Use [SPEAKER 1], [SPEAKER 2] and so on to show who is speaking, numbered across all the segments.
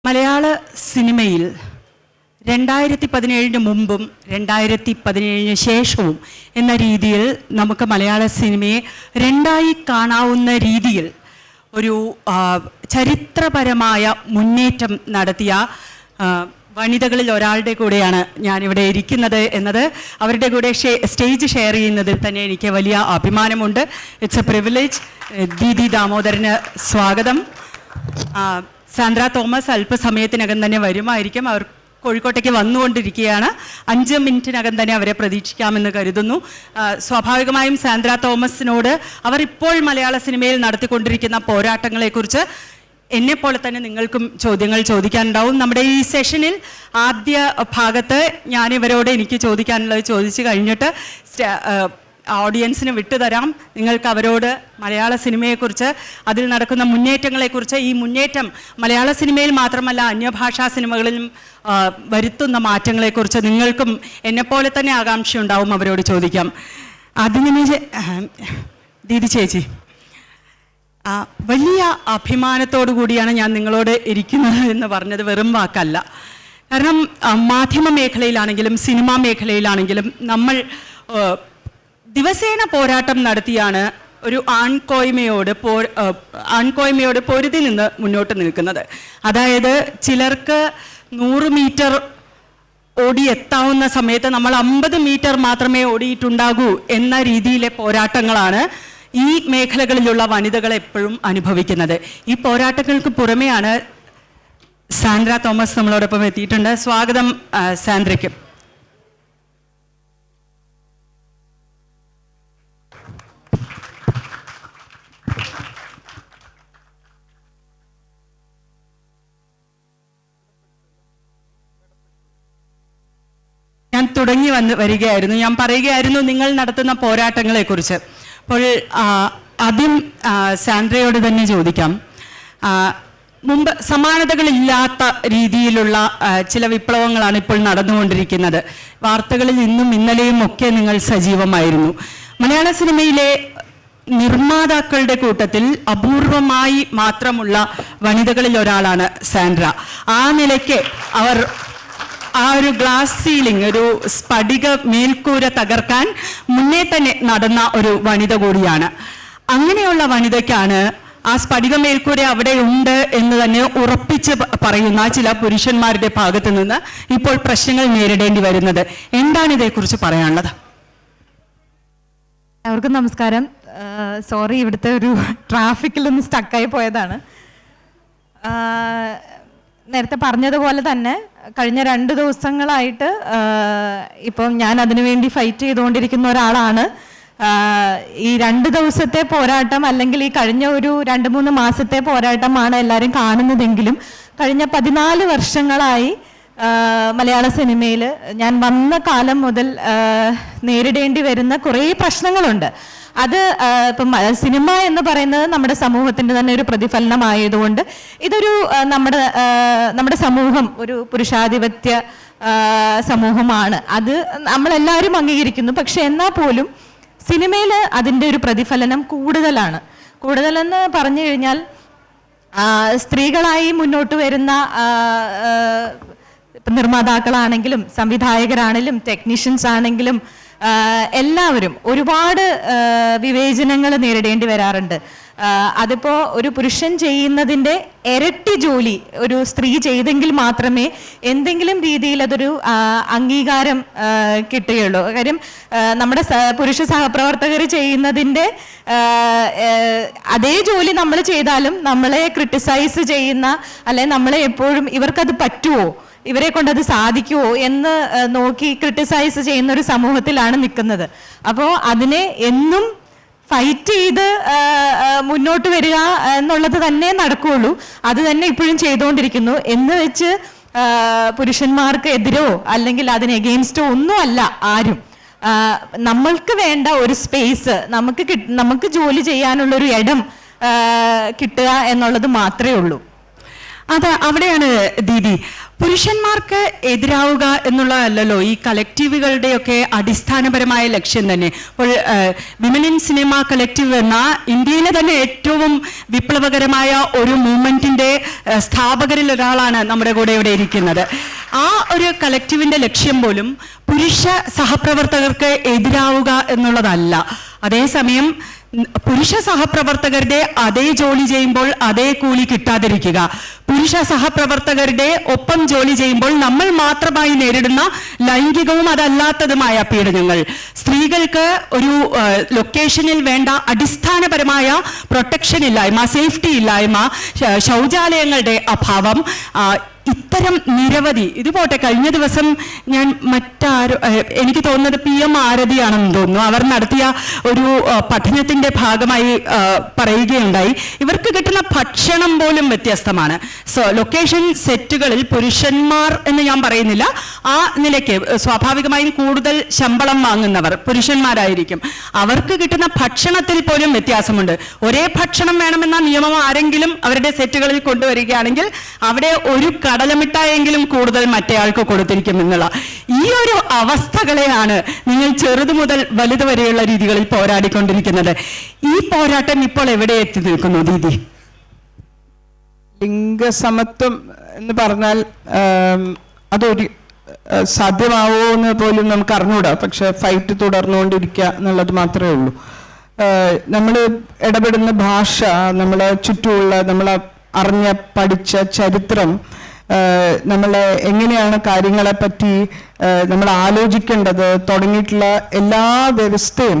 [SPEAKER 1] മലയാള സിനിമയിൽ 2017 മുമ്പും 2017 ശേഷവും എന്ന രീതിയിൽ നമുക്ക് മലയാള സിനിമയെ രണ്ടായി കാണാവുന്ന രീതിയിൽ ഒരു ചരിത്രപരമായ മുന്നേറ്റം നടത്തിയ വനിതകളിൽ ഒരാളുടെ കൂടെയാണ് ഞാനിവിടെ ഇരിക്കുന്നത് എന്നത് അവരുടെ കൂടെ സ്റ്റേജ് ഷെയർ ചെയ്യുന്നതിൽ തന്നെ എനിക്ക് വലിയ അഭിമാനമുണ്ട്. It's A privilege. Didi Damodaran സ്വാഗതം. സാന്ദ്ര തോമസ് അല്പസമയത്തിനകം തന്നെ വരുമായിരിക്കും. അവർ കോഴിക്കോട്ടേക്ക് വന്നുകൊണ്ടിരിക്കുകയാണ്. 5 മിനിറ്റിനകം തന്നെ അവരെ പ്രതീക്ഷിക്കാമെന്ന് കരുതുന്നു. സ്വാഭാവികമായും സാന്ദ്ര തോമസിനോട് അവർ ഇപ്പോൾ മലയാള സിനിമയിൽ നടത്തിക്കൊണ്ടിരിക്കുന്ന പോരാട്ടങ്ങളെക്കുറിച്ച് എന്നെപ്പോലെ തന്നെ നിങ്ങൾക്കും ചോദ്യങ്ങൾ ചോദിക്കാനുണ്ടാവും. നമ്മുടെ ഈ സെഷനിൽ ആദ്യ ഭാഗത്ത് ഞാനിവരോട് എനിക്ക് ചോദിക്കാനുള്ളത് ചോദിച്ചു കഴിഞ്ഞിട്ട് ഓഡിയൻസിന് വിട്ടുതരാം. നിങ്ങൾക്ക് അവരോട് മലയാള സിനിമയെക്കുറിച്ച്, അതിൽ നടക്കുന്ന മുന്നേറ്റങ്ങളെക്കുറിച്ച്, ഈ മുന്നേറ്റം മലയാള സിനിമയിൽ മാത്രമല്ല അന്യഭാഷാ സിനിമകളിലും വരുത്തുന്ന മാറ്റങ്ങളെക്കുറിച്ച് നിങ്ങൾക്കും എന്നെപ്പോലെ തന്നെ ആകാംക്ഷയുണ്ടാവും അവരോട് ചോദിക്കാം. അതിന് ദീദി ചേച്ചി, വലിയ അഭിമാനത്തോടു കൂടിയാണ് ഞാൻ നിങ്ങളോട് ഇരിക്കുന്നത് എന്ന് പറഞ്ഞത് വെറും വാക്കല്ല. കാരണം മാധ്യമ മേഖലയിലാണെങ്കിലും സിനിമാ മേഖലയിലാണെങ്കിലും നമ്മൾ ദിവസേന പോരാട്ടം നടത്തിയാണ് ഒരു ആൺകോയ്മയോട് പൊരുതി നിന്ന് മുന്നോട്ട് നിൽക്കുന്നത്. അതായത് ചിലർക്ക് 100 മീറ്റർ ഓടിയെത്താവുന്ന സമയത്ത് നമ്മൾ 50 മീറ്റർ മാത്രമേ ഓടിയിട്ടുണ്ടാകൂ എന്ന രീതിയിലെ പോരാട്ടങ്ങളാണ് ഈ മേഖലകളിലുള്ള വനിതകൾ എപ്പോഴും അനുഭവിക്കുന്നത്. ഈ പോരാട്ടങ്ങൾക്ക് പുറമെയാണ് സാന്ദ്ര തോമസ് നമ്മളോടൊപ്പം എത്തിയിട്ടുണ്ട്. സ്വാഗതം സാന്ദ്രയ്ക്ക്. ഞാൻ തുടങ്ങി വരികയായിരുന്നു. ഞാൻ പറയുകയായിരുന്നു നിങ്ങൾ നടത്തുന്ന പോരാട്ടങ്ങളെക്കുറിച്ച്. അപ്പോൾ ആദ്യം സാന്ദ്രയോട് തന്നെ ചോദിക്കാം. മുമ്പ് സമാനതകളില്ലാത്ത രീതിയിലുള്ള ചില വിപ്ലവങ്ങളാണ് ഇപ്പോൾ നടന്നുകൊണ്ടിരിക്കുന്നത്. വാർത്തകളിൽ ഇന്നും ഇന്നലെയും ഒക്കെ നിങ്ങൾ സജീവമായിരുന്നു. മലയാള സിനിമയിലെ നിർമ്മാതാക്കളുടെ കൂട്ടത്തിൽ അപൂർവമായി മാത്രമുള്ള വനിതകളിൽ ഒരാളാണ് സാന്ദ്ര. ആ നിലയ്ക്ക് അവർ ഒരു ഗ്ലാസ് സീലിംഗ്, ഒരു സ്ഫടിക മേൽക്കൂര തകർക്കാൻ മുന്നേ തന്നെ നടന്ന ഒരു വനിത കൂടിയാണ്. അങ്ങനെയുള്ള വനിതയ്ക്കാണ് ആ സ്ഫടിക മേൽക്കൂര അവിടെ ഉണ്ട് എന്ന് തന്നെ ഉറപ്പിച്ച് പറയുന്ന ചില പുരുഷന്മാരുടെ ഭാഗത്ത് നിന്ന് ഇപ്പോൾ പ്രശ്നങ്ങൾ നേരിടേണ്ടി വരുന്നത്. എന്താണ് ഇതേക്കുറിച്ച് പറയാനുള്ളത്?
[SPEAKER 2] എല്ലാവർക്കും നമസ്കാരം. സോറി, ഇവിടുത്തെ ഒരു ട്രാഫിക്കിലൊന്ന് സ്റ്റക്കായി പോയതാണ്. നേരത്തെ പറഞ്ഞതുപോലെ തന്നെ കഴിഞ്ഞ 2 ദിവസങ്ങളായിട്ട് ഇപ്പം ഞാൻ അതിനുവേണ്ടി ഫൈറ്റ് ചെയ്തുകൊണ്ടിരിക്കുന്ന ഒരാളാണ്. ഈ 2 ദിവസത്തെ പോരാട്ടം അല്ലെങ്കിൽ ഈ കഴിഞ്ഞ ഒരു 2-3 മാസത്തെ പോരാട്ടമാണ് എല്ലാവരും കാണുന്നതെങ്കിലും കഴിഞ്ഞ 14 വർഷങ്ങളായി മലയാള സിനിമയിൽ ഞാൻ വന്ന കാലം മുതൽ നേരിടേണ്ടി വരുന്ന കുറേ പ്രശ്നങ്ങളുണ്ട്. അത് ഇപ്പം സിനിമ എന്ന് പറയുന്നത് നമ്മുടെ സമൂഹത്തിൻ്റെ തന്നെ ഒരു പ്രതിഫലനമായതുകൊണ്ട് ഇതൊരു നമ്മുടെ സമൂഹം ഒരു പുരുഷാധിപത്യ സമൂഹമാണ്. അത് നമ്മളെല്ലാവരും അംഗീകരിക്കുന്നു. പക്ഷെ എന്നാൽ പോലും സിനിമയിൽ അതിൻ്റെ ഒരു പ്രതിഫലനം കൂടുതലെന്ന് പറഞ്ഞു കഴിഞ്ഞാൽ സ്ത്രീകളായി മുന്നോട്ട് വരുന്ന നിർമ്മാതാക്കളാണെങ്കിലും സംവിധായകരാണെങ്കിലും ടെക്നീഷ്യൻസ് ആണെങ്കിലും എല്ലാവരും ഒരുപാട് വിവേചനങ്ങൾ നേരിടേണ്ടി വരാറുണ്ട്. അതിപ്പോൾ ഒരു പുരുഷൻ ചെയ്യുന്നതിൻ്റെ ഇരട്ടി ജോലി ഒരു സ്ത്രീ ചെയ്തെങ്കിൽ മാത്രമേ എന്തെങ്കിലും രീതിയിൽ അതൊരു അംഗീകാരം കിട്ടുകയുള്ളൂ. കാര്യം നമ്മുടെ പുരുഷ സഹപ്രവർത്തകർ ചെയ്യുന്നതിൻ്റെ അതേ ജോലി നമ്മൾ ചെയ്താലും നമ്മളെ ക്രിട്ടിസൈസ് ചെയ്യുന്ന, അല്ലെങ്കിൽ നമ്മളെ എപ്പോഴും ഇവർക്കത് പറ്റുമോ, ഇവരെ കൊണ്ടത് സാധിക്കുമോ എന്ന് നോക്കി ക്രിട്ടിസൈസ് ചെയ്യുന്ന ഒരു സമൂഹത്തിലാണ് നിൽക്കുന്നത്. അപ്പോൾ അതിനെ എന്നും ഫൈറ്റ് ചെയ്ത് മുന്നോട്ട് വരിക എന്നുള്ളത് തന്നെ നടക്കുകയുള്ളൂ. അത് തന്നെ ഇപ്പോഴും ചെയ്തുകൊണ്ടിരിക്കുന്നു. എന്ന് വെച്ച് പുരുഷന്മാർക്ക് എതിരോ അല്ലെങ്കിൽ അതിന് എഗെയിൻസ്റ്റോ ഒന്നും അല്ല ആരും. നമ്മൾക്ക് വേണ്ട ഒരു സ്പേസ്, നമുക്ക് ജോലി ചെയ്യാനുള്ളൊരു ഇടം കിട്ടുക എന്നുള്ളത് മാത്രമേ ഉള്ളൂ.
[SPEAKER 1] അത് അവിടെയാണ് ദീദി, പുരുഷന്മാർക്ക് എതിരാവുക എന്നുള്ളതല്ലല്ലോ ഈ കളക്റ്റീവുകളുടെയൊക്കെ അടിസ്ഥാനപരമായ ലക്ഷ്യം തന്നെ. ഇപ്പോൾ വിമൻ ഇൻ സിനിമ കളക്റ്റീവ് എന്ന ഇന്ത്യയിലെ തന്നെ ഏറ്റവും വിപ്ലവകരമായ ഒരു മൂവ്മെന്റിന്റെ സ്ഥാപകരിൽ ഒരാളാണ് നമ്മുടെ കൂടെ ഇവിടെ ഇരിക്കുന്നത്. ആ ഒരു കളക്റ്റീവിന്റെ ലക്ഷ്യം പോലും പുരുഷ സഹപ്രവർത്തകർക്ക് എതിരാവുക എന്നുള്ളതല്ല. അതേസമയം പുരുഷ സഹപ്രവർത്തകരുടെ അതേ ജോലി ചെയ്യുമ്പോൾ അതേ കൂലി കിട്ടാതിരിക്കുക, പുരുഷ സഹപ്രവർത്തകരുടെ ഒപ്പം ജോലി ചെയ്യുമ്പോൾ നമ്മൾ മാത്രമായി നേരിടുന്ന ലൈംഗികവും അതല്ലാത്തതുമായ പീഡനങ്ങൾ, സ്ത്രീകൾക്ക് ഒരു ലൊക്കേഷനിൽ വേണ്ട അടിസ്ഥാനപരമായ പ്രൊട്ടക്ഷൻ ഇല്ലായ്മ, സേഫ്റ്റി ഇല്ലായ്മ, ശൗചാലയങ്ങളുടെ അഭാവം, ഇത്തരം നിരവധി. ഇതുപോട്ടെ, കഴിഞ്ഞ ദിവസം ഞാൻ എനിക്ക് തോന്നുന്നത് PM ആരതിയാണെന്ന് തോന്നുന്നു, അവർ നടത്തിയ ഒരു പഠനത്തിന്റെ ഭാഗമായി പറയുകയുണ്ടായി, ഇവർക്ക് കിട്ടുന്ന ഭക്ഷണം പോലും വ്യത്യസ്തമാണ്. ലൊക്കേഷൻ സെറ്റുകളിൽ പുരുഷന്മാർ എന്ന് ഞാൻ പറയുന്നില്ല, ആ നിലയ്ക്ക് സ്വാഭാവികമായും കൂടുതൽ ശമ്പളം വാങ്ങുന്നവർ പുരുഷന്മാരായിരിക്കും. അവർക്ക് കിട്ടുന്ന ഭക്ഷണത്തിൽ പോലും വ്യത്യാസമുണ്ട്. ഒരേ ഭക്ഷണം വേണമെന്ന നിയമം ആരെങ്കിലും അവരുടെ സെറ്റുകളിൽ കൊണ്ടുവരികയാണെങ്കിൽ അവിടെ ഒരു കടലമിട്ടായെങ്കിലും കൂടുതൽ മറ്റേയാൾക്ക് കൊടുത്തിരിക്കും എന്നുള്ള ഈ ഒരു അവസ്ഥകളെയാണ് നിങ്ങൾ ചെറുതു മുതൽ വലുത് വരെയുള്ള രീതികളിൽ പോരാടിക്കൊണ്ടിരിക്കുന്നത്. ഈ പോരാട്ടം ഇപ്പോൾ എവിടെ എത്തി നിൽക്കുന്നു ദീദി?
[SPEAKER 3] ലിംഗസമത്വം എന്ന് പറഞ്ഞാൽ അതൊരു സാധ്യമാവോ എന്ന് പോലും നമുക്ക് അറിഞ്ഞൂടാ. പക്ഷെ ഫൈറ്റ് തുടർന്നുകൊണ്ടിരിക്കുക എന്നുള്ളത് മാത്രമേ ഉള്ളൂ. നമ്മൾ ഇടപെടുന്ന ഭാഷ, നമ്മളെ ചുറ്റുമുള്ള നമ്മൾ അറിഞ്ഞ പഠിച്ച ചരിത്രം, നമ്മൾ എങ്ങനെയാണ് കാര്യങ്ങളെ പറ്റി നമ്മൾ ആലോചിക്കേണ്ടത് തുടങ്ങിയിട്ടുള്ള എല്ലാ വ്യവസ്ഥയും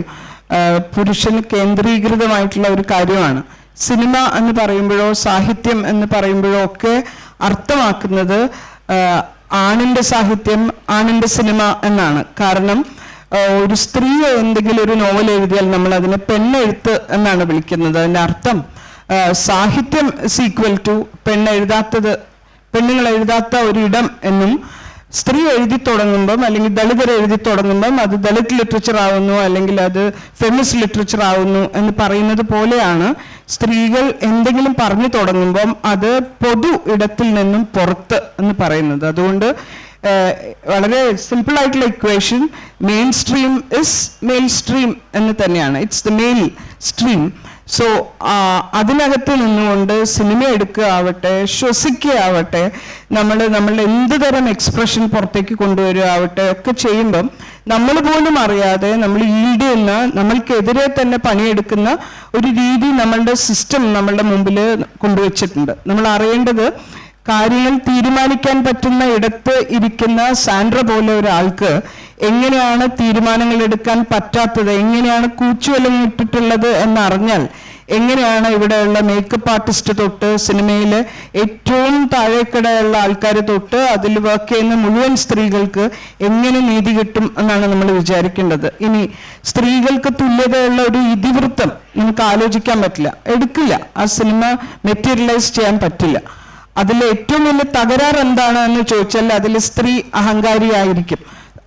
[SPEAKER 3] പുരുഷൻ കേന്ദ്രീകൃതമായിട്ടുള്ള ഒരു കാര്യമാണ്. സിനിമ എന്ന് പറയുമ്പോഴോ സാഹിത്യം എന്ന് പറയുമ്പോഴോ ഒക്കെ അർത്ഥമാക്കുന്നത് ആണിന്റെ സാഹിത്യം, ആണിന്റെ സിനിമ എന്നാണ്. കാരണം ഒരു സ്ത്രീ എന്തെങ്കിലും ഒരു നോവൽ എഴുതിയാൽ നമ്മൾ അതിനെ പെണ്ണെഴുത്ത് എന്നാണ് വിളിക്കുന്നത്. അതിന്റെ അർത്ഥം സാഹിത്യം ഈക്വൽ ടു പെണ്ണുങ്ങൾ എഴുതാത്ത ഒരിടം എന്നും, സ്ത്രീ എഴുതി തുടങ്ങുമ്പം അല്ലെങ്കിൽ ദളിതർ എഴുതി തുടങ്ങുമ്പം അത് ദളിത് ലിറ്ററേച്ചർ ആവുന്നു, അല്ലെങ്കിൽ അത് ഫെമിനിസ്റ്റ് ലിറ്ററേച്ചർ ആവുന്നു എന്ന് പറയുന്നത് പോലെയാണ് സ്ത്രീകൾ എന്തെങ്കിലും പറഞ്ഞു തുടങ്ങുമ്പം അത് പൊതു ഇടത്തിൽ നിന്നും പുറത്ത് എന്ന് പറയുന്നത്. അതുകൊണ്ട് വളരെ സിമ്പിൾ ആയിട്ടുള്ള equation, main stream is male stream എന്ന് തന്നെയാണ്. It's the male stream. So അതിനകത്ത് നിന്നുകൊണ്ട് സിനിമ എടുക്കുക ആവട്ടെ, ശ്വസിക്കുക ആവട്ടെ, നമ്മൾ എന്ത് തരം എക്സ്പ്രഷൻ പുറത്തേക്ക് കൊണ്ടുവരിക ആവട്ടെ ഒക്കെ ചെയ്യുമ്പം നമ്മൾ പോലും അറിയാതെ നമ്മൾ ഈൽഡ് ചെയ്യുന്ന, നമ്മൾക്കെതിരെ തന്നെ പണിയെടുക്കുന്ന ഒരു രീതി നമ്മളുടെ സിസ്റ്റം നമ്മളുടെ മുമ്പിൽ കൊണ്ടുവച്ചിട്ടുണ്ട്. നമ്മൾ അറിയേണ്ടത്, കാര്യങ്ങൾ തീരുമാനിക്കാൻ പറ്റുന്ന ഇടത്ത് ഇരിക്കുന്ന സാൻഡ്ര പോലെ ഒരാൾക്ക് എങ്ങനെയാണ് തീരുമാനങ്ങൾ എടുക്കാൻ പറ്റാത്തത്, എങ്ങനെയാണ് കൂച്ചുവലങ്ങിട്ടിട്ടുള്ളത് എന്നറിഞ്ഞാൽ, എങ്ങനെയാണ് ഇവിടെയുള്ള മേക്കപ്പ് ആർട്ടിസ്റ്റ് തൊട്ട് സിനിമയിലെ ഏറ്റവും താഴേക്കിടയുള്ള ആൾക്കാർ തൊട്ട് അതിൽ വർക്ക് ചെയ്യുന്ന മുഴുവൻ സ്ത്രീകൾക്ക് എങ്ങനെ നീതി കിട്ടും എന്നാണ് നമ്മൾ വിചാരിക്കേണ്ടത്. ഇനി സ്ത്രീകൾക്ക് തുല്യതയുള്ള ഒരു ഇതിവൃത്തം നമുക്ക് ആലോചിക്കാൻ പറ്റില്ല, എടുക്കില്ല. ആ സിനിമ മെറ്റീരിയലൈസ് ചെയ്യാൻ പറ്റില്ല. അതിൽ ഏറ്റവും വലിയ തകരാർ എന്താണ് എന്ന് ചോദിച്ചാൽ അതിൽ സ്ത്രീ അഹങ്കാരിയായിരിക്കും.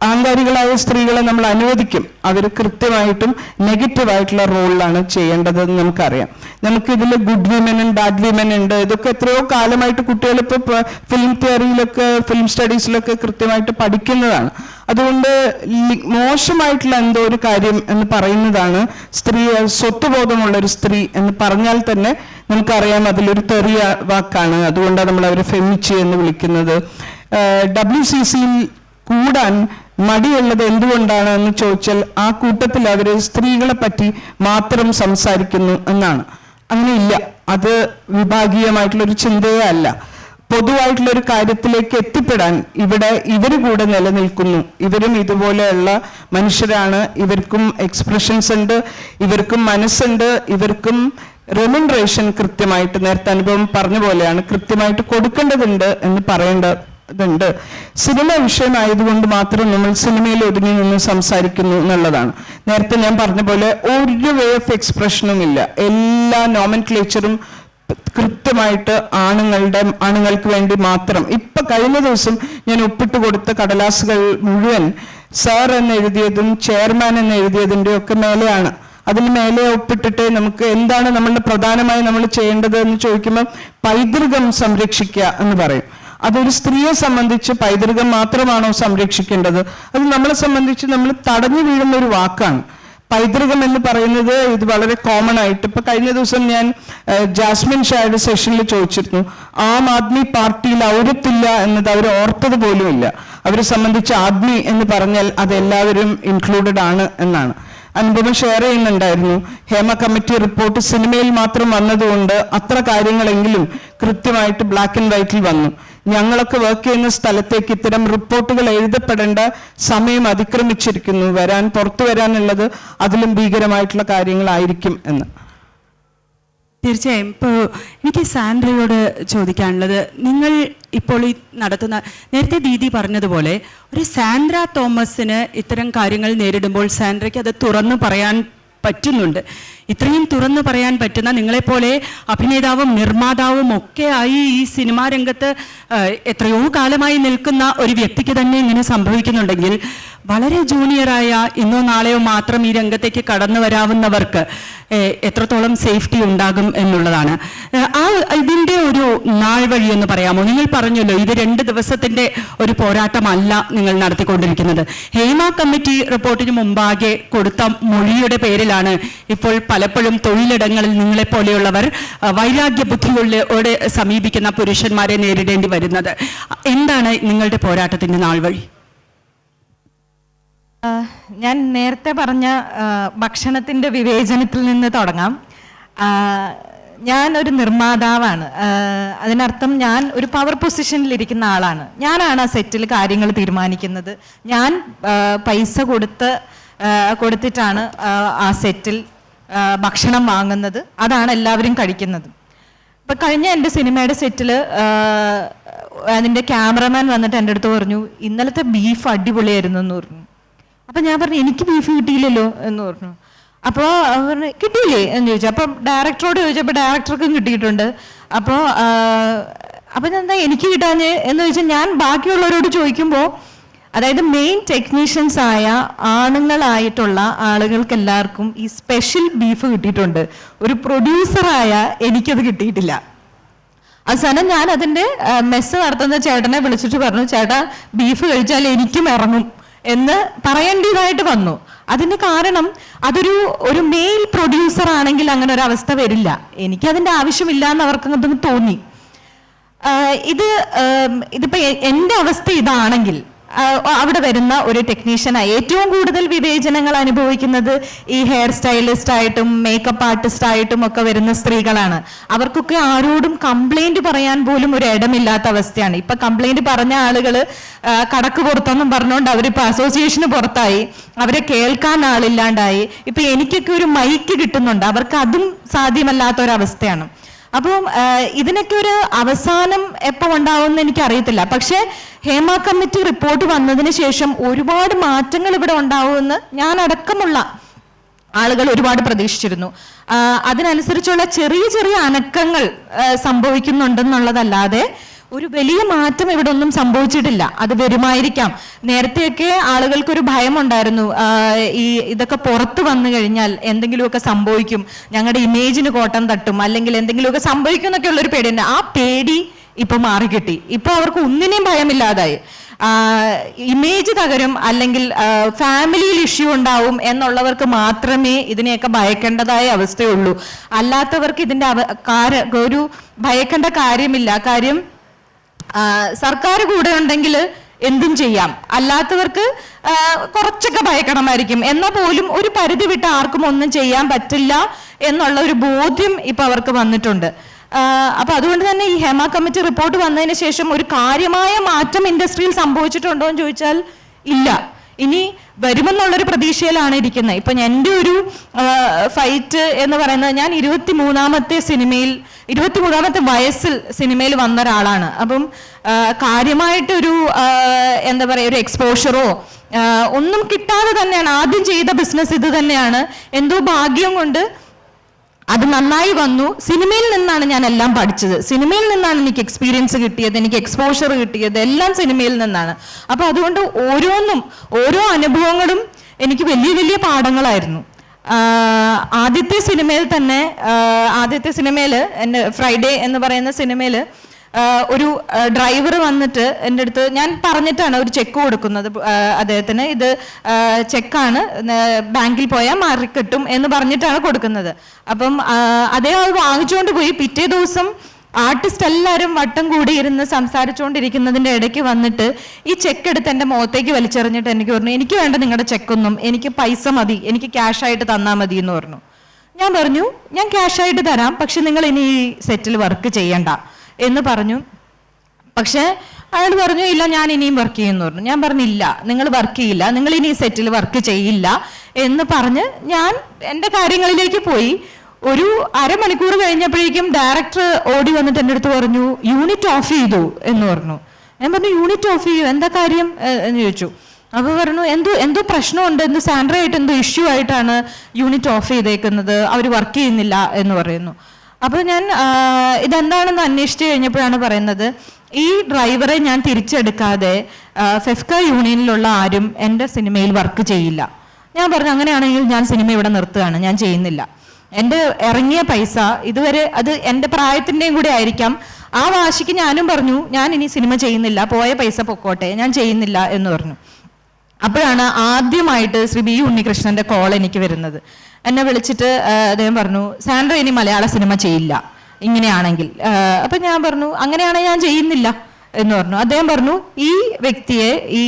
[SPEAKER 3] അഹങ്കാരികളായ സ്ത്രീകളെ നമ്മൾ അനുവദിക്കും. അവർ കൃത്യമായിട്ടും നെഗറ്റീവായിട്ടുള്ള റോളിലാണ് ചെയ്യേണ്ടതെന്ന് നമുക്കറിയാം. നമുക്കിതിൽ ഗുഡ് വിമൻ ഉണ്ട്, ബാഡ് വിമൻ ഉണ്ട്. ഇതൊക്കെ എത്രയോ കാലമായിട്ട് കുട്ടികളിപ്പോൾ ഫിലിം തിയറിയിലൊക്കെ ഫിലിം സ്റ്റഡീസിലൊക്കെ കൃത്യമായിട്ട് പഠിക്കുന്നതാണ്. അതുകൊണ്ട് മോശമായിട്ടുള്ള എന്തോ ഒരു കാര്യം എന്ന് പറയുന്നതാണ് സ്ത്രീ, സ്വത്വബോധമുള്ളൊരു സ്ത്രീ എന്ന് പറഞ്ഞാൽ തന്നെ നമുക്കറിയാം അതിലൊരു തെറിയ വാക്കാണ്. അതുകൊണ്ടാണ് നമ്മൾ അവരെ ഫെമിച്ചി എന്ന് വിളിക്കുന്നത്. WCCയിൽ കൂടാൻ മടിയുള്ളത് എന്തുകൊണ്ടാണ് എന്ന് ചോദിച്ചാൽ ആ കൂട്ടത്തിൽ അവർ സ്ത്രീകളെ പറ്റി മാത്രം സംസാരിക്കുന്നു എന്നാണ്. അങ്ങനെയില്ല. അത് വിഭാഗീയമായിട്ടുള്ളൊരു ചിന്തയേ അല്ല. പൊതുവായിട്ടുള്ളൊരു കാര്യത്തിലേക്ക് എത്തിപ്പെടാൻ ഇവർ കൂടെ നിലനിൽക്കുന്നു. ഇവരും ഇതുപോലെയുള്ള മനുഷ്യരാണ്. ഇവർക്കും എക്സ്പ്രഷൻസ് ഉണ്ട്, ഇവർക്കും മനസ്സുണ്ട്, ഇവർക്കും റെമ്യൂണറേഷൻ കൃത്യമായിട്ട്, നേരത്തെ അനുഭവം പറഞ്ഞ പോലെയാണ്, കൃത്യമായിട്ട് കൊടുക്കേണ്ടതുണ്ട് എന്ന് പറയേണ്ടതുണ്ട്. സിനിമ വിഷയമായതുകൊണ്ട് മാത്രം നമ്മൾ സിനിമയിൽ ഒതുങ്ങി നിന്ന് സംസാരിക്കുന്നു എന്നുള്ളതാണ്. നേരത്തെ ഞാൻ പറഞ്ഞ പോലെ ഒരു വേ ഓഫ് എക്സ്പ്രഷനും ഇല്ല. എല്ലാ നോമൻക്ലേച്ചറും കൃത്യമായിട്ട് ആണുങ്ങൾക്ക് വേണ്ടി മാത്രം. ഇപ്പൊ കഴിഞ്ഞ ദിവസം ഞാൻ ഒപ്പിട്ട് കൊടുത്ത കടലാസുകൾ മുഴുവൻ സാർ എന്ന് എഴുതിയതും ചെയർമാൻ എന്ന് എഴുതിയതിൻ്റെ ഒക്കെ മേലെയാണ്. അതിന് മേലെ ഒപ്പിട്ടിട്ട് നമുക്ക് എന്താണ് നമ്മളുടെ പ്രധാനമായി നമ്മൾ ചെയ്യേണ്ടത് എന്ന് ചോദിക്കുമ്പോൾ പൈതൃകം സംരക്ഷിക്കുക എന്ന് പറയും. അതൊരു സ്ത്രീയെ സംബന്ധിച്ച് പൈതൃകം മാത്രമാണോ സംരക്ഷിക്കേണ്ടത്? അത് നമ്മളെ സംബന്ധിച്ച് നമ്മൾ തടഞ്ഞു വീഴുന്ന ഒരു വാക്കാണ്. പൈതൃകം എന്ന് പറയുന്നത് ഇത് വളരെ കോമൺ ആയിട്ട്, ഇപ്പൊ കഴിഞ്ഞ ദിവസം ഞാൻ ജാസ്മിൻ ഷായുടെ സെഷനിൽ ചോദിച്ചിരുന്നു, ആം ആദ്മി പാർട്ടിയിൽ ഔരത്തില്ല എന്നത് അവർ ഓർത്തത് പോലുമില്ല. അവരെ സംബന്ധിച്ച് ആദ്മി എന്ന് പറഞ്ഞാൽ അത് എല്ലാവരും ഇൻക്ലൂഡഡ് ആണ് എന്നാണ്. അനുപമ ഷെയർ ചെയ്യുന്നുണ്ടായിരുന്നു, ഹേമ കമ്മിറ്റി റിപ്പോർട്ട് സിനിമയിൽ മാത്രം വന്നതുകൊണ്ട് അത്ര കാര്യങ്ങളെങ്കിലും കൃത്യമായിട്ട് ബ്ലാക്ക് ആൻഡ് വൈറ്റിൽ വന്നു. ഞങ്ങളൊക്കെ വർക്ക് ചെയ്യുന്ന സ്ഥലത്തേക്ക് ഇത്തരം റിപ്പോർട്ടുകൾ എഴുതപ്പെടേണ്ട സമയം അതിക്രമിച്ചിരിക്കുന്നു. പുറത്തു വരാനുള്ളത് അതിലും ഭീകരമായിട്ടുള്ള കാര്യങ്ങളായിരിക്കും എന്ന്.
[SPEAKER 1] തീർച്ചയായും. ഇപ്പോൾ എനിക്ക് സാൻഡ്രയോട് ചോദിക്കാനുള്ളത്, നിങ്ങൾ ഇപ്പോൾ ഈ നടത്തുന്ന, നേരത്തെ ദീദി പറഞ്ഞതുപോലെ ഒരു സാൻഡ്ര തോമസിന് ഇത്തരം കാര്യങ്ങൾ നേരിടുമ്പോൾ സാൻഡ്രയ്ക്ക് അത് തുറന്നു പറയാൻ പറ്റുന്നുണ്ട്. ഇത്രയും തുറന്നു പറയാൻ പറ്റുന്ന നിങ്ങളെപ്പോലെ അഭിനേതാവും നിർമ്മാതാവും ഒക്കെ ആയി ഈ സിനിമാ രംഗത്ത് എത്രയോ കാലമായി നിൽക്കുന്ന ഒരു വ്യക്തിക്ക് തന്നെ ഇങ്ങനെ സംഭവിക്കുന്നുണ്ടെങ്കിൽ വളരെ ജൂനിയറായ ഇന്നോ നാളെയോ മാത്രം ഈ രംഗത്തേക്ക് കടന്നു വരാവുന്നവർക്ക് എത്രത്തോളം സേഫ്റ്റി ഉണ്ടാകും എന്നുള്ളതാണ്. ഇതിൻ്റെ ഒരു നാൾ വഴി എന്ന് പറയാമോ? നിങ്ങൾ പറഞ്ഞല്ലോ ഇത് 2 ദിവസത്തിൻ്റെ ഒരു പോരാട്ടമല്ല നിങ്ങൾ നടത്തിക്കൊണ്ടിരിക്കുന്നത്. ഹേമ കമ്മിറ്റി റിപ്പോർട്ടിന് മുമ്പാകെ കൊടുത്ത മൊഴിയുടെ പേരിലാണ് ഇപ്പോൾ പലപ്പോഴും തൊഴിലിടങ്ങളിൽ നിങ്ങളെപ്പോലെയുള്ളവർ വൈരാഗ്യ ബുദ്ധിയോടെ സമീപിക്കുന്ന പുരുഷന്മാരെ നേരിടേണ്ടി വരുന്നത്. എന്താണ് നിങ്ങളുടെ പോരാട്ടത്തിൻ്റെ നാൾ വഴി?
[SPEAKER 2] ഞാൻ നേരത്തെ പറഞ്ഞ ഭക്ഷണത്തിൻ്റെ വിവേചനത്തിൽ നിന്ന് തുടങ്ങാം. ഞാൻ ഒരു നിർമ്മാതാവാണ്. അതിനർത്ഥം ഞാൻ ഒരു പവർ പൊസിഷനിലിരിക്കുന്ന ആളാണ്. ഞാനാണ് ആ സെറ്റിൽ കാര്യങ്ങൾ തീരുമാനിക്കുന്നത്. ഞാൻ പൈസ കൊടുത്തിട്ടാണ് ആ സെറ്റിൽ ഭക്ഷണം വാങ്ങുന്നത്. അതാണ് എല്ലാവരും കഴിക്കുന്നത്. ഇപ്പം കഴിഞ്ഞ എൻ്റെ സിനിമയുടെ സെറ്റിൽ അതിൻ്റെ ക്യാമറമാൻ വന്നിട്ട് എൻ്റെ അടുത്ത് പറഞ്ഞു, ഇന്നലത്തെ ബീഫ് അടിപൊളിയായിരുന്നു എന്ന് പറഞ്ഞു. അപ്പം ഞാൻ പറഞ്ഞു, എനിക്ക് ബീഫ് കിട്ടിയില്ലല്ലോ എന്ന് പറഞ്ഞു. അപ്പോൾ പറഞ്ഞു, കിട്ടിയില്ലേ എന്ന് ചോദിച്ചു. അപ്പം ഡയറക്ടറോട് ചോദിച്ചപ്പോൾ ഡയറക്ടർക്കും കിട്ടിയിട്ടുണ്ട്. അപ്പോൾ ഞാൻ എന്താ എനിക്ക് കിട്ടാഞ്ഞ് എന്ന് ചോദിച്ചാൽ, ഞാൻ ബാക്കിയുള്ളവരോട് ചോദിക്കുമ്പോൾ, അതായത് മെയിൻ ടെക്നീഷ്യൻസ് ആയ ആണുങ്ങളായിട്ടുള്ള ആളുകൾക്ക് എല്ലാവർക്കും ഈ സ്പെഷ്യൽ ബീഫ് കിട്ടിയിട്ടുണ്ട്. ഒരു പ്രൊഡ്യൂസറായ എനിക്കത് കിട്ടിയിട്ടില്ല. അവസാനം ഞാൻ അതിൻ്റെ മെസ്സ് നടത്തുന്ന ചേട്ടനെ വിളിച്ചിട്ട് പറഞ്ഞു, ചേട്ടാ ബീഫ് കഴിച്ചാൽ എനിക്കും ഇറങ്ങും എന്ന് പറയേണ്ടതായിട്ട് വന്നു. അതിന് കാരണം ഒരു മെയിൽ പ്രൊഡ്യൂസർ ആണെങ്കിൽ അങ്ങനെ ഒരു അവസ്ഥ വരില്ല. എനിക്കതിൻ്റെ ആവശ്യമില്ല എന്ന് അവർക്ക് തോന്നി. ഇതിപ്പോൾ എൻ്റെ അവസ്ഥ ഇതാണെങ്കിൽ അവിടെ വരുന്ന ഒരു ടെക്നീഷ്യനായി ഏറ്റവും കൂടുതൽ വിവേചനങ്ങൾ അനുഭവിക്കുന്നത് ഈ ഹെയർ സ്റ്റൈലിസ്റ്റ് ആയിട്ടും മേക്കപ്പ് ആർട്ടിസ്റ്റ് ആയിട്ടും ഒക്കെ വരുന്ന സ്ത്രീകളാണ്. അവർക്കൊക്കെ ആരോടും കംപ്ലൈന്റ് പറയാൻ പോലും ഒരു ഇടമില്ലാത്ത അവസ്ഥയാണ്. ഇപ്പൊ കംപ്ലൈന്റ് പറഞ്ഞ ആളുകൾ കടക്ക് പുറത്തൊന്നും പറഞ്ഞുകൊണ്ട് അവരിപ്പോ അസോസിയേഷന് പുറത്തായി, അവരെ കേൾക്കാൻ ആളില്ലാണ്ടായി. ഇപ്പൊ എനിക്കൊക്കെ ഒരു മൈക്ക് കിട്ടുന്നുണ്ട്, അവർക്ക് അതും സാധ്യമല്ലാത്തൊരവസ്ഥയാണ്. അപ്പം ഇതിനൊക്കെ ഒരു അവസാനം എപ്പോൾ ഉണ്ടാവുമെന്ന് എനിക്കറിയത്തില്ല. പക്ഷേ ഹേമ കമ്മിറ്റി റിപ്പോർട്ട് വന്നതിന് ശേഷം ഒരുപാട് മാറ്റങ്ങൾ ഇവിടെ ഉണ്ടാവുമെന്ന് ഞാൻ അടക്കമുള്ള ആളുകൾ ഒരുപാട് പ്രതീക്ഷിച്ചിരുന്നു. അതിനനുസരിച്ചുള്ള ചെറിയ ചെറിയ അനക്കങ്ങൾ സംഭവിക്കുന്നുണ്ടെന്നുള്ളതല്ലാതെ ഒരു വലിയ മാറ്റം ഇവിടെ ഒന്നും സംഭവിച്ചിട്ടില്ല. അത് വരുമായിരിക്കാം. നേരത്തെയൊക്കെ ആളുകൾക്കൊരു ഭയമുണ്ടായിരുന്നു, ഇതൊക്കെ പുറത്തു വന്നു കഴിഞ്ഞാൽ എന്തെങ്കിലുമൊക്കെ സംഭവിക്കും, ഞങ്ങളുടെ ഇമേജിന് കോട്ടം തട്ടും, അല്ലെങ്കിൽ എന്തെങ്കിലുമൊക്കെ സംഭവിക്കും എന്നൊക്കെ ഉള്ളൊരു പേടിയുണ്ട്. ആ പേടി ഇപ്പൊ മാറിക്കിട്ടി. ഇപ്പൊ അവർക്ക് ഒന്നിനെയും ഭയമില്ലാതായി. ഇമേജ് തകരും അല്ലെങ്കിൽ ഫാമിലിയിൽ ഇഷ്യൂ ഉണ്ടാവും എന്നുള്ളവർക്ക് മാത്രമേ ഇതിനെയൊക്കെ ഭയക്കേണ്ടതായ അവസ്ഥയുള്ളൂ. അല്ലാത്തവർക്ക് ഇതിന്റെ ഒരു ഭയക്കേണ്ട കാര്യമില്ല. കാര്യം സർക്കാർ കൂടെ ഉണ്ടെങ്കിൽ എന്തും ചെയ്യാം. അല്ലാത്തവർക്ക് കുറച്ചൊക്കെ ഭയക്കണമായിരിക്കും. എന്നാൽ പോലും ഒരു പരിധി വിട്ട് ആർക്കും ഒന്നും ചെയ്യാൻ പറ്റില്ല എന്നുള്ള ഒരു ബോധ്യം ഇപ്പൊ അവർക്ക് വന്നിട്ടുണ്ട്. അപ്പൊ അതുകൊണ്ട് തന്നെ ഈ ഹേമ കമ്മിറ്റി റിപ്പോർട്ട് വന്നതിന് ശേഷം ഒരു കാര്യമായ മാറ്റം ഇൻഡസ്ട്രിയിൽ സംഭവിച്ചിട്ടുണ്ടോ എന്ന് ചോദിച്ചാൽ ഇല്ല. ഇനി വരുമെന്നുള്ളൊരു പ്രതീക്ഷയിലാണ് ഇരിക്കുന്നത്. ഇപ്പൊ എൻ്റെ ഒരു ഫൈറ്റ് എന്ന് പറയുന്നത്, ഞാൻ 23-ാമത്തെ വയസ്സിൽ സിനിമയിൽ വന്ന ഒരാളാണ്. അപ്പം കാര്യമായിട്ടൊരു എന്താ പറയുക, ഒരു എക്സ്പോഷറോ ഒന്നും കിട്ടാതെ തന്നെയാണ് ആദ്യം ചെയ്ത ബിസിനസ്. ഇത് തന്നെയാണ്. എന്തോ ഭാഗ്യം കൊണ്ട് അത് നന്നായി വന്നു. സിനിമയിൽ നിന്നാണ് ഞാൻ എല്ലാം പഠിച്ചത്. സിനിമയിൽ നിന്നാണ് എനിക്ക് എക്സ്പീരിയൻസ് കിട്ടിയത്, എനിക്ക് എക്സ്പോഷർ കിട്ടിയത്, എല്ലാം സിനിമയിൽ നിന്നാണ്. അപ്പൊ അതുകൊണ്ട് ഓരോ അനുഭവങ്ങളും എനിക്ക് വലിയ വലിയ പാഠങ്ങളായിരുന്നു. ആദ്യത്തെ സിനിമയിൽ എൻ്റെ ഫ്രൈഡേ എന്ന് പറയുന്ന സിനിമയിൽ ഒരു ഡ്രൈവർ വന്നിട്ട് എൻ്റെ അടുത്ത്, ഞാൻ പറഞ്ഞിട്ടാണ് ഒരു ചെക്ക് കൊടുക്കുന്നത് അദ്ദേഹത്തിന്, ഇത് ചെക്കാണ്, ബാങ്കിൽ പോയാൽ മാറിക്കിട്ടും എന്ന് പറഞ്ഞിട്ടാണ് കൊടുക്കുന്നത്. അപ്പം അദ്ദേഹം അത് വാങ്ങിച്ചുകൊണ്ട് പോയി. പിറ്റേ ദിവസം ആർട്ടിസ്റ്റ് എല്ലാവരും വട്ടം കൂടി ഇരുന്ന് സംസാരിച്ചുകൊണ്ടിരിക്കുന്നതിൻ്റെ ഇടയ്ക്ക് വന്നിട്ട് ഈ ചെക്ക് എടുത്ത് എൻ്റെ മുഖത്തേക്ക് വലിച്ചെറിഞ്ഞിട്ട് എനിക്ക് പറഞ്ഞു, എനിക്ക് വേണ്ട നിങ്ങളുടെ ചെക്കൊന്നും, എനിക്ക് പൈസ മതി, എനിക്ക് ക്യാഷായിട്ട് തന്നാൽ മതി എന്ന് പറഞ്ഞു. ഞാൻ പറഞ്ഞു, ഞാൻ ക്യാഷായിട്ട് തരാം, പക്ഷെ നിങ്ങൾ ഇനി ഈ സെറ്റിൽ വർക്ക് ചെയ്യണ്ട എന്ന് പറഞ്ഞു. പക്ഷേ അയാൾ പറഞ്ഞു, ഇല്ല ഞാൻ ഇനിയും വർക്ക് ചെയ്യുമെന്ന് പറഞ്ഞു. ഞാൻ പറഞ്ഞില്ല, നിങ്ങൾ വർക്ക് ചെയ്യില്ല, നിങ്ങൾ ഇനി ഈ സെറ്റിൽ വർക്ക് ചെയ്യില്ല എന്ന് പറഞ്ഞ് ഞാൻ എൻ്റെ കാര്യങ്ങളിലേക്ക് പോയി. ഒരു അരമണിക്കൂർ കഴിഞ്ഞപ്പോഴേക്കും ഡയറക്ടർ ഓടി വന്നിട്ട് എൻ്റെ അടുത്ത് പറഞ്ഞു, യൂണിറ്റ് ഓഫ് ചെയ്തു എന്ന് പറഞ്ഞു. ഞാൻ പറഞ്ഞു, യൂണിറ്റ് ഓഫ് ചെയ്യൂ, എന്താ കാര്യം എന്ന് ചോദിച്ചു. അപ്പോൾ പറഞ്ഞു, എന്തോ പ്രശ്നമുണ്ട്, സാലറി ആയിട്ട് എന്തോ ഇഷ്യൂ ആയിട്ടാണ് യൂണിറ്റ് ഓഫ് ചെയ്തേക്കുന്നത്, അവർ വർക്ക് ചെയ്യുന്നില്ല എന്ന് പറയുന്നു. അപ്പോൾ ഞാൻ ഇതെന്താണെന്ന് അന്വേഷിച്ച് കഴിഞ്ഞപ്പോഴാണ് പറയുന്നത്, ഈ ഡ്രൈവറെ ഞാൻ തിരിച്ചെടുക്കാതെ ഫെഫ്ക യൂണിയനിലുള്ള ആരും എൻ്റെ സിനിമയിൽ വർക്ക് ചെയ്യില്ല. ഞാൻ പറഞ്ഞു, അങ്ങനെയാണെങ്കിൽ ഞാൻ സിനിമ ഇവിടെ നിർത്തുകയാണ്, ഞാൻ ചെയ്യുന്നില്ല. എൻ്റെ ഇറങ്ങിയ പൈസ ഇതുവരെ, അത് എൻ്റെ പ്രായത്തിൻ്റെയും കൂടെ ആയിരിക്കാം, ആ വാശിക്ക് ഞാനും പറഞ്ഞു, ഞാൻ ഇനി സിനിമ ചെയ്യുന്നില്ല, പോയ പൈസ പൊക്കോട്ടെ, ഞാൻ ചെയ്യുന്നില്ല എന്ന് പറഞ്ഞു. അപ്പോഴാണ് ആദ്യമായിട്ട് ശ്രീ ബി ഉണ്ണികൃഷ്ണൻ്റെ കോൾ എനിക്ക് വരുന്നത്. എന്നെ വിളിച്ചിട്ട് അദ്ദേഹം പറഞ്ഞു, സാൻഡ്ര ഇനി മലയാള സിനിമ ചെയ്യില്ല ഇങ്ങനെയാണെങ്കിൽ. അപ്പം ഞാൻ പറഞ്ഞു, അങ്ങനെയാണെങ്കിൽ ഞാൻ ചെയ്യുന്നില്ല എന്ന് പറഞ്ഞു. അദ്ദേഹം പറഞ്ഞു, ഈ വ്യക്തിയെ, ഈ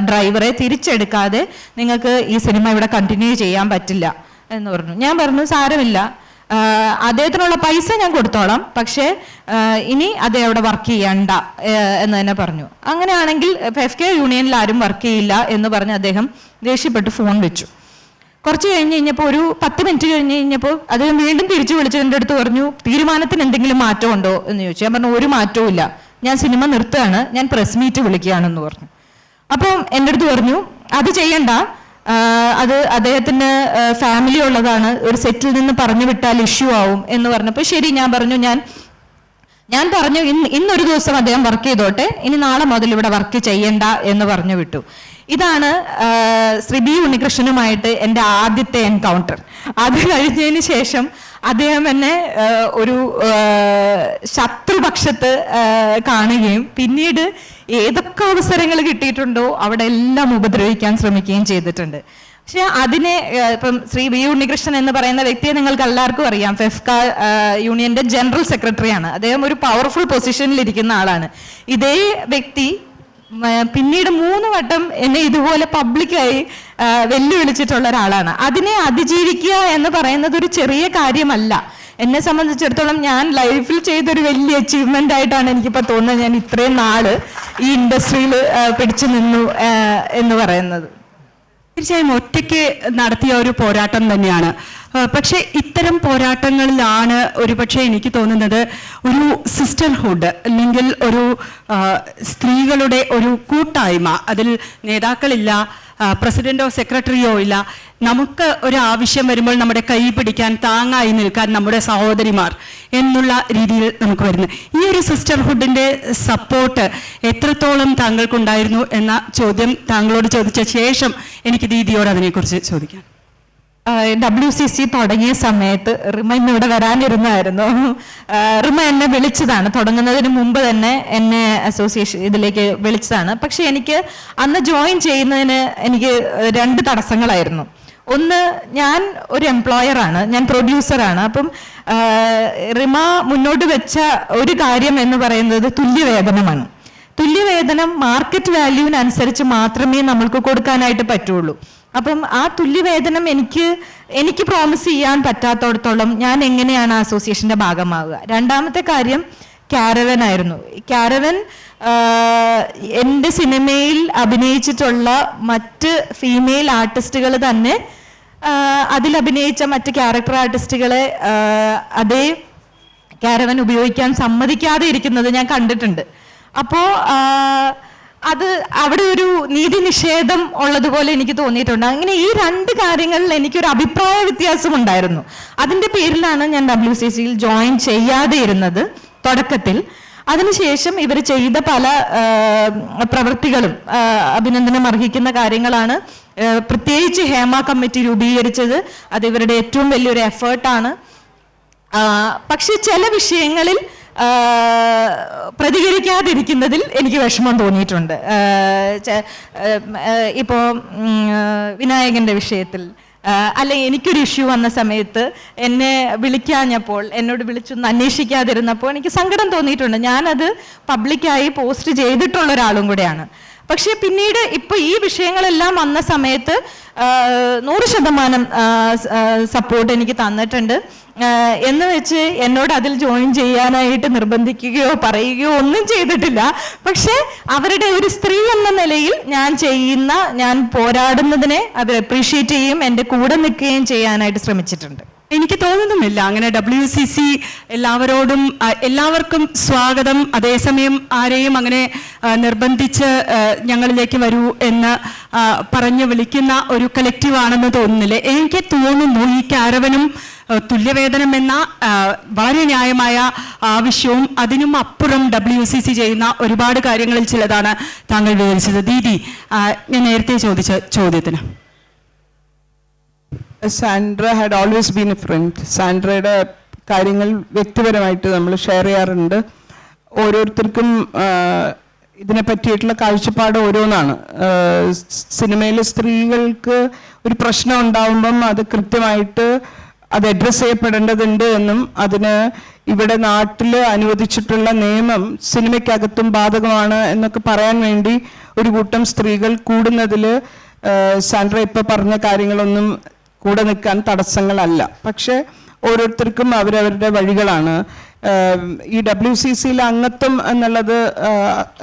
[SPEAKER 2] ഡ്രൈവറെ തിരിച്ചെടുക്കാതെ നിങ്ങൾക്ക് ഈ സിനിമ ഇവിടെ കണ്ടിന്യൂ ചെയ്യാൻ പറ്റില്ല എന്ന് പറഞ്ഞു. ഞാൻ പറഞ്ഞു, സാരമില്ല, അദ്ദേഹത്തിനുള്ള പൈസ ഞാൻ കൊടുത്തോളാം, പക്ഷേ ഇനി അദ്ദേഹം അവിടെ വർക്ക് ചെയ്യണ്ട എന്ന് തന്നെ പറഞ്ഞു. അങ്ങനെയാണെങ്കിൽ ഫെഫ്ക യൂണിയനിൽ ആരും വർക്ക് ചെയ്യില്ല എന്ന് പറഞ്ഞ് അദ്ദേഹം ദേഷ്യപ്പെട്ട് ഫോൺ വെച്ചു. കുറച്ച് കഴിഞ്ഞ് കഴിഞ്ഞപ്പോൾ, ഒരു 10 മിനിറ്റ് കഴിഞ്ഞ് കഴിഞ്ഞപ്പോൾ അദ്ദേഹം വീണ്ടും തിരിച്ചു വിളിച്ചിട്ട് എൻ്റെ അടുത്ത് പറഞ്ഞു, തീരുമാനത്തിന് എന്തെങ്കിലും മാറ്റമുണ്ടോ എന്ന് ചോദിച്ചു. ഞാൻ പറഞ്ഞു, ഒരു മാറ്റവും ഇല്ല, ഞാൻ സിനിമ നിർത്തുകയാണ്, ഞാൻ പ്രസ് മീറ്റ് വിളിക്കുകയാണെന്ന് പറഞ്ഞു. അപ്പം എൻ്റെ അടുത്ത് പറഞ്ഞു, അത് ചെയ്യണ്ട, അത് അദ്ദേഹത്തിന് ഫാമിലി ഉള്ളതാണ്, ഒരു സെറ്റിൽ നിന്ന് പറഞ്ഞു വിട്ടാൽ ഇഷ്യൂ ആവും എന്ന് പറഞ്ഞപ്പോൾ ശരി, ഞാൻ പറഞ്ഞു, ഞാൻ പറഞ്ഞു ഇന്നൊരു ദിവസം അദ്ദേഹം വർക്ക് ചെയ്തോട്ടെ, ഇനി നാളെ മുതൽ ഇവിടെ വർക്ക് ചെയ്യണ്ട എന്ന് പറഞ്ഞു വിട്ടു. ഇതാണ് ശ്രീ ബി ഉണ്ണികൃഷ്ണനുമായിട്ട് എൻ്റെ ആദ്യത്തെ എൻകൗണ്ടർ. അത് കഴിഞ്ഞതിന് ശേഷം അദ്ദേഹം എന്നെ ഒരു ശത്രുപക്ഷത്ത് കാണുകയും പിന്നീട് ഏതൊക്കെ അവസരങ്ങൾ കിട്ടിയിട്ടുണ്ടോ അവിടെ എല്ലാം ഉപദ്രവിക്കാൻ ശ്രമിക്കുകയും ചെയ്തിട്ടുണ്ട്. പക്ഷെ അതിനെ ഇപ്പം ശ്രീ ബി ഉണ്ണികൃഷ്ണൻ എന്ന് പറയുന്ന വ്യക്തിയെ നിങ്ങൾക്ക് എല്ലാവർക്കും അറിയാം, ഫെഫ്ക യൂണിയന്റെ ജനറൽ സെക്രട്ടറിയാണ്. അദ്ദേഹം ഒരു പവർഫുൾ പൊസിഷനിൽ ഇരിക്കുന്ന ആളാണ്. ഇതേ വ്യക്തി പിന്നീട് 3 വട്ടം എന്നെ ഇതുപോലെ പബ്ലിക്കായി വെല്ലുവിളിച്ചിട്ടുള്ള ഒരാളാണ്. അതിനെ അതിജീവിക്കുക എന്ന് പറയുന്നത് ഒരു ചെറിയ കാര്യമല്ല. എന്നെ സംബന്ധിച്ചിടത്തോളം ഞാൻ ലൈഫിൽ ചെയ്തൊരു വലിയ അച്ചീവ്മെന്റ് ആയിട്ടാണ് എനിക്കിപ്പോൾ തോന്നുന്നത്. ഞാൻ ഇത്രയും നാള് ഈ ഇൻഡസ്ട്രിയിൽ പിടിച്ചു നിന്നു എന്ന് പറയുന്നത്.
[SPEAKER 1] തീർച്ചയായും ഒറ്റയ്ക്ക് നടത്തിയ ഒരു പോരാട്ടം തന്നെയാണ്. പക്ഷെ ഇത്തരം പോരാട്ടങ്ങളിലാണ് ഒരുപക്ഷെ എനിക്ക് തോന്നുന്നത് ഒരു സിസ്റ്റർഹുഡ് അല്ലെങ്കിൽ ഒരു സ്ത്രീകളുടെ ഒരു കൂട്ടായ്മ, അതിൽ നേതാക്കളില്ല, പ്രസിഡന്റോ സെക്രട്ടറിയോ ഇല്ല, നമുക്ക് ഒരു ആവശ്യം വരുമ്പോൾ നമ്മുടെ കൈ പിടിക്കാൻ താങ്ങായി നിൽക്കാൻ നമ്മുടെ സഹോദരിമാർ എന്നുള്ള രീതിയിൽ നമുക്ക് വരുന്നു. ഈ ഒരു സിസ്റ്റർഹുഡിൻ്റെ സപ്പോർട്ട് എത്രത്തോളം താങ്കൾക്കുണ്ടായിരുന്നു എന്ന ചോദ്യം താങ്കളോട് ചോദിച്ച ശേഷം എനിക്ക് ദീദിയോട് അതിനെക്കുറിച്ച് ചോദിക്കാം.
[SPEAKER 2] WCC തുടങ്ങിയ സമയത്ത് റിമ ഇന്നിവിടെ വരാനിരുന്നായിരുന്നു. റിമ എന്നെ വിളിച്ചതാണ്, തുടങ്ങുന്നതിന് മുമ്പ് തന്നെ എന്നെ അസോസിയേഷൻ ഇതിലേക്ക് വിളിച്ചതാണ്. പക്ഷെ എനിക്ക് അന്ന് ജോയിൻ ചെയ്യുന്നതിന് എനിക്ക് 2 തടസ്സങ്ങളായിരുന്നു. ഒന്ന്, ഞാൻ ഒരു എംപ്ലോയറാണ്, ഞാൻ പ്രൊഡ്യൂസറാണ്. അപ്പം റിമ മുന്നോട്ട് വെച്ച ഒരു കാര്യം എന്ന് പറയുന്നത് തുല്യവേതനമാണ്. തുല്യവേതനം മാർക്കറ്റ് വാല്യൂവിനനുസരിച്ച് മാത്രമേ നമ്മൾക്ക് കൊടുക്കാനായിട്ട് പറ്റുള്ളൂ. അപ്പം ആ തുല്യവേതനം എനിക്ക് പ്രോമിസ് ചെയ്യാൻ പറ്റാത്തടത്തോളം ഞാൻ എങ്ങനെയാണ് അസോസിയേഷന്റെ ഭാഗമാവുക? രണ്ടാമത്തെ കാര്യം കാരവൻ ആയിരുന്നു. കാരവൻ എൻ്റെ സിനിമയിൽ അഭിനയിച്ചിട്ടുള്ള മറ്റ് ഫീമെയിൽ ആർട്ടിസ്റ്റുകൾ തന്നെ അതിലഭിനയിച്ച മറ്റ് ക്യാരക്ടർ ആർട്ടിസ്റ്റുകളെ അതേ കാരവൻ ഉപയോഗിക്കാൻ സമ്മതിക്കാതെ ഇരിക്കുന്നത് ഞാൻ കണ്ടിട്ടുണ്ട്. അപ്പോൾ അത് അവിടെ ഒരു നീതി നിഷേധം ഉള്ളതുപോലെ എനിക്ക് തോന്നിയിട്ടുണ്ട്. അങ്ങനെ ഈ 2 കാര്യങ്ങളിൽ എനിക്കൊരു അഭിപ്രായ വ്യത്യാസം ഉണ്ടായിരുന്നു. അതിൻ്റെ പേരിലാണ് ഞാൻ WCCയിൽ ജോയിൻ ചെയ്യാതെ ഇരുന്നത് തുടക്കത്തിൽ. അതിനുശേഷം ഇവർ ചെയ്ത പല പ്രവൃത്തികളും അഭിനന്ദനം അർഹിക്കുന്ന കാര്യങ്ങളാണ്. പ്രത്യേകിച്ച് ഹേമ കമ്മിറ്റി രൂപീകരിച്ചത് അത് ഇവരുടെ ഏറ്റവും വലിയൊരു എഫേർട്ടാണ്. പക്ഷെ ചില വിഷയങ്ങളിൽ പ്രതികരിക്കാതിരിക്കുന്നതിൽ എനിക്ക് വിഷമം തോന്നിയിട്ടുണ്ട്. ഇപ്പോൾ വിനായകന്റെ വിഷയത്തിൽ അല്ലെങ്കിൽ എനിക്കൊരു ഇഷ്യൂ വന്ന സമയത്ത് എന്നെ വിളിക്കാഞ്ഞപ്പോൾ, എന്നോട് വിളിച്ചൊന്ന് അന്വേഷിക്കാതിരുന്നപ്പോൾ എനിക്ക് സങ്കടം തോന്നിയിട്ടുണ്ട്. ഞാനത് പബ്ലിക്കായി പോസ്റ്റ് ചെയ്തിട്ടുള്ള ഒരാളും കൂടെയാണ്. പക്ഷെ പിന്നീട് ഇപ്പൊ ഈ വിഷയങ്ങളെല്ലാം വന്ന സമയത്ത് 100% സപ്പോർട്ട് എനിക്ക് തന്നിട്ടുണ്ട്. എന്ന് വെച്ച് എന്നോട് അതിൽ ജോയിൻ ചെയ്യാനായിട്ട് നിർബന്ധിക്കുകയോ പറയുകയോ ഒന്നും ചെയ്തിട്ടില്ല. പക്ഷെ അവരുടെ ഒരു സ്ത്രീ എന്ന നിലയിൽ ഞാൻ പോരാടുന്നതിനെ അത് അപ്രീഷിയേറ്റ് ചെയ്യും, എൻ്റെ കൂടെ നിൽക്കുകയും ചെയ്യാനായിട്ട് ശ്രമിച്ചിട്ടുണ്ട്.
[SPEAKER 1] എനിക്ക് തോന്നുന്നുമില്ല അങ്ങനെ WCC എല്ലാവർക്കും സ്വാഗതം, അതേസമയം ആരെയും അങ്ങനെ നിർബന്ധിച്ച് ഞങ്ങളിലേക്ക് വരൂ എന്ന് പറഞ്ഞു വിളിക്കുന്ന ഒരു കളക്റ്റീവ് ആണെന്ന് തോന്നുന്നില്ല. എനിക്ക് തോന്നുന്നു ഈ കാരവനും തുല്യവേതനം എന്ന വളരെ ന്യായമായ ആവശ്യവും അതിനും അപ്പുറം WCC ചെയ്യുന്ന ഒരുപാട് കാര്യങ്ങളിൽ ചിലതാണ് താങ്കൾ വിവരിച്ചത്. ദീദി, ഞാൻ നേരത്തെ ചോദിച്ച ചോദ്യത്തിന്.
[SPEAKER 3] Sandra had always been a friend. സാൻഡ്രയുടെ കാര്യങ്ങൾ വ്യക്തിപരമായിട്ട് നമ്മൾ ഷെയർ ചെയ്യാറുണ്ട്. ഓരോരുത്തർക്കും ഇതിനെ പറ്റിയിട്ടുള്ള കാഴ്ചപ്പാട് ഓരോന്നാണ്. സിനിമയിൽ സ്ത്രീകൾക്ക് ഒരു പ്രശ്നം ഉണ്ടാവുമ്പം അത് കൃത്യമായിട്ട് അത് അഡ്രസ്സ് ചെയ്യപ്പെടേണ്ടതുണ്ട് എന്നും അതിന് ഇവിടെ നാട്ടിൽ അനുവദിച്ചിട്ടുള്ള നിയമം സിനിമയ്ക്കകത്തും ബാധകമാണ് എന്നൊക്കെ പറയാൻ വേണ്ടി ഒരു കൂട്ടം സ്ത്രീകൾ കൂടുന്നതിൽ സാൻഡ്ര ഇപ്പം പറഞ്ഞ കാര്യങ്ങളൊന്നും കൂടെ നിൽക്കാൻ തടസ്സങ്ങളല്ല. പക്ഷെ ഓരോരുത്തർക്കും അവരവരുടെ വഴികളാണ്. ഈ WCCയിലെ അംഗത്വം എന്നുള്ളത്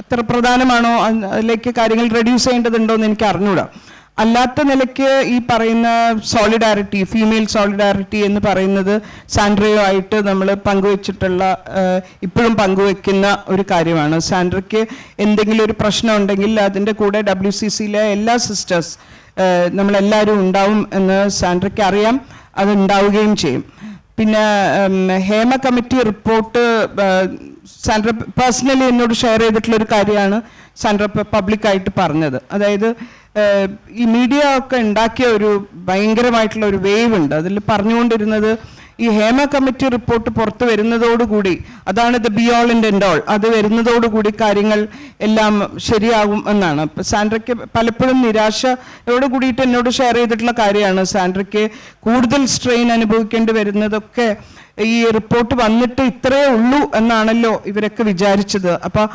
[SPEAKER 3] അത്ര പ്രധാനമാണോ, അതിലേക്ക് കാര്യങ്ങൾ റെഡ്യൂസ് ചെയ്യേണ്ടതുണ്ടോ എന്ന് എനിക്ക് അറിഞ്ഞൂടാ. അല്ലാത്ത നിലയ്ക്ക് ഈ പറയുന്ന സോളിഡാരിറ്റി, ഫീമെയിൽ സോളിഡാരിറ്റി എന്ന് പറയുന്നത് സാൻഡ്രയുമായിട്ട് നമ്മൾ പങ്കുവെച്ചിട്ടുള്ള, ഇപ്പോഴും പങ്കുവെക്കുന്ന ഒരു കാര്യമാണ്. സാൻഡ്രയ്ക്ക് എന്തെങ്കിലും ഒരു പ്രശ്നം ഉണ്ടെങ്കിൽ അതിൻ്റെ കൂടെ WCCയിലെ എല്ലാ സിസ്റ്റേഴ്സ് നമ്മളെല്ലാവരും ഉണ്ടാവും എന്ന് സാൻഡ്രയ്ക്ക് അറിയാം, അത് ഉണ്ടാവുകയും ചെയ്യും. പിന്നെ Hema committee report Sandra personally എന്നോട് ഷെയർ ചെയ്തിട്ടുള്ളൊരു കാര്യമാണ് സാൻഡ്ര പബ്ലിക്കായിട്ട് പറഞ്ഞത്. അതായത് ഈ മീഡിയ ഒക്കെ ഉണ്ടാക്കിയ ഒരു ഭയങ്കരമായിട്ടുള്ള ഒരു വേവ് ഉണ്ട്. അതിൽ പറഞ്ഞുകൊണ്ടിരുന്നത് ഈ ഹേമ കമ്മിറ്റി റിപ്പോർട്ട് പുറത്ത് വരുന്നതോടുകൂടി, അതാണ് the B all and end all, അത് വരുന്നതോടുകൂടി കാര്യങ്ങൾ എല്ലാം ശരിയാകും എന്നാണ്. സാൻഡ്രയ്ക്ക് പലപ്പോഴും നിരാശയോട് കൂടിയിട്ട് എന്നോട് ഷെയർ ചെയ്തിട്ടുള്ള കാര്യമാണ്. സാൻഡ്രയ്ക്ക് കൂടുതൽ സ്ട്രെയിൻ അനുഭവിക്കേണ്ടി വരുന്നതൊക്കെ ഈ റിപ്പോർട്ട് വന്നിട്ട് ഇത്രയേ ഉള്ളൂ എന്നാണല്ലോ ഇവരൊക്കെ വിചാരിച്ചത്. അപ്പം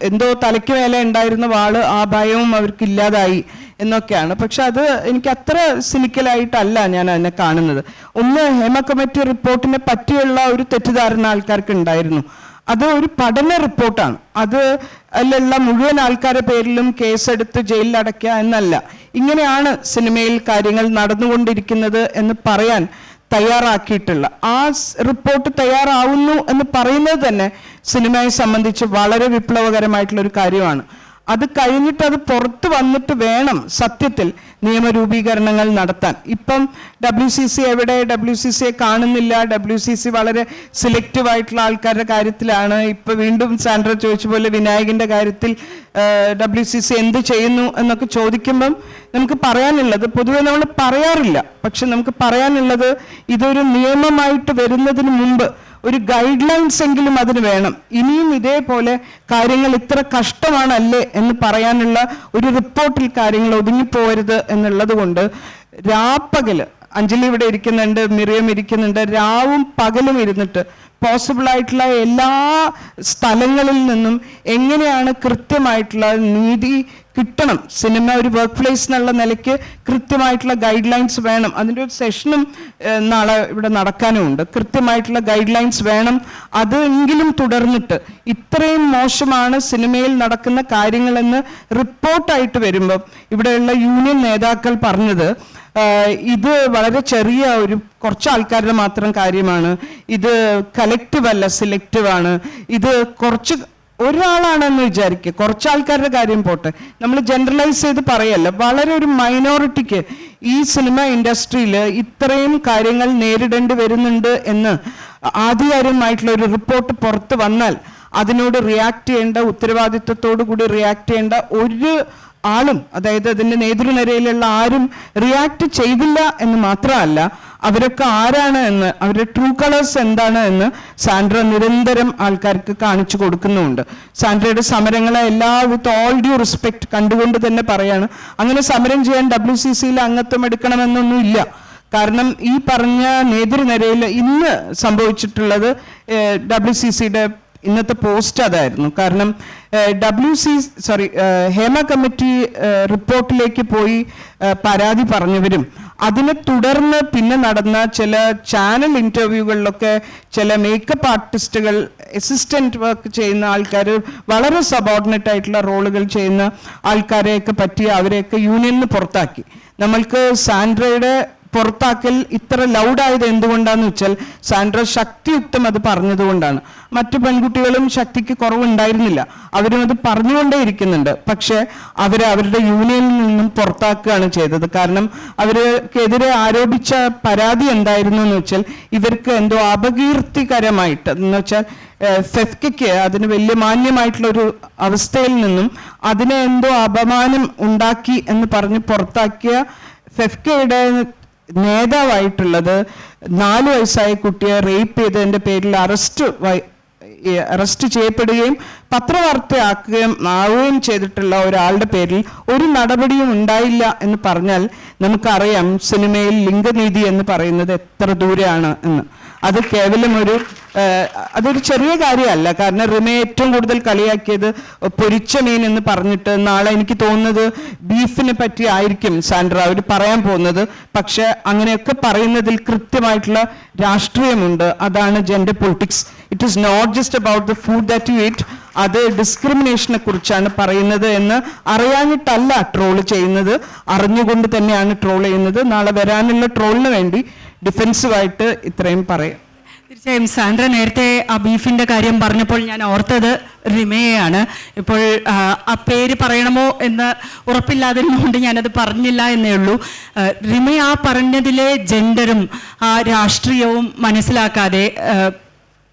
[SPEAKER 3] എന്തോ തലയ്ക്ക് മേലെ ഉണ്ടായിരുന്ന വാള്, ആ ഭയവും അവർക്ക് ഇല്ലാതായി എന്നൊക്കെയാണ്. പക്ഷെ അത് എനിക്ക് അത്ര സിനിക്കലായിട്ടല്ല ഞാൻ അതിനെ കാണുന്നത്. ഒന്ന്, ഹേമ കമ്മിറ്റി റിപ്പോർട്ടിനെ പറ്റിയുള്ള ഒരു തെറ്റിദ്ധാരണ ആൾക്കാർക്ക് ഉണ്ടായിരുന്നു. അത് ഒരു പഠന റിപ്പോർട്ടാണ്. അത് അതിലുള്ള മുഴുവൻ ആൾക്കാരുടെ പേരിലും കേസെടുത്ത് ജയിലിൽ അടയ്ക്കുക എന്നല്ല. ഇങ്ങനെയാണ് സിനിമയിൽ കാര്യങ്ങൾ നടന്നുകൊണ്ടിരിക്കുന്നത് എന്ന് പറയാൻ തയ്യാറാക്കിയിട്ടുള്ള ആ റിപ്പോർട്ട് തയ്യാറാവുന്നു എന്ന് പറയുന്നത് തന്നെ സിനിമയെ സംബന്ധിച്ച് വളരെ വിപ്ലവകരമായിട്ടുള്ള ഒരു കാര്യമാണ്. അത് കഴിഞ്ഞിട്ട് അത് പുറത്ത് വന്നിട്ട് വേണം സത്യത്തിൽ നിയമരൂപീകരണങ്ങൾ നടത്താൻ. ഇപ്പം WCC എവിടെ? WCCയെ കാണുന്നില്ല. WCC വളരെ സിലക്റ്റീവ് ആയിട്ടുള്ള ആൾക്കാരുടെ കാര്യത്തിലാണ്. ഇപ്പം വീണ്ടും സാൻഡ്ര ചോദിച്ച പോലെ വിനായകൻ്റെ കാര്യത്തിൽ WCC എന്ത് ചെയ്യുന്നു എന്നൊക്കെ ചോദിക്കുമ്പം നമുക്ക് പറയാനുള്ളത്, പൊതുവെ നമ്മൾ പറയാറില്ല, പക്ഷെ നമുക്ക് പറയാനുള്ളത് ഇതൊരു നിയമമായിട്ട് വരുന്നതിന് മുമ്പ് ഒരു ഗൈഡ് ലൈൻസ് എങ്കിലും അതിന് വേണം. ഇനിയും ഇതേപോലെ കാര്യങ്ങൾ ഇത്ര കഷ്ടമാണല്ലേ എന്ന് പറയാനുള്ള ഒരു റിപ്പോർട്ടിൽ കാര്യങ്ങൾ ഒതുങ്ങിപ്പോരുത് എന്നുള്ളത് കൊണ്ട് രാപ്പകല്, അഞ്ജലി ഇവിടെ ഇരിക്കുന്നുണ്ട്, മിറിയം ഇരിക്കുന്നുണ്ട്, രാവും പകലും ഇരുന്നിട്ട് പോസിബിൾ ആയിട്ടുള്ള എല്ലാ സ്ഥലങ്ങളിൽ നിന്നും എങ്ങനെയാണ് കൃത്യമായിട്ടുള്ള നീതി കിട്ടണം. സിനിമ ഒരു വർക്ക് പ്ലേസ് എന്നുള്ള നിലയ്ക്ക് കൃത്യമായിട്ടുള്ള ഗൈഡ് ലൈൻസ് വേണം. അതിൻ്റെ ഒരു സെഷനും നാളെ ഇവിടെ നടക്കാനുമുണ്ട്. കൃത്യമായിട്ടുള്ള ഗൈഡ് ലൈൻസ് വേണം. അതെങ്കിലും തുടർന്നിട്ട് ഇത്രയും മോശമാണ് സിനിമയിൽ നടക്കുന്ന കാര്യങ്ങളെന്ന് റിപ്പോർട്ടായിട്ട് വരുമ്പം ഇവിടെയുള്ള യൂണിയൻ നേതാക്കൾ പറഞ്ഞത് ഇത് വളരെ ചെറിയ ഒരു കുറച്ച് ആൾക്കാരുടെ മാത്രം കാര്യമാണ്, ഇത് കലക്റ്റീവ് അല്ല, സിലക്റ്റീവ് ആണ്, ഇത് കുറച്ച് ഒരാളാണെന്ന് വിചാരിക്കുക, കുറച്ച് ആൾക്കാരുടെ കാര്യം പോട്ടെ, നമ്മൾ ജനറലൈസ് ചെയ്ത് പറയല്ല, വളരെ ഒരു മൈനോറിറ്റിക്ക് ഈ സിനിമ ഇൻഡസ്ട്രിയിൽ ഇത്രയും കാര്യങ്ങൾ നേരിടേണ്ടി വരുന്നുണ്ട് എന്ന് ആധികാരികമായിട്ടുള്ള ഒരു റിപ്പോർട്ട് പുറത്ത് വന്നാൽ അതിനോട് റിയാക്ട് ചെയ്യേണ്ട, ഉത്തരവാദിത്വത്തോടു കൂടി റിയാക്ട് ചെയ്യേണ്ട ഒരു ആളും, അതായത് അതിൻ്റെ നേതൃനിരയിലുള്ള ആരും റിയാക്ട് ചെയ്തില്ല എന്ന് മാത്രമല്ല, അവരൊക്കെ ആരാണ് എന്ന്, അവരുടെ ട്രൂ കളേഴ്സ് എന്താണ് എന്ന് സാൻഡ്ര നിരന്തരം ആൾക്കാർക്ക് കാണിച്ചു കൊടുക്കുന്നുമുണ്ട്. സാൻഡ്രയുടെ സമരങ്ങളെ വിത്ത് ഓൾ ഡ്യൂ റെസ്പെക്ട് കണ്ടുകൊണ്ട് തന്നെ പറയാണ്, അങ്ങനെ സമരം ചെയ്യാൻ WCCയിൽ അംഗത്വം എടുക്കണമെന്നൊന്നും ഇല്ല. കാരണം ഈ പറഞ്ഞ നേതൃനിരയിൽ ഇന്ന് സംഭവിച്ചിട്ടുള്ളത് WCCയുടെ ഇന്നത്തെ പോസ്റ്റ് അതായിരുന്നു. കാരണം ഹേമ കമ്മിറ്റി റിപ്പോർട്ടിലേക്ക് പോയി പരാതി പറഞ്ഞവരും അതിനെ തുടർന്ന് പിന്നെ നടന്ന ചില ചാനൽ ഇൻ്റർവ്യൂകളിലൊക്കെ ചില മേക്കപ്പ് ആർട്ടിസ്റ്റുകൾ, അസിസ്റ്റൻറ്റ് വർക്ക് ചെയ്യുന്ന ആൾക്കാർ, വളരെ സബോർഡിനേറ്റ് ആയിട്ടുള്ള റോളുകൾ ചെയ്യുന്ന ആൾക്കാരെയൊക്കെ പറ്റി അവരെയൊക്കെ യൂണിയനിൽ നിന്ന് പുറത്താക്കി. നമ്മൾക്ക് സാൻഡ്രയുടെ പുറത്താക്കൽ ഇത്ര ലൗഡായത് എന്തുകൊണ്ടാന്ന് വെച്ചാൽ സാൻഡ്ര ശക്തിയുക്തം അത് പറഞ്ഞതുകൊണ്ടാണ്. മറ്റു പെൺകുട്ടികളും ശക്തിക്ക് കുറവുണ്ടായിരുന്നില്ല, അവരും അത് പറഞ്ഞുകൊണ്ടേ ഇരിക്കുന്നുണ്ട്. പക്ഷെ അവരുടെ യൂണിയനിൽ നിന്നും പുറത്താക്കുകയാണ് ചെയ്തത്. കാരണം അവർക്കെതിരെ ആരോപിച്ച പരാതി എന്തായിരുന്നു എന്ന് വെച്ചാൽ ഇവർക്ക് എന്തോ അപകീർത്തികരമായിട്ട്, എന്ന് വെച്ചാൽ ഫെഫ്കയ്ക്ക് അതിന് വലിയ മാന്യമായിട്ടുള്ളൊരു അവസ്ഥയിൽ നിന്നും അതിനെ എന്തോ അപമാനം ഉണ്ടാക്കി എന്ന് പറഞ്ഞ് പുറത്താക്കിയ ഫെഫ്കയുടെ നേതാവായിട്ടുള്ളത് 4 വയസ്സായ കുട്ടിയെ റേപ്പ് ചെയ്തതിൻ്റെ പേരിൽ അറസ്റ്റ് ചെയ്യപ്പെടുകയും പത്രവാർത്തയാവുകയും ചെയ്തിട്ടുള്ള ഒരാളുടെ പേരിൽ ഒരു നടപടിയും ഉണ്ടായില്ല എന്ന് പറഞ്ഞാൽ നമുക്കറിയാം സിനിമയിൽ ലിംഗനീതി എന്ന് പറയുന്നത് എത്ര ദൂരെയാണ് എന്ന്. അത് കേവലം അതൊരു ചെറിയ കാര്യമല്ല. കാരണം റിമയെ ഏറ്റവും കൂടുതൽ കളിയാക്കിയത് പൊരിച്ച മീൻ എന്ന് പറഞ്ഞിട്ട്, നാളെ എനിക്ക് തോന്നുന്നത് ബീഫിനെ പറ്റി ആയിരിക്കും സാൻഡ്ര അവർ പറയാൻ പോകുന്നത്. പക്ഷെ അങ്ങനെയൊക്കെ പറയുന്നതിൽ കൃത്യമായിട്ടുള്ള രാഷ്ട്രീയമുണ്ട്. അതാണ് gender politics. It is not just about the food that you eat. അത് ഡിസ്ക്രിമിനേഷനെ കുറിച്ചാണ് പറയുന്നത് എന്ന് അറിയാഞ്ഞിട്ടല്ല ട്രോൾ ചെയ്യുന്നത്, അറിഞ്ഞുകൊണ്ട് തന്നെയാണ് ട്രോൾ ചെയ്യുന്നത്. നാളെ വരാനുള്ള ട്രോളിന് വേണ്ടി ഡിഫെൻസീവായിട്ട് ഇത്രയും പറയാം.
[SPEAKER 1] തീർച്ചയായും സാൻഡ്ര നേരത്തെ ആ ബീഫിന്റെ കാര്യം പറഞ്ഞപ്പോൾ ഞാൻ ഓർത്തത് റിമയെയാണ്. ഇപ്പോൾ ആ പേര് പറയണമോ എന്ന് ഉറപ്പില്ലാതിരുന്നുകൊണ്ട് ഞാനത് പറഞ്ഞില്ല എന്നേ ഉള്ളൂ. റിമ ആ പറഞ്ഞതിലെ ജെൻഡറും ആ രാഷ്ട്രീയവും മനസ്സിലാക്കാതെ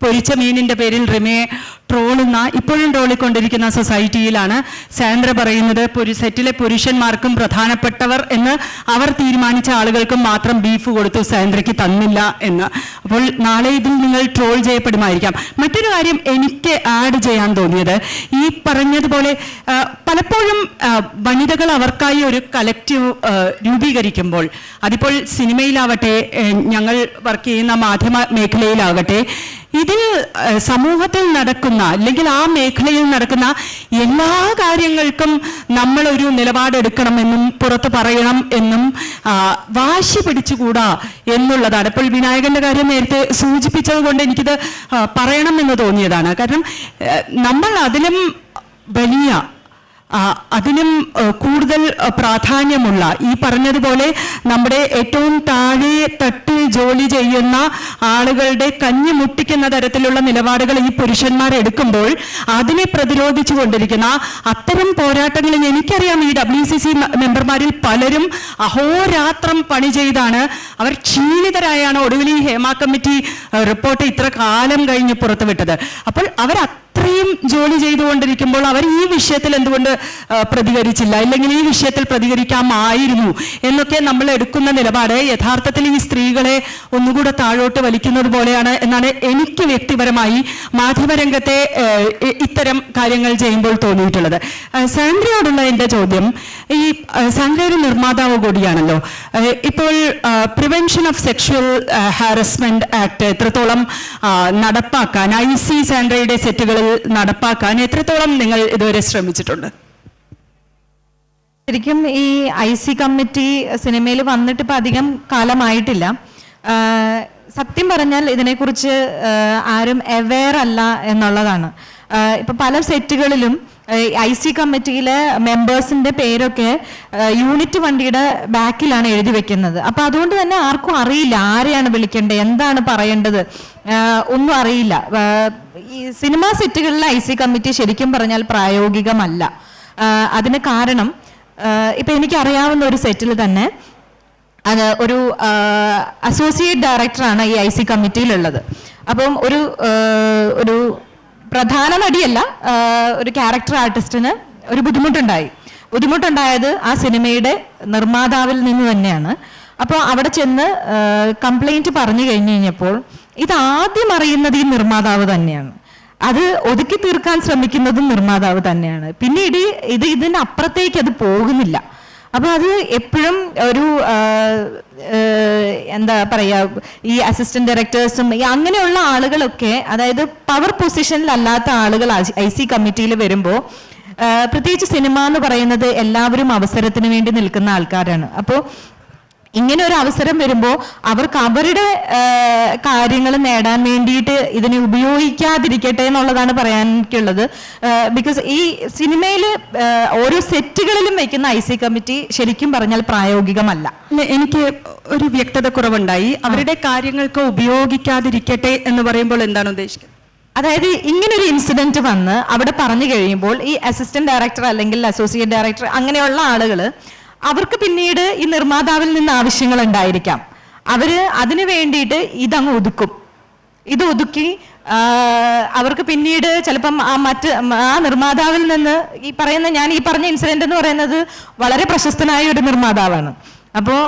[SPEAKER 1] പൊരിച്ച മീനിന്റെ പേരിൽ റിമയെ ട്രോളുന്ന, ഇപ്പോഴും ട്രോളിക്കൊണ്ടിരിക്കുന്ന സൊസൈറ്റിയിലാണ് സാൻഡ്ര പറയുന്നത് സെറ്റിലെ പുരുഷന്മാർക്കും പ്രധാനപ്പെട്ടവർ എന്ന് അവർ തീരുമാനിച്ച ആളുകൾക്കും മാത്രം ബീഫ് കൊടുത്തു, സാൻഡ്രയ്ക്ക് തന്നില്ല എന്ന്. അപ്പോൾ നാളെ ഇതിൽ നിങ്ങൾ ട്രോൾ ചെയ്യപ്പെടുമായിരിക്കാം. മറ്റൊരു കാര്യം എനിക്ക് ആഡ് ചെയ്യാൻ തോന്നിയത്, ഈ പറഞ്ഞതുപോലെ പലപ്പോഴും വനിതകൾ അവർക്കായി ഒരു കളക്റ്റീവ് രൂപീകരിക്കുമ്പോൾ, അതിപ്പോൾ സിനിമയിലാവട്ടെ, ഞങ്ങൾ വർക്ക് ചെയ്യുന്ന മാധ്യമ മേഖലയിലാകട്ടെ, ഇതിൽ സമൂഹത്തിൽ നടക്കുന്ന അല്ലെങ്കിൽ ആ മേഖലയിൽ നടക്കുന്ന എല്ലാ കാര്യങ്ങൾക്കും നമ്മളൊരു നിലപാടെടുക്കണമെന്നും പുറത്ത് പറയണം എന്നും വാശി പിടിച്ചുകൂടാ എന്നുള്ളതാണ്. ഇപ്പോൾ വിനായകന്റെ കാര്യം നേരത്തെ സൂചിപ്പിച്ചത് കൊണ്ട് എനിക്കിത് പറയണം എന്ന് തോന്നിയതാണ്. കാരണം നമ്മൾ അതിലും വലിയ, അതിനും കൂടുതൽ പ്രാധാന്യമുള്ള, ഈ പറഞ്ഞതുപോലെ നമ്മുടെ ഏറ്റവും താഴെ തട്ടിൽ ജോലി ചെയ്യുന്ന ആളുകളുടെ കഞ്ഞി മുട്ടിക്കുന്ന തരത്തിലുള്ള നിലപാടുകൾ ഈ പുരുഷന്മാർ എടുക്കുമ്പോൾ അതിനെ പ്രതിരോധിച്ചു കൊണ്ടിരിക്കുന്ന അത്തരം പോരാട്ടങ്ങളിൽ എനിക്കറിയാം ഈ WCC മെമ്പർമാരിൽ പലരും അഹോരാത്രം പണി ചെയ്താണ്, അവർ ക്ഷീണിതരായാണ് ഒടുവിൽ ഈ ഹേമ കമ്മിറ്റി റിപ്പോർട്ട് ഇത്ര കാലം കഴിഞ്ഞ് പുറത്തുവിട്ടത്. അപ്പോൾ അവർ അത്രയും ജോലി ചെയ്തുകൊണ്ടിരിക്കുമ്പോൾ അവർ ഈ വിഷയത്തിൽ എന്തുകൊണ്ട് പ്രതികരിച്ചില്ല, അല്ലെങ്കിൽ ഈ വിഷയത്തിൽ പ്രതികരിക്കാമായിരുന്നു എന്നൊക്കെ നമ്മൾ എടുക്കുന്ന നിലപാട് യഥാർത്ഥത്തിൽ ഈ സ്ത്രീകളെ ഒന്നുകൂടെ താഴോട്ട് വലിക്കുന്നത് പോലെയാണ് എന്നാണ് എനിക്ക് വ്യക്തിപരമായി മാധ്യമരംഗത്തെ ഇത്തരം കാര്യങ്ങൾ ചെയ്യുമ്പോൾ തോന്നിയിട്ടുള്ളത്. സാൻഡ്രയോടുള്ള എൻ്റെ ചോദ്യം, ഈ സാൻഡ്ര ഒരു നിർമ്മാതാവ് കൂടിയാണല്ലോ. ഇപ്പോൾ prevention of sexual harassment act എത്രത്തോളം നടപ്പാക്കാൻ, IC സാൻഡ്രയുടെ സെറ്റുകളിൽ നടപ്പാക്കാൻ എത്രത്തോളം നിങ്ങൾ ഇതുവരെ ശ്രമിച്ചിട്ടുണ്ട്?
[SPEAKER 2] ശരിക്കും ഈ IC കമ്മിറ്റി സിനിമയിൽ വന്നിട്ട് ഇപ്പം അധികം കാലമായിട്ടില്ല. സത്യം പറഞ്ഞാൽ ഇതിനെക്കുറിച്ച് ആരും അവെയർ അല്ല എന്നുള്ളതാണ്. ഇപ്പം പല സെറ്റുകളിലും IC കമ്മിറ്റിയിലെ മെമ്പേഴ്സിന്റെ പേരൊക്കെ യൂണിറ്റ് വണ്ടിയുടെ ബാക്കിലാണ് എഴുതി വെക്കുന്നത്. അപ്പൊ അതുകൊണ്ട് തന്നെ ആർക്കും അറിയില്ല ആരെയാണ് വിളിക്കേണ്ടത്, എന്താണ് പറയേണ്ടത്, ഒന്നും അറിയില്ല. ഈ സിനിമാ സെറ്റുകളിലെ IC കമ്മിറ്റി ശരിക്കും പറഞ്ഞാൽ പ്രായോഗികമല്ല. അതിന് കാരണം, ഇപ്പൊ എനിക്കറിയാവുന്ന ഒരു സെറ്റിൽ തന്നെ അത് ഒരു അസോസിയേറ്റ് ഡയറക്ടറാണ് ഈ IC കമ്മിറ്റിയിലുള്ളത്. അപ്പം ഒരു പ്രധാന നടിയല്ല, ഒരു ക്യാരക്ടർ ആർട്ടിസ്റ്റിന് ഒരു ബുദ്ധിമുട്ടുണ്ടായത് ആ സിനിമയുടെ നിർമ്മാതാവിൽ നിന്ന് തന്നെയാണ്. അപ്പോൾ അവിടെ ചെന്ന് കംപ്ലൈൻറ്റ് പറഞ്ഞു കഴിഞ്ഞപ്പോൾ ഇത് ആദ്യം അറിയുന്നത് ഈ നിർമ്മാതാവ് തന്നെയാണ്. അത് ഒതുക്കി തീർക്കാൻ ശ്രമിക്കുന്നതും നിർമ്മാതാവ് തന്നെയാണ്. പിന്നീട് ഇതിന് അപ്പുറത്തേക്ക് അത് പോകുന്നില്ല. അപ്പോൾ അത് എപ്പോഴും ഒരു എന്താ പറയുക, ഈ അസിസ്റ്റന്റ് ഡയറക്ടേഴ്സും അങ്ങനെയുള്ള ആളുകളൊക്കെ, അതായത് പവർ പൊസിഷനിലല്ലാത്ത ആളുകൾ IC കമ്മിറ്റിയിൽ വരുമ്പോൾ, പ്രത്യേകിച്ച് സിനിമ എന്ന് പറയുന്നത് എല്ലാവരും അവസരത്തിന് വേണ്ടി നിൽക്കുന്ന ആൾക്കാരാണ്. അപ്പോൾ ഇങ്ങനെ ഒരു അവസരം വരുമ്പോൾ അവർക്ക് അവരുടെ കാര്യങ്ങൾ നേടാൻ വേണ്ടിയിട്ട് ഇതിനെ ഉപയോഗിക്കാതിരിക്കട്ടെ എന്നുള്ളതാണ് പറയാനുള്ളത്. ബിക്കോസ് ഈ സിനിമയിൽ ഓരോ സെറ്റുകളിലും വയ്ക്കുന്ന IC കമ്മിറ്റി ശരിക്കും പറഞ്ഞാൽ പ്രായോഗികമല്ല.
[SPEAKER 1] എനിക്ക് ഒരു വ്യക്തത കുറവുണ്ടായി. അവരുടെ കാര്യങ്ങൾക്ക് ഉപയോഗിക്കാതിരിക്കട്ടെ എന്ന് പറയുമ്പോൾ എന്താണ് ഉദ്ദേശിക്കുന്നത്?
[SPEAKER 2] അതായത് ഇങ്ങനൊരു ഇൻസിഡന്റ് വന്ന് അവിടെ പറഞ്ഞു കഴിയുമ്പോൾ ഈ അസിസ്റ്റന്റ് ഡയറക്ടർ അല്ലെങ്കിൽ അസോസിയേറ്റ് ഡയറക്ടർ അങ്ങനെയുള്ള ആളുകൾ, അവർക്ക് പിന്നീട് ഈ നിർമ്മാതാവിൽ നിന്ന് ആവശ്യങ്ങൾ ഉണ്ടായിരിക്കാം. അവര് അതിനു വേണ്ടിയിട്ട് ഇതങ്ങ് ഒതുക്കി അവർക്ക് പിന്നീട് ചിലപ്പം ആ നിർമ്മാതാവിൽ നിന്ന് ഞാൻ ഈ പറഞ്ഞ ഇൻസിഡന്റ് എന്ന് പറയുന്നത് വളരെ പ്രശസ്തനായ ഒരു നിർമ്മാതാവാണ്. അപ്പോൾ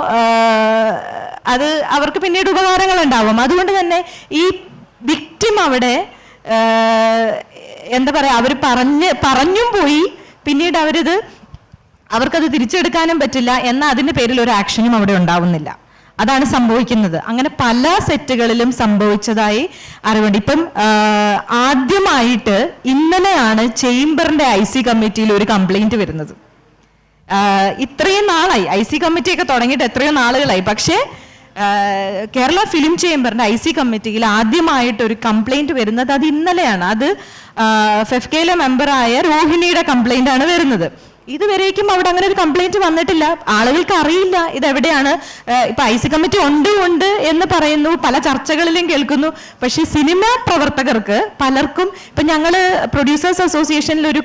[SPEAKER 2] അത് അവർക്ക് പിന്നീട് ഉപകാരങ്ങൾ ഉണ്ടാവും. അതുകൊണ്ട് തന്നെ ഈ വിക്ടിം അവിടെ എന്താ പറയാ, അവർ പറഞ്ഞും പോയി, പിന്നീട് അവർക്കത് തിരിച്ചെടുക്കാനും പറ്റില്ല എന്ന അതിന്റെ പേരിൽ ഒരു ആക്ഷനും അവിടെ ഉണ്ടാവുന്നില്ല. അതാണ് സംഭവിക്കുന്നത്. അങ്ങനെ പല സെറ്റുകളിലും സംഭവിച്ചതായി അറിവുണ്ട്. ഇപ്പം ആദ്യമായിട്ട് ഇന്നലെയാണ് ചേംബറിന്റെ IC കമ്മിറ്റിയിൽ ഒരു കംപ്ലൈന്റ് വരുന്നത്. ഇത്രയും നാളായി IC കമ്മിറ്റിയൊക്കെ തുടങ്ങിയിട്ട് എത്രയോ നാളുകളായി. പക്ഷേ കേരള ഫിലിം ചേംബറിന്റെ IC കമ്മിറ്റിയിൽ ആദ്യമായിട്ട് ഒരു കംപ്ലൈന്റ് വരുന്നത് അത് ഇന്നലെയാണ്. അത് ഫെഫ്കയിലെ മെമ്പറായ രോഹിണിയുടെ കംപ്ലൈന്റ് ആണ് വരുന്നത്. ഇതുവരേക്കും അവിടെ അങ്ങനെ ഒരു കംപ്ലൈന്റ് വന്നിട്ടില്ല. ആളുകൾക്ക് അറിയില്ല ഇതെവിടെയാണ്. ഇപ്പൊ IC കമ്മിറ്റി ഉണ്ട് എന്ന് പറയുന്നു, പല ചർച്ചകളിലും കേൾക്കുന്നു. പക്ഷെ സിനിമാ പ്രവർത്തകർക്ക് പലർക്കും, ഇപ്പൊ ഞങ്ങള് പ്രൊഡ്യൂസേഴ്സ് അസോസിയേഷനിൽ ഒരു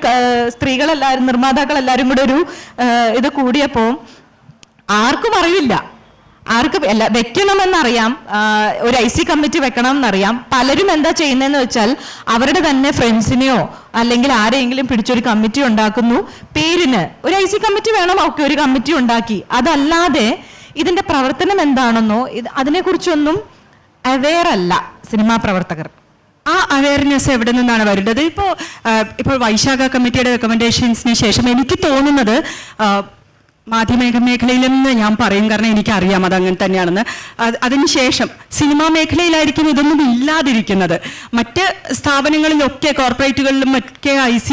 [SPEAKER 2] സ്ത്രീകളെല്ലാവരും, നിർമ്മാതാക്കളെല്ലാവരും കൂടെ ഒരു ഇത് കൂടിയപ്പോ ആർക്കും അറിയില്ല. ആർക്കും വെക്കണമെന്നറിയാം, ഒരു IC കമ്മിറ്റി വെക്കണം എന്നറിയാം. പലരും എന്താ ചെയ്യുന്നതെന്ന് വെച്ചാൽ അവരുടെ തന്നെ ഫ്രണ്ട്സിനെയോ അല്ലെങ്കിൽ ആരെങ്കിലും പിടിച്ചൊരു കമ്മിറ്റി ഉണ്ടാക്കുന്നു. പേരിന് ഒരു IC കമ്മിറ്റി വേണം, ഒക്കെ ഒരു കമ്മിറ്റി ഉണ്ടാക്കി. അതല്ലാതെ ഇതിന്റെ പ്രവർത്തനം എന്താണെന്നോ അതിനെക്കുറിച്ചൊന്നും അവെയർ അല്ല സിനിമാ പ്രവർത്തകർ.
[SPEAKER 1] ആ അവയർനെസ് എവിടെ നിന്നാണ് വരുന്നത്? ഇപ്പോൾ വൈശാഖ കമ്മിറ്റിയുടെ റെക്കമെൻഡേഷൻസിന് ശേഷം എനിക്ക് തോന്നുന്നത്, മാധ്യമ മേഖലയിലെന്ന് ഞാൻ പറയും, കാരണം എനിക്കറിയാം അതങ്ങനെ തന്നെയാണെന്ന്. അതിനുശേഷം സിനിമാ മേഖലയിലായിരിക്കും ഇതൊന്നും ഇല്ലാതിരിക്കുന്നത്. മറ്റ് സ്ഥാപനങ്ങളിലൊക്കെ, കോർപ്പറേറ്റുകളിലും ഒക്കെ IC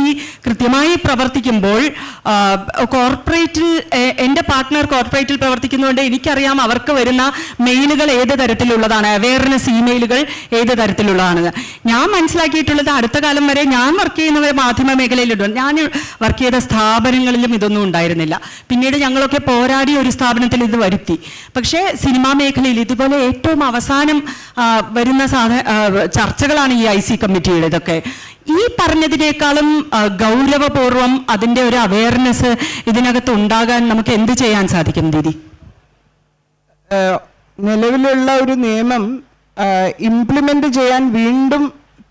[SPEAKER 1] കൃത്യമായി പ്രവർത്തിക്കുമ്പോൾ, കോർപ്പറേറ്റിൽ എൻ്റെ പാർട്ട്ണർ കോർപ്പറേറ്റിൽ പ്രവർത്തിക്കുന്നതുകൊണ്ട് എനിക്കറിയാം അവർക്ക് വരുന്ന മെയിലുകൾ ഏത് തരത്തിലുള്ളതാണ്, അവെയർനെസ് ഇമെയിലുകൾ ഏത് തരത്തിലുള്ളതാണെന്ന്. ഞാൻ മനസ്സിലാക്കിയിട്ടുള്ളത്, അടുത്ത കാലം വരെ ഞാൻ വർക്ക് ചെയ്യുന്നവരെ മാധ്യമ മേഖലയിലുണ്ട്, ഞാൻ വർക്ക് ചെയ്ത സ്ഥാപനങ്ങളിലും ഇതൊന്നും ഉണ്ടായിരുന്നില്ല. പിന്നീട് ഞങ്ങളൊക്കെ പോരാടി ഒരു സ്ഥാപനത്തിൽ ഇത് വരുത്തി. പക്ഷേ സിനിമാ മേഖലയിൽ ഇതുപോലെ ഏറ്റവും അവസാനം വരുന്ന ചർച്ചകളാണ് ഈ IC കമ്മിറ്റിയുടെ. ഇതൊക്കെ ഈ പറഞ്ഞതിനേക്കാളും ഗൗരവപൂർവം അതിൻ്റെ ഒരു അവെയർനെസ് ഇതിനകത്ത് ഉണ്ടാകാൻ നമുക്ക് എന്ത് ചെയ്യാൻ സാധിക്കും ദീദി?
[SPEAKER 3] നിലവിലുള്ള ഒരു നിയമം ഇംപ്ലിമെന്റ് ചെയ്യാൻ വീണ്ടും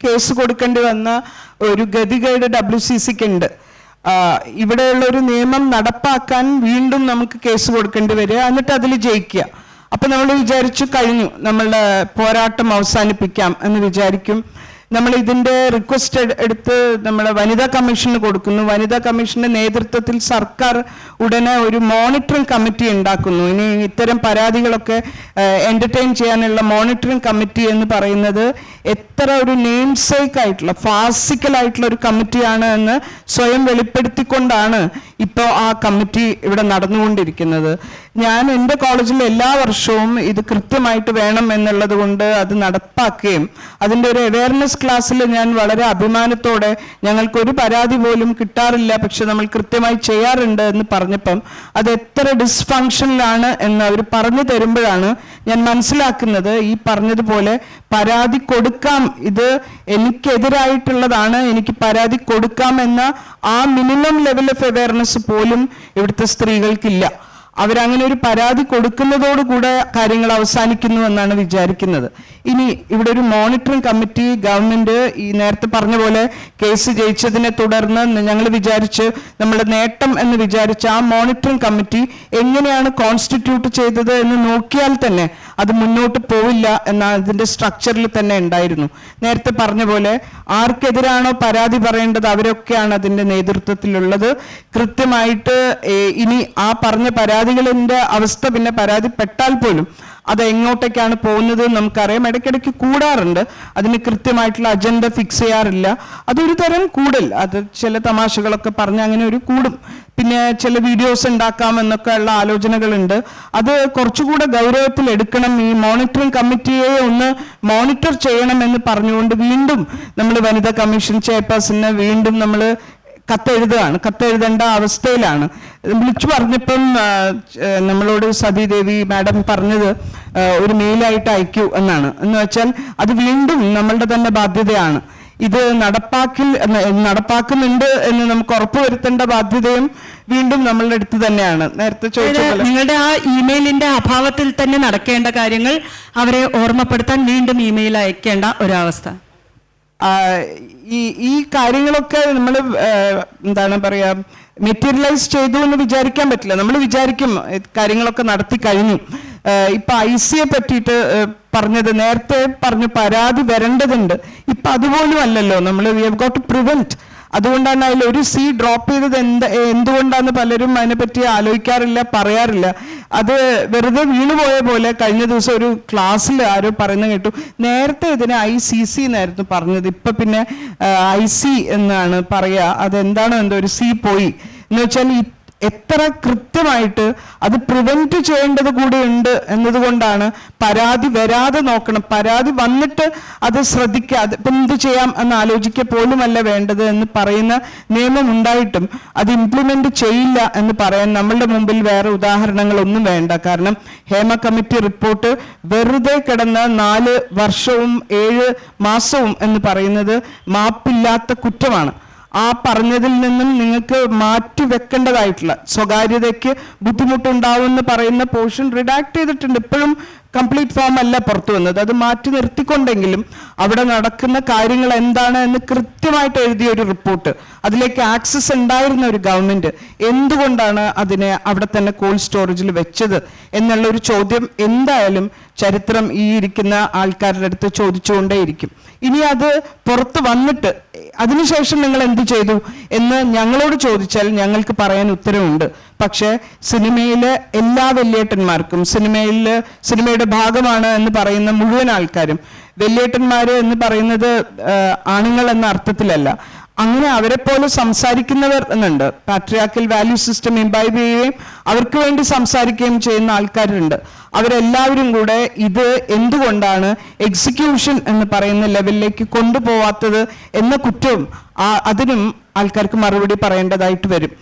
[SPEAKER 3] കേസ് കൊടുക്കേണ്ടി വന്ന ഒരു ഗതികേട് WCCക്ക് ഉണ്ട്. ഇവിടെയുള്ള ഒരു നിയമം നടപ്പാക്കാൻ വീണ്ടും നമുക്ക് കേസ് കൊടുക്കേണ്ടി വരിക, എന്നിട്ട് അതിൽ ജയിക്കുക. അപ്പം നമ്മൾ വിചാരിച്ചു കഴിഞ്ഞു, നമ്മളുടെ പോരാട്ടം അവസാനിപ്പിക്കാം എന്ന് വിചാരിക്കും. നമ്മൾ ഇതിൻ്റെ റിക്വസ്റ്റ് എടുത്ത് നമ്മളെ വനിതാ കമ്മീഷന് കൊടുക്കുന്നു. വനിതാ കമ്മീഷന്റെ നേതൃത്വത്തിൽ സർക്കാർ ഉടനെ ഒരു മോണിറ്ററിംഗ് കമ്മിറ്റി ഉണ്ടാക്കുന്നു. ഇനി ഇത്തരം പരാതികളൊക്കെ എൻ്റർടൈൻ ചെയ്യാനുള്ള മോണിറ്ററിംഗ് കമ്മിറ്റി എന്ന് പറയുന്നത് എത്ര ഒരു നെയിംസേക്ക് ആയിട്ടുള്ള, ഫാസിക്കലായിട്ടുള്ള ഒരു കമ്മിറ്റിയാണ് എന്ന് സ്വയം വെളിപ്പെടുത്തിക്കൊണ്ടാണ് ഇപ്പോൾ ആ കമ്മിറ്റി ഇവിടെ നടന്നുകൊണ്ടിരിക്കുന്നത്. ഞാൻ എൻ്റെ കോളേജിൽ എല്ലാ വർഷവും ഇത് കൃത്യമായിട്ട് വേണം എന്നുള്ളത് കൊണ്ട് അത് നടപ്പാക്കുകയും അതിൻ്റെ ഒരു അവെയർനെസ് ക്ലാസ്സിൽ ഞാൻ വളരെ അഭിമാനത്തോടെ, ഞങ്ങൾക്കൊരു പരാതി പോലും കിട്ടാറില്ല പക്ഷെ നമ്മൾ കൃത്യമായി ചെയ്യാറുണ്ട് എന്ന് പറഞ്ഞപ്പം അത് എത്ര ഡിസ്ഫങ്ഷനിലാണ് എന്ന് അവർ പറഞ്ഞു തരുമ്പോഴാണ് ഞാൻ മനസ്സിലാക്കുന്നത്, ഈ പറഞ്ഞതുപോലെ പരാതി കൊടുക്കാം, ഇത് എനിക്കെതിരായിട്ടുള്ളതാണ്, എനിക്ക് പരാതി കൊടുക്കാം എന്ന ആ മിനിമം ലെവൽ ഓഫ് അവെയർനെസ് പോലും ഇവിടുത്തെ സ്ത്രീകൾക്കില്ല. അവരങ്ങനെ ഒരു പരാതി കൊടുക്കുന്നതോടുകൂടെ കാര്യങ്ങൾ അവസാനിക്കുന്നു എന്നാണ് വിചാരിക്കുന്നത്. ഇനി ഇവിടെ ഒരു മോണിറ്ററിംഗ് കമ്മിറ്റി ഗവൺമെന്റ് ഈ നേരത്തെ പറഞ്ഞ പോലെ കേസ് ജയിച്ചതിനെ തുടർന്ന് ഞങ്ങൾ വിചാരിച്ച് നമ്മുടെ നേട്ടം എന്ന് വിചാരിച്ച ആ മോണിറ്ററിംഗ് കമ്മിറ്റി എങ്ങനെയാണ് കോൺസ്റ്റിറ്റ്യൂട്ട് ചെയ്തത് എന്ന് നോക്കിയാൽ തന്നെ അത് മുന്നോട്ട് പോവില്ല എന്ന അതിന്റെ സ്ട്രക്ചറിൽ തന്നെ ഉണ്ടായിരുന്നു. നേരത്തെ പറഞ്ഞ പോലെ ആർക്കെതിരാണോ പരാതി പറയേണ്ടത് അവരൊക്കെയാണ് അതിന്റെ നേതൃത്വത്തിലുള്ളത്. കൃത്യമായിട്ട് ഇനി ആ പറഞ്ഞ പരാതികളിന്റെ അവസ്ഥ പിന്നെ പരാതിപ്പെട്ടാൽ പോലും അത് എങ്ങോട്ടേക്കാണ് പോകുന്നത് നമുക്കറിയാം. ഇടയ്ക്കിടയ്ക്ക് കൂടാറുണ്ട്, അതിന് കൃത്യമായിട്ടുള്ള അജണ്ട ഫിക്സ് ചെയ്യാറില്ല. അതൊരു തരം കൂടൽ, അത് ചില തമാശകളൊക്കെ പറഞ്ഞ് അങ്ങനെ ഒരു കൂടും. പിന്നെ ചില വീഡിയോസ് ഉണ്ടാക്കാമെന്നൊക്കെ ഉള്ള ആലോചനകളുണ്ട്. അത് കുറച്ചുകൂടെ ഗൗരവത്തിൽ എടുക്കണം. ഈ മോണിറ്ററിംഗ് കമ്മിറ്റിയെ ഒന്ന് മോണിറ്റർ ചെയ്യണം എന്ന് പറഞ്ഞുകൊണ്ട് വീണ്ടും നമ്മൾ വനിതാ കമ്മീഷൻ ചെയർപേഴ്സണിന് വീണ്ടും നമ്മൾ കത്തെഴുതേണ്ട അവസ്ഥയിലാണ്. വിളിച്ചു പറഞ്ഞപ്പം നമ്മളോട് സതീദേവി മാഡം പറഞ്ഞത് ഒരു മെയിലായിട്ട് അയക്കൂ എന്നാണ്. എന്ന് വെച്ചാൽ അത് വീണ്ടും നമ്മളുടെ തന്നെ ബാധ്യതയാണ്. ഇത് നടപ്പാക്കുന്നുണ്ട് എന്ന് നമുക്ക് ഉറപ്പുവരുത്തേണ്ട ബാധ്യതയും വീണ്ടും നമ്മളുടെ അടുത്ത് തന്നെയാണ്. നേരത്തെ ചോദിച്ചത്
[SPEAKER 1] നിങ്ങളുടെ ആ ഇമെയിലിന്റെ അഭാവത്തിൽ തന്നെ നടക്കേണ്ട കാര്യങ്ങൾ അവരെ ഓർമ്മപ്പെടുത്താൻ വീണ്ടും ഇമെയിൽ അയക്കേണ്ട ഒരവസ്ഥ.
[SPEAKER 3] ഈ കാര്യങ്ങളൊക്കെ നമ്മൾ എന്താണ് പറയാ മെറ്റീരിയലൈസ് ചെയ്തു എന്ന് വിചാരിക്കാൻ പറ്റില്ല. നമ്മൾ വിചാരിക്കും കാര്യങ്ങളൊക്കെ നടത്തി കഴിഞ്ഞു. ഇപ്പൊ IC പറ്റിയിട്ട് പറഞ്ഞത് നേരത്തെ പറഞ്ഞു പരാതി വരേണ്ടതുണ്ട്. ഇപ്പൊ അതുപോലും അല്ലല്ലോ. നമ്മൾ we have got to prevent. അതുകൊണ്ടാണ് അതിൽ ഒരു C ഡ്രോപ്പ് ചെയ്തത് എന്തുകൊണ്ടാന്ന് പലരും അതിനെപ്പറ്റി ആലോചിക്കാറില്ല, പറയാറില്ല. അത് വെറുതെ വീണുപോയ പോലെ കഴിഞ്ഞ ദിവസം ഒരു ക്ലാസ്സിൽ ആരോ പറയുന്നത് കേട്ടു, നേരത്തെ ഇതിന് ICC എന്നായിരുന്നു പറഞ്ഞത്, ഇപ്പൊ പിന്നെ IC എന്നാണ് പറയാ. അതെന്താണോ എന്തോ ഒരു C പോയി എന്ന് വെച്ചാൽ എത്ര കൃത്യമായിട്ട് അത് പ്രിവെന്റ് ചെയ്യേണ്ടത് കൂടെ ഉണ്ട് എന്നതുകൊണ്ടാണ് പരാതി വരാതെ നോക്കണം. പരാതി വന്നിട്ട് അത് ശ്രദ്ധിക്കാതെ ഇപ്പം എന്ത് ചെയ്യാം എന്ന് ആലോചിക്കുക പോലുമല്ല വേണ്ടത് എന്ന് പറയുന്ന നിയമം ഉണ്ടായിട്ടും അത് ഇംപ്ലിമെന്റ് ചെയ്യില്ല എന്ന് പറയാൻ നമ്മളുടെ മുമ്പിൽ വേറെ ഉദാഹരണങ്ങളൊന്നും വേണ്ട. കാരണം ഹേമ കമ്മിറ്റി റിപ്പോർട്ട് വെറുതെ കിടന്ന 4 വർഷവും 7 മാസവും എന്ന് പറയുന്നത് മാപ്പില്ലാത്ത കുറ്റമാണ്. ആ പറഞ്ഞതിൽ നിന്നും നിങ്ങൾക്ക് മാറ്റി വെക്കേണ്ടതായിട്ടുള്ള സ്വകാര്യതയ്ക്ക് ബുദ്ധിമുട്ടുണ്ടാവുമെന്ന് പറയുന്ന പോർഷൻ റിഡാക്ട് ചെയ്തിട്ടുണ്ട്. ഇപ്പോഴും കംപ്ലീറ്റ് ഫോം അല്ല പുറത്തു വന്നത്. അത് മാറ്റി നിർത്തിക്കൊണ്ടെങ്കിലും അവിടെ നടക്കുന്ന കാര്യങ്ങൾ എന്താണ് എന്ന് കൃത്യമായിട്ട് എഴുതിയ ഒരു റിപ്പോർട്ട്, അതിലേക്ക് ആക്സസ് ഉണ്ടായിരുന്ന ഒരു ഗവൺമെന്റ് എന്തുകൊണ്ടാണ് അതിനെ അവിടെ തന്നെ കോൾഡ് സ്റ്റോറേജിൽ വെച്ചത് എന്നുള്ള ഒരു ചോദ്യം എന്തായാലും ചരിത്രം ഈ ഇരിക്കുന്ന ആൾക്കാരുടെ അടുത്ത് ചോദിച്ചുകൊണ്ടേയിരിക്കും. ഇനി അത് പുറത്ത് വന്നിട്ട് അതിനുശേഷം നിങ്ങൾ എന്ത് ചെയ്തു എന്ന് ഞങ്ങളോട് ചോദിച്ചാൽ ഞങ്ങൾക്ക് പറയാൻ ഉത്തരവുണ്ട്. പക്ഷേ സിനിമയിലെ എല്ലാ വല്യേട്ടന്മാർക്കും സിനിമയുടെ ഭാഗമാണ് എന്ന് പറയുന്ന മുഴുവൻ ആൾക്കാരും വല്യേട്ടന്മാര് എന്ന് പറയുന്നത് ആണുങ്ങൾ എന്ന അർത്ഥത്തിലല്ല, അങ്ങനെ അവരെ പോലെ സംസാരിക്കുന്നവർ എന്നുണ്ട്. പാട്രിയാർക്കൽ വാല്യൂ സിസ്റ്റം ഇംബൈബ് ചെയ്യുകയും അവർക്ക് വേണ്ടി സംസാരിക്കുകയും ചെയ്യുന്ന ആൾക്കാരുണ്ട്. അവരെല്ലാവരും കൂടെ ഇത് എന്തുകൊണ്ടാണ് എക്സിക്യൂഷൻ എന്ന് പറയുന്ന ലെവലിലേക്ക് കൊണ്ടുപോവാത്തത് എന്ന കുറ്റവും അതിനും ആൾക്കാർക്ക് മറുപടി പറയേണ്ടതായിട്ട് വരും.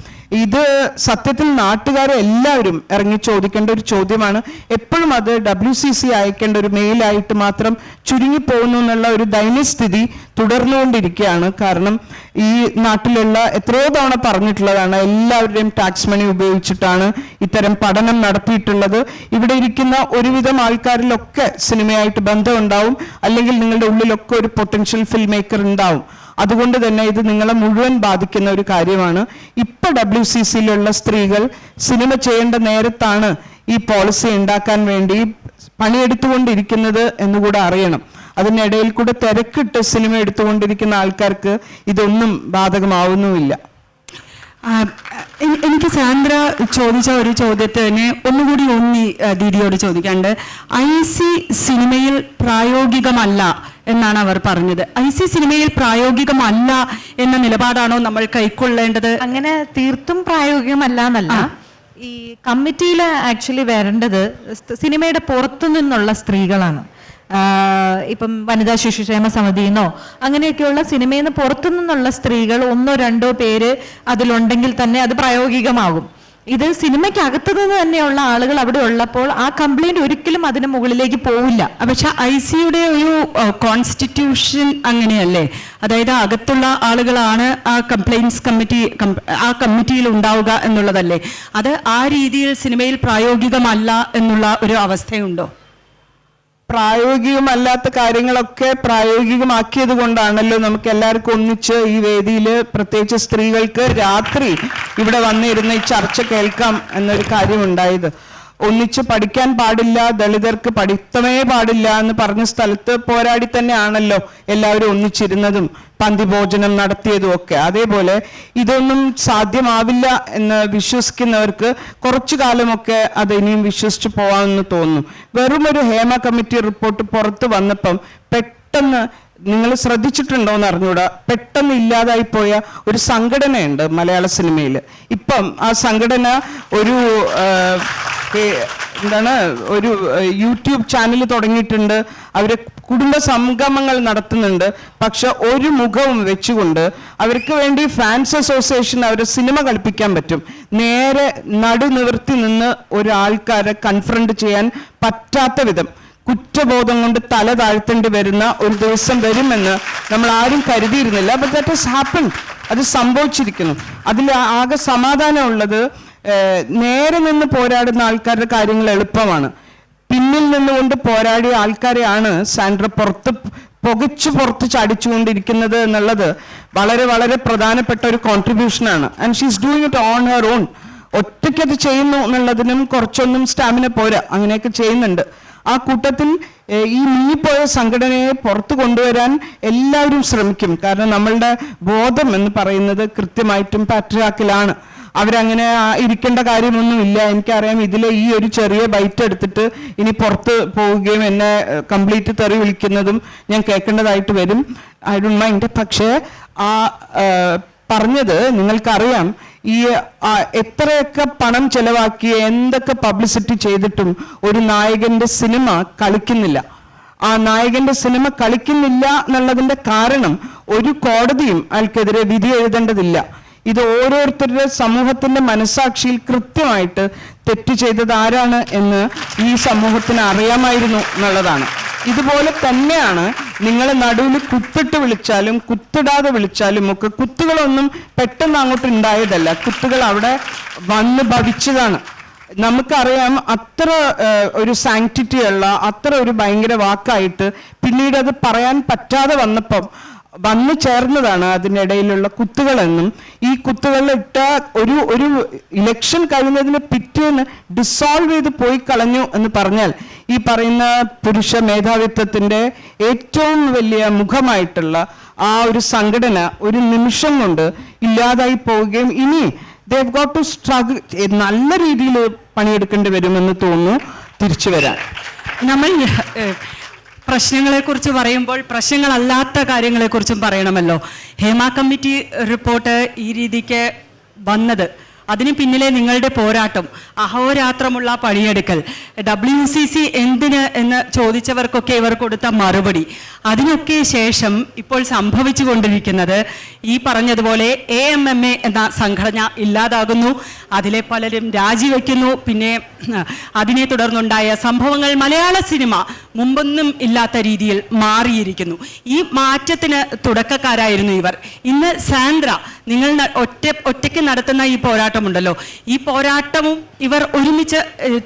[SPEAKER 3] ഇത് സത്യത്തിൽ നാട്ടുകാരെ എല്ലാവരും ഇറങ്ങി ചോദിക്കേണ്ട ഒരു ചോദ്യമാണ്. എപ്പോഴും അത് WCC അയക്കേണ്ട ഒരു മെയിലായിട്ട് മാത്രം ചുരുങ്ങിപ്പോകുന്നു എന്നുള്ള ഒരു ദയനീയസ്ഥിതി തുടർന്നുകൊണ്ടിരിക്കുകയാണ്. കാരണം ഈ നാട്ടിലുള്ള എത്രയോ തവണ പറഞ്ഞിട്ടുള്ളതാണ്, എല്ലാവരുടെയും ടാക്സ് മണി ഉപയോഗിച്ചിട്ടാണ് ഇത്തരം പഠനം നടത്തിയിട്ടുള്ളത്. ഇവിടെ ഇരിക്കുന്ന ഒരുവിധം ആൾക്കാരിലൊക്കെ സിനിമയായിട്ട് ബന്ധമുണ്ടാവും, അല്ലെങ്കിൽ നിങ്ങളുടെ ഉള്ളിലൊക്കെ ഒരു പൊട്ടൻഷ്യൽ ഫിൽം മേക്കർ ഉണ്ടാവും. അതുകൊണ്ട് തന്നെ ഇത് നിങ്ങളെ മുഴുവൻ ബാധിക്കുന്ന ഒരു കാര്യമാണ്. ഇപ്പൊ WCCയിലുള്ള സ്ത്രീകൾ സിനിമ ചെയ്യേണ്ട നേരത്താണ് ഈ പോളിസി ഉണ്ടാക്കാൻ വേണ്ടി പണിയെടുത്തുകൊണ്ടിരിക്കുന്നത് എന്നുകൂടെ അറിയണം. അതിനിടയിൽ കൂടെ തിരക്കിട്ട് സിനിമ എടുത്തുകൊണ്ടിരിക്കുന്ന ആൾക്കാർക്ക് ഇതൊന്നും ബാധകമാവുന്നുമില്ല.
[SPEAKER 1] എനിക്ക് സാന്ദ്ര ചോദിച്ച ഒരു ചോദ്യത്തിന് ഒന്നുകൂടി ദീദിയോട് ചോദിക്കാണ്ട്. IC സിനിമയിൽ പ്രായോഗികമല്ല എന്നാണ് അവർ പറഞ്ഞത്. IC സിനിമയിൽ പ്രായോഗികമല്ല എന്ന നിലപാടാണോ നമ്മൾ കൈക്കൊള്ളേണ്ടത്?
[SPEAKER 2] അങ്ങനെ തീർത്തും പ്രായോഗികമല്ല എന്നല്ല. ഈ കമ്മിറ്റിയിൽ ആക്ച്വലി വരേണ്ടത് സിനിമയുടെ പുറത്തു നിന്നുള്ള സ്ത്രീകളാണ്. ഇപ്പം വനിതാ ശിശുക്ഷേമ സമിതിന്നോ അങ്ങനെയൊക്കെയുള്ള സിനിമയിൽ നിന്ന് പുറത്തു നിന്നുള്ള സ്ത്രീകൾ 1-2 പേര് അതിലുണ്ടെങ്കിൽ തന്നെ അത് പ്രായോഗികമാകും. ഇത് സിനിമയ്ക്കകത്തു നിന്ന് തന്നെയുള്ള ആളുകൾ അവിടെ ഉള്ളപ്പോൾ ആ കംപ്ലൈന്റ് ഒരിക്കലും അതിന് മുകളിലേക്ക് പോവില്ല.
[SPEAKER 1] പക്ഷെ ICയുടെ ഒരു കോൺസ്റ്റിറ്റ്യൂഷൻ അങ്ങനെയല്ലേ? അതായത് അകത്തുള്ള ആളുകളാണ് ആ കമ്മിറ്റിയിൽ ഉണ്ടാവുക എന്നുള്ളതല്ലേ? അത് ആ രീതിയിൽ സിനിമയിൽ പ്രായോഗികമല്ല എന്നുള്ള ഒരു അവസ്ഥയുണ്ടോ?
[SPEAKER 3] പ്രായോഗികമല്ലാത്ത കാര്യങ്ങളൊക്കെ പ്രായോഗികമാക്കിയത് കൊണ്ടാണല്ലോ നമുക്ക് എല്ലാവർക്കും ഒന്നിച്ച് ഈ വേദിയിൽ, പ്രത്യേകിച്ച് സ്ത്രീകൾക്ക് രാത്രി ഇവിടെ വന്നിരുന്ന ഈ ചർച്ച കേൾക്കാം എന്നൊരു കാര്യം ഉണ്ടായത്. ഒന്നിച്ച് പഠിക്കാൻ പാടില്ല, ദളിതർക്ക് പഠിത്തമേ പാടില്ല എന്ന് പറഞ്ഞ സ്ഥലത്ത് പോരാടി തന്നെയാണല്ലോ എല്ലാവരും ഒന്നിച്ചിരുന്നതും പന്തിഭോജനം നടത്തിയതും ഒക്കെ. അതേപോലെ ഇതൊന്നും സാധ്യമാവില്ല എന്ന് വിശ്വസിക്കുന്നവർക്ക് കുറച്ചു കാലമൊക്കെ അത് ഇനിയും വിശ്വസിച്ച് പോകാമെന്ന് തോന്നുന്നു. വെറും ഒരു ഹേമ കമ്മിറ്റി റിപ്പോർട്ട് പുറത്ത് വന്നപ്പം പെട്ടെന്ന്, നിങ്ങൾ ശ്രദ്ധിച്ചിട്ടുണ്ടോയെന്ന് അറിഞ്ഞൂടാ, പെട്ടെന്ന് ഇല്ലാതായി പോയ ഒരു സംഘടനയുണ്ട് മലയാള സിനിമയിൽ. ഇപ്പം ആ സംഘടന ഒരു ഒരു യൂട്യൂബ് ചാനൽ തുടങ്ങിയിട്ടുണ്ട്. അവര് കുടുംബ സംഗമങ്ങൾ നടത്തുന്നുണ്ട്. പക്ഷെ ഒരു മുഖവും വെച്ചുകൊണ്ട് അവർക്ക് വേണ്ടി ഫാൻസ് അസോസിയേഷൻ അവരെ സിനിമ കളിപ്പിക്കാൻ പറ്റും. നേരെ നടുനിവർത്തി നിന്ന് ഒരാൾക്കാരെ കൺഫ്രണ്ട് ചെയ്യാൻ പറ്റാത്ത വിധം കുറ്റബോധം കൊണ്ട് തല താഴ്ത്തേണ്ടി വരുന്ന ഒരു ദിവസം വരുമെന്ന് നമ്മൾ ആരും കരുതിയിരുന്നില്ല. But that has happened. അത് സംഭവിച്ചിരിക്കുന്നു. അതിൽ ആകെ സമാധാനമുള്ളത്, നേരെ നിന്ന് പോരാടുന്ന ആൾക്കാരുടെ കാര്യങ്ങൾ എളുപ്പമാണ്. പിന്നിൽ നിന്നുകൊണ്ട് പോരാടിയ ആൾക്കാരെയാണ് സാൻഡ്ര പുറത്ത് ചാടിച്ചുകൊണ്ടിരിക്കുന്നത് എന്നുള്ളത് വളരെ വളരെ പ്രധാനപ്പെട്ട ഒരു കോൺട്രിബ്യൂഷനാണ്. And she is doing it on her own. ഒറ്റയ്ക്കത് ചെയ്യുന്നു എന്നുള്ളതിനും കുറച്ചൊന്നും സ്റ്റാമിന പോരാ, അങ്ങനെയൊക്കെ ചെയ്യുന്നുണ്ട്. ആ കൂട്ടത്തിൽ ഈ മുങ്ങിപ്പോയ സംഘടനയെ പുറത്തു കൊണ്ടുവരാൻ എല്ലാവരും ശ്രമിക്കും. കാരണം നമ്മളുടെ ബോധം എന്ന് പറയുന്നത് കൃത്യമായിട്ടും പാട്രിയാർക്കിലാണ്. അവരങ്ങനെ ഇരിക്കേണ്ട കാര്യമൊന്നുമില്ല. എനിക്കറിയാം, ഇതിലെ ഈ ഒരു ചെറിയ ബൈറ്റ് എടുത്തിട്ട് ഇനി പുറത്ത് പോവുകയും എന്നെ കംപ്ലീറ്റ് തെറി വിളിക്കുന്നതും ഞാൻ കേൾക്കേണ്ടതായിട്ട് വരും. I don't mind. പക്ഷേ ആ പറഞ്ഞത് നിങ്ങൾക്കറിയാം, ഈ എത്രയൊക്കെ പണം ചെലവാക്കി എന്തൊക്കെ പബ്ലിസിറ്റി ചെയ്തിട്ടും ഒരു നായകന്റെ സിനിമ കളിക്കുന്നില്ല. ആ നായകന്റെ സിനിമ കളിക്കുന്നില്ല എന്നുള്ളതിന്റെ കാരണം ഒരു കോടതിയും അയാൾക്കെതിരെ വിധി എഴുതേണ്ടതില്ല. ഇത് ഓരോരുത്തരുടെ സമൂഹത്തിന്റെ മനസാക്ഷിയിൽ കൃത്യമായിട്ട് തെറ്റ് ചെയ്തത് ആരാണ് എന്ന് ഈ സമൂഹത്തിന് അറിയാമായിരുന്നു എന്നുള്ളതാണ്. ഇതുപോലെ തന്നെയാണ് നിങ്ങൾ നടുവിൽ കുത്തിട്ട് വിളിച്ചാലും കുത്തിടാതെ വിളിച്ചാലും ഒക്കെ കുത്തുകളൊന്നും പെട്ടെന്ന് അങ്ങോട്ട് ഉണ്ടായതല്ല. കുത്തുകൾ അവിടെ വന്ന് ഭവിച്ചതാണ്. നമുക്കറിയാം, അത്ര ഒരു സാങ്ക്ടിറ്റി ഉള്ള അത്ര ഒരു ഭയങ്കര വാക്കായിട്ട് പിന്നീട് അത് പറയാൻ പറ്റാതെ വന്നപ്പം വന്നു ചേർന്നതാണ് അതിനിടയിലുള്ള കുത്തുകളെന്നും, ഈ കുത്തുകളിലിട്ട ഒരു ഇലക്ഷൻ കഴിയുന്നതിന് പിറ്റേന്ന് ഡിസോൾവ് ചെയ്ത് പോയി കളഞ്ഞു എന്ന് പറഞ്ഞാൽ ഈ പറയുന്ന പുരുഷ മേധാവിത്വത്തിന്റെ ഏറ്റവും വലിയ മുഖമായിട്ടുള്ള ആ ഒരു സംഘടന ഒരു നിമിഷം കൊണ്ട് ഇല്ലാതായി പോവുകയും ഇനി they've got to struggle, നല്ല രീതിയിൽ പണിയെടുക്കേണ്ടി വരുമെന്ന് തോന്നുന്നു തിരിച്ചു വരാൻ.
[SPEAKER 1] നമ്മൾ പ്രശ്നങ്ങളെക്കുറിച്ച് പറയുമ്പോൾ പ്രശ്നങ്ങളല്ലാത്ത കാര്യങ്ങളെക്കുറിച്ചും പറയണമല്ലോ. ഹേമ കമ്മിറ്റി റിപ്പോർട്ട് ഈ രീതിക്ക് വന്നത്, അതിന് പിന്നിലെ നിങ്ങളുടെ പോരാട്ടം, അഹോരാത്രമുള്ള പണിയെടുക്കൽ, WCC എന്തിന് എന്ന് ചോദിച്ചവർക്കൊക്കെ ഇവർ കൊടുത്ത മറുപടി, അതിനൊക്കെ ശേഷം ഇപ്പോൾ സംഭവിച്ചു കൊണ്ടിരിക്കുന്നത് ഈ പറഞ്ഞതുപോലെ AMMA എന്ന സംഘടന ഇല്ലാതാകുന്നു, അതിലെ പലരും രാജിവെക്കുന്നു. പിന്നെ അതിനെ തുടർന്നുണ്ടായ സംഭവങ്ങൾ മലയാള സിനിമ മുമ്പൊന്നും ഇല്ലാത്ത രീതിയിൽ മാറിയിരിക്കുന്നു. ഈ മാറ്റത്തിന് തുടക്കക്കാരായിരുന്നു ഇവർ. ഇന്ന് സാൻഡ്ര, നിങ്ങൾ ഒറ്റയ്ക്ക് നടത്തുന്ന ഈ പോരാട്ടമുണ്ടല്ലോ, ഈ പോരാട്ടവും ഇവർ ഒരുമിച്ച്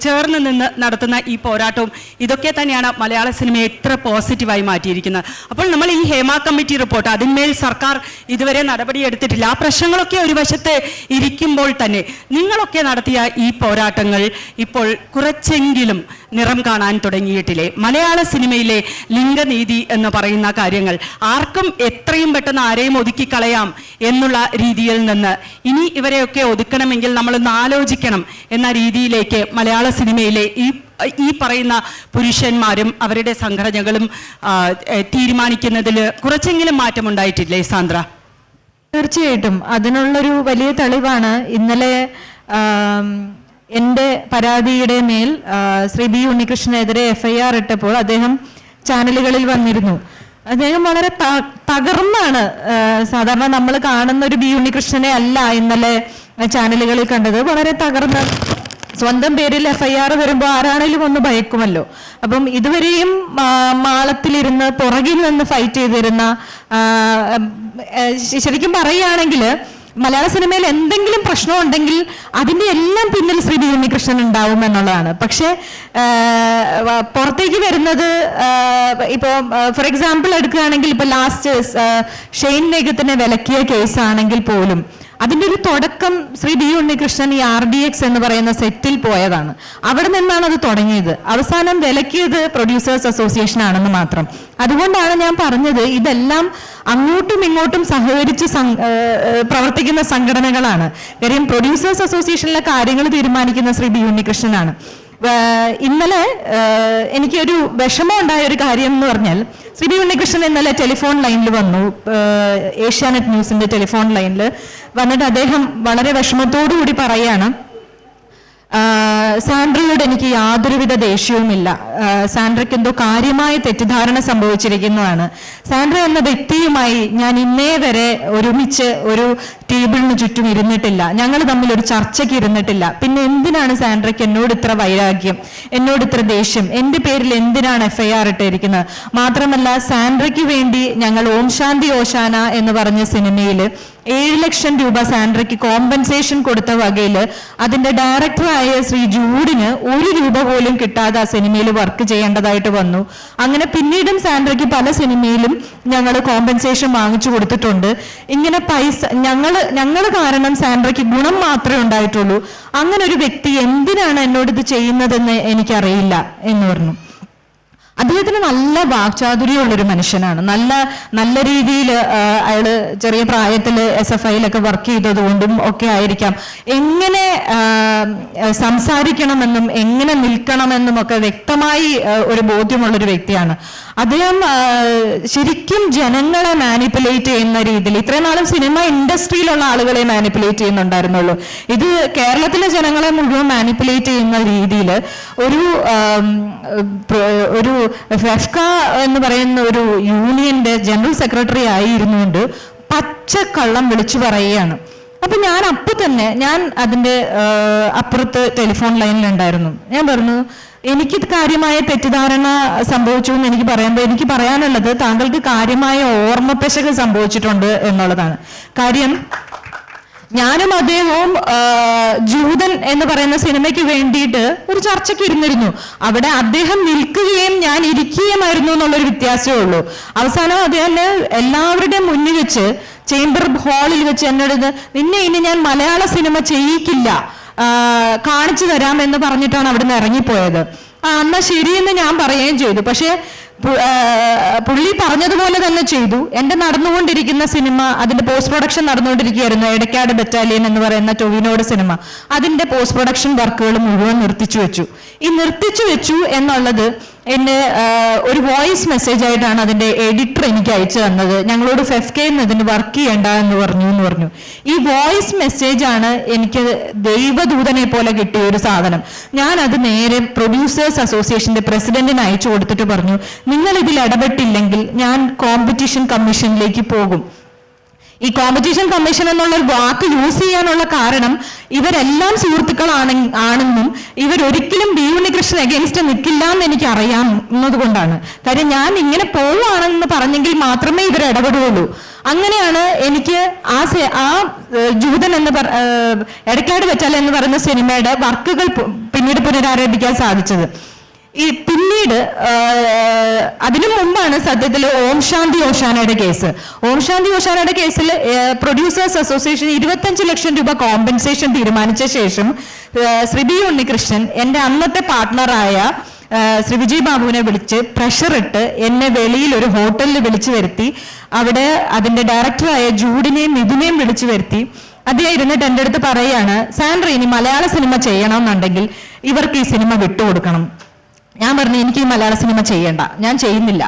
[SPEAKER 1] ചേർന്ന് നിന്ന് നടത്തുന്ന ഈ പോരാട്ടവും ഇതൊക്കെ തന്നെയാണ് മലയാള സിനിമയെ എത്ര പോസിറ്റീവായി മാറ്റിയിരിക്കുന്നത്. അപ്പോൾ നമ്മൾ ഈ ഹേമ കമ്മിറ്റി റിപ്പോർട്ട്, അതിന്മേൽ സർക്കാർ ഇതുവരെ നടപടിയെടുത്തിട്ടില്ല. ആ പ്രശ്നങ്ങളൊക്കെ ഒരു വശത്ത് ഇരിക്കുമ്പോൾ തന്നെ നിങ്ങളൊക്കെ നടത്തിയ ഈ പോരാട്ടങ്ങൾ ഇപ്പോൾ കുറച്ചെങ്കിലും നിറം കാണാൻ തുടങ്ങിയിട്ടില്ലേ? മലയാള സിനിമയിലെ ലിംഗനീതി എന്ന് പറയുന്ന കാര്യങ്ങൾ ആർക്കും എത്രയും പെട്ടെന്ന് ആരെയും ഒതുക്കിക്കളയാം എന്നുള്ള രീതിയിൽ നിന്ന് ഇനി ഇവരെയൊക്കെ ഒതുക്കണമെങ്കിൽ നമ്മളൊന്ന് ആലോചിക്കണം എന്ന രീതിയിലേക്ക് മലയാള സിനിമയിലെ ഈ പറയുന്ന പുരുഷന്മാരും അവരുടെ സംഘടനകളും തീരുമാനിക്കുന്നതിൽ കുറച്ചെങ്കിലും മാറ്റമുണ്ടായിട്ടില്ലേ സാന്ദ്ര?
[SPEAKER 2] തീർച്ചയായിട്ടും അതിനുള്ളൊരു വലിയ തെളിവാണ് ഇന്നലെ എൻ്റെ പരാതിയുടെ മേൽ ശ്രീ ബി ഉണ്ണികൃഷ്ണനെതിരെ FIR ഇട്ടപ്പോൾ അദ്ദേഹം ചാനലുകളിൽ വന്നിരുന്നു. അദ്ദേഹം വളരെ തകർന്നാണ്. സാധാരണ നമ്മൾ കാണുന്ന ഒരു ബി ഉണ്ണികൃഷ്ണനെ അല്ല ഇന്നലെ ചാനലുകളിൽ കണ്ടത്. വളരെ തകർന്ന് സ്വന്തം പേരിൽ FIR വരുമ്പോൾ ആരാണേലും ഒന്ന് ഭയക്കുമല്ലോ. അപ്പം ഇതുവരെയും മാളത്തിലിരുന്ന് പുറകിൽ നിന്ന് ഫൈറ്റ് ചെയ്തിരുന്ന, ശരിക്കും പറയുകയാണെങ്കിൽ മലയാള സിനിമയിൽ എന്തെങ്കിലും പ്രശ്നമുണ്ടെങ്കിൽ അതിൻ്റെ എല്ലാം പിന്നിൽ ശ്രീ ബി ഉണ്ണികൃഷ്ണൻ ഉണ്ടാവും എന്നുള്ളതാണ്. പക്ഷേ പുറത്തേക്ക് വരുന്നത് ഇപ്പോൾ ഫോർ എക്സാമ്പിൾ എടുക്കുകയാണെങ്കിൽ ഇപ്പോൾ ലാസ്റ്റ് ഷെയ്ൻ നിഗത്തിനെ വിലക്കിയ കേസാണെങ്കിൽ പോലും അതിൻ്റെ ഒരു തുടക്കം ശ്രീ ബി ഉണ്ണികൃഷ്ണൻ ഈ RDX എന്ന് പറയുന്ന സെറ്റിൽ പോയതാണ്. അവിടെ നിന്നാണ് അത് തുടങ്ങിയത്. അവസാനം വിലക്കിയത് പ്രൊഡ്യൂസേഴ്സ് അസോസിയേഷൻ ആണെന്ന് മാത്രം. അതുകൊണ്ടാണ് ഞാൻ പറഞ്ഞത് ഇതെല്ലാം അങ്ങോട്ടും ഇങ്ങോട്ടും സഹകരിച്ച് പ്രവർത്തിക്കുന്ന സംഘടനകളാണ്. കാര്യം പ്രൊഡ്യൂസേഴ്സ് അസോസിയേഷനിലെ കാര്യങ്ങൾ തീരുമാനിക്കുന്ന ശ്രീ ബി ഉണ്ണികൃഷ്ണനാണ്. ഇന്നലെ എനിക്കൊരു വിഷമം ഉണ്ടായ ഒരു കാര്യം എന്ന് പറഞ്ഞാൽ, ശ്രീ ബി ഉണ്ണികൃഷ്ണൻ ഇന്നലെ ടെലിഫോൺ ലൈനിൽ വന്നു, ഏഷ്യാനെറ്റ് ന്യൂസിന്റെ ടെലിഫോൺ ലൈനിൽ വന്നിട്ട് അദ്ദേഹം വളരെ വിഷമത്തോടു കൂടി പറയുകയാണ്, സാൻഡ്രയോട് എനിക്ക് യാതൊരുവിധ ദേഷ്യവുമില്ല. സാൻഡ്രയ്ക്ക് എന്തോ കാര്യമായ തെറ്റിദ്ധാരണ സംഭവിച്ചിരിക്കുന്നതാണ്. സാൻഡ്ര എന്ന വ്യക്തിയുമായി ഞാൻ ഇന്നേ വരെ ഒരുമിച്ച് ഒരു ടേബിളിന് ചുറ്റും ഇരുന്നിട്ടില്ല. ഞങ്ങൾ തമ്മിൽ ഒരു ചർച്ചയ്ക്ക് ഇരുന്നിട്ടില്ല. പിന്നെ എന്തിനാണ് സാൻഡ്രയ്ക്ക് എന്നോട് ഇത്ര വൈരാഗ്യം, എന്നോട് ഇത്ര ദേഷ്യം, എൻ്റെ പേരിൽ എന്തിനാണ് FIR ഇട്ടിരിക്കുന്നത്? മാത്രമല്ല സാൻഡ്രയ്ക്ക് വേണ്ടി ഞങ്ങൾ ഓം ശാന്തി ഓശാന എന്ന് പറഞ്ഞ സിനിമയിൽ 7 ലക്ഷം രൂപ സാൻഡ്രയ്ക്ക് കോമ്പൻസേഷൻ കൊടുത്ത വകയിൽ അതിന്റെ ഡയറക്ടറായ ശ്രീ ജൂഡിന് 1 രൂപ പോലും കിട്ടാതെ ആ സിനിമയിൽ വർക്ക് ചെയ്യേണ്ടതായിട്ട് വന്നു. അങ്ങനെ പിന്നീടും സാൻഡ്രയ്ക്ക് പല സിനിമയിലും ഞങ്ങൾ കോമ്പൻസേഷൻ വാങ്ങിച്ചു കൊടുത്തിട്ടുണ്ട്. ഇങ്ങനെ പൈസ ഞങ്ങൾ കാരണം സാൻഡ്രയ്ക്ക് ഗുണം മാത്രമേ ഉണ്ടായിട്ടുള്ളൂ. അങ്ങനെ ഒരു വ്യക്തി എന്തിനാണ് എന്നോട് ഇത് ചെയ്യുന്നതെന്ന് എനിക്കറിയില്ല എന്ന് പറഞ്ഞു. അദ്ദേഹത്തിന് നല്ല വാക്ചാതുര്യമുള്ളൊരു മനുഷ്യനാണ്. നല്ല രീതിയിൽ അയാള് ചെറിയ പ്രായത്തിൽ SFIയിലൊക്കെ വർക്ക് ചെയ്തതുകൊണ്ടും ഒക്കെ ആയിരിക്കാം എങ്ങനെ സംസാരിക്കണമെന്നും എങ്ങനെ നിൽക്കണമെന്നും ഒക്കെ വ്യക്തമായി ഒരു ബോധ്യമുള്ളൊരു വ്യക്തിയാണ്. അദ്ദേഹം ശരിക്കും ജനങ്ങളെ മാനിപ്പുലേറ്റ് ചെയ്യുന്ന രീതിയിൽ, ഇത്രയും നാളും സിനിമ ഇൻഡസ്ട്രിയിലുള്ള ആളുകളെ മാനിപ്പുലേറ്റ് ചെയ്യുന്നുണ്ടായിരുന്നുള്ളൂ. ഇത് കേരളത്തിലെ ജനങ്ങളെ മുഴുവൻ മാനിപ്പുലേറ്റ് ചെയ്യുന്ന രീതിയിൽ ഒരു ഫെഫ്ക എന്ന് പറയുന്ന ഒരു യൂണിയന്റെ ജനറൽ സെക്രട്ടറി ആയിരുന്നുകൊണ്ട് പച്ചക്കള്ളം വിളിച്ചു പറയുകയാണ്. അപ്പൊ ഞാൻ അതിന്റെ അപ്പുറത്ത് ടെലിഫോൺ ലൈനിലുണ്ടായിരുന്നു. ഞാൻ പറഞ്ഞു, എനിക്ക് കാര്യമായ തെറ്റിദ്ധാരണ സംഭവിച്ചു എന്ന് എനിക്ക് പറയുമ്പോൾ എനിക്ക് പറയാനുള്ളത് താങ്കൾക്ക് കാര്യമായ ഓർമ്മപ്പിശക് സംഭവിച്ചിട്ടുണ്ട് എന്നുള്ളതാണ്. കാര്യം ഞാനും അദ്ദേഹവും ജൂതൻ എന്ന് പറയുന്ന സിനിമയ്ക്ക് വേണ്ടിയിട്ട് ഒരു ചർച്ചയ്ക്ക് ഇരുന്നിരുന്നു. അവിടെ അദ്ദേഹം നിൽക്കുകയും ഞാൻ ഇരിക്കുകയുമായിരുന്നു എന്നുള്ളൊരു വ്യത്യാസമേ ഉള്ളൂ. അവസാനം അദ്ദേഹം എല്ലാവരുടെയും മുന്നിൽ വെച്ച് ചേംബർ ഹാളിൽ വെച്ച് എന്നോട് നിന്നെ ഇനി ഞാൻ മലയാള സിനിമ ചെയ്യിക്കില്ല, കാണിച്ചു തരാം എന്ന് പറഞ്ഞിട്ടാണ് അവിടുന്ന് ഇറങ്ങിപ്പോയത്. എന്നാ ശരിയെന്ന് ഞാൻ പറയുകയും ചെയ്തു. പക്ഷെ പുള്ളി പറഞ്ഞതുപോലെ തന്നെ ചെയ്തു. എൻ്റെ നടന്നുകൊണ്ടിരിക്കുന്ന സിനിമ, അതിന്റെ പോസ്റ്റ് പ്രൊഡക്ഷൻ നടന്നുകൊണ്ടിരിക്കുകയായിരുന്നു, എടക്കാട് ബറ്റാലിയൻ എന്ന് പറയുന്ന ടൊവിനോയുടെ സിനിമ. അതിന്റെ പോസ്റ്റ് പ്രൊഡക്ഷൻ വർക്കുകൾ മുഴുവൻ നിർത്തിച്ചു വെച്ചു. ഈ നിർത്തിച്ചു വെച്ചു എന്നുള്ളത് എന്നെ ഒരു വോയിസ് മെസ്സേജ് ആയിട്ടാണ് അതിന്റെ എഡിറ്റർ എനിക്ക് അയച്ചു തന്നത്. ഞങ്ങളോട് ഫെഫ്കയിൽ നിന്ന് ഇതിന് വർക്ക് ചെയ്യണ്ട എന്ന് പറഞ്ഞു. ഈ വോയിസ് മെസ്സേജ് ആണ് എനിക്ക് ദൈവദൂതനെ പോലെ കിട്ടിയ ഒരു സാധനം. ഞാൻ അത് നേരെ പ്രൊഡ്യൂസേഴ്സ് അസോസിയേഷന്റെ പ്രസിഡന്റിന് അയച്ചു കൊടുത്തിട്ട് പറഞ്ഞു, നിങ്ങൾ ഇതിൽ ഇടപെട്ടില്ലെങ്കിൽ ഞാൻ കോമ്പറ്റീഷൻ കമ്മീഷനിലേക്ക് പോകും. ഈ കോമ്പറ്റീഷൻ കമ്മീഷൻ എന്നുള്ള ഒരു വാക്ക് യൂസ് ചെയ്യാനുള്ള കാരണം ഇവരെല്ലാം സുഹൃത്തുക്കളാണെന്നും ഇവരൊരിക്കലും ബി ഉണ്ണികൃഷ്ണൻ അഗേൻസ്റ്റ് നിൽക്കില്ല എന്ന് എനിക്ക് അറിയാവുന്നത് കൊണ്ടാണ്. കാര്യം ഞാൻ ഇങ്ങനെ പോവുകയാണെന്ന് പറഞ്ഞെങ്കിൽ മാത്രമേ ഇവർ ഇടപെടുകയുള്ളൂ. അങ്ങനെയാണ് എനിക്ക് ആ ജൂതൻ എന്ന് എടക്കാട് വെച്ചാൽ എന്ന് പറയുന്ന സിനിമയുടെ വർക്കുകൾ പിന്നീട് പുനരാരംഭിക്കാൻ സാധിച്ചത്. ഈ പിന്നീട് അതിനു മുമ്പാണ് സത്യത്തിൽ ഓം ശാന്തി ഓശാനയുടെ കേസ്. ഓം ശാന്തി ഓശാനയുടെ കേസിൽ പ്രൊഡ്യൂസേഴ്സ് അസോസിയേഷൻ 25 ലക്ഷം രൂപ കോമ്പൻസേഷൻ തീരുമാനിച്ച ശേഷം ശ്രീ ബി ഉണ്ണികൃഷ്ണൻ എൻ്റെ അന്നത്തെ പാർട്ട്ണറായ ശ്രീ വിജയ് ബാബുവിനെ വിളിച്ച് പ്രഷർ ഇട്ട് എന്നെ വെളിയിൽ ഒരു ഹോട്ടലിൽ വിളിച്ചു വരുത്തി. അവിടെ അതിന്റെ ഡയറക്ടറായ ജൂഡിനെയും മിഥുനെയും വിളിച്ചു വരുത്തി. അദ്ദേഹം ഇരുന്നിട്ട് എൻ്റെ അടുത്ത് പറയുകയാണ്, സാൻഡ്ര ഇനി മലയാള സിനിമ ചെയ്യണമെന്നുണ്ടെങ്കിൽ ഇവർക്ക് ഈ സിനിമ വിട്ടുകൊടുക്കണം. ഞാൻ പറഞ്ഞു, എനിക്ക് ഈ മലയാള സിനിമ ചെയ്യണ്ട, ഞാൻ ചെയ്യുന്നില്ല.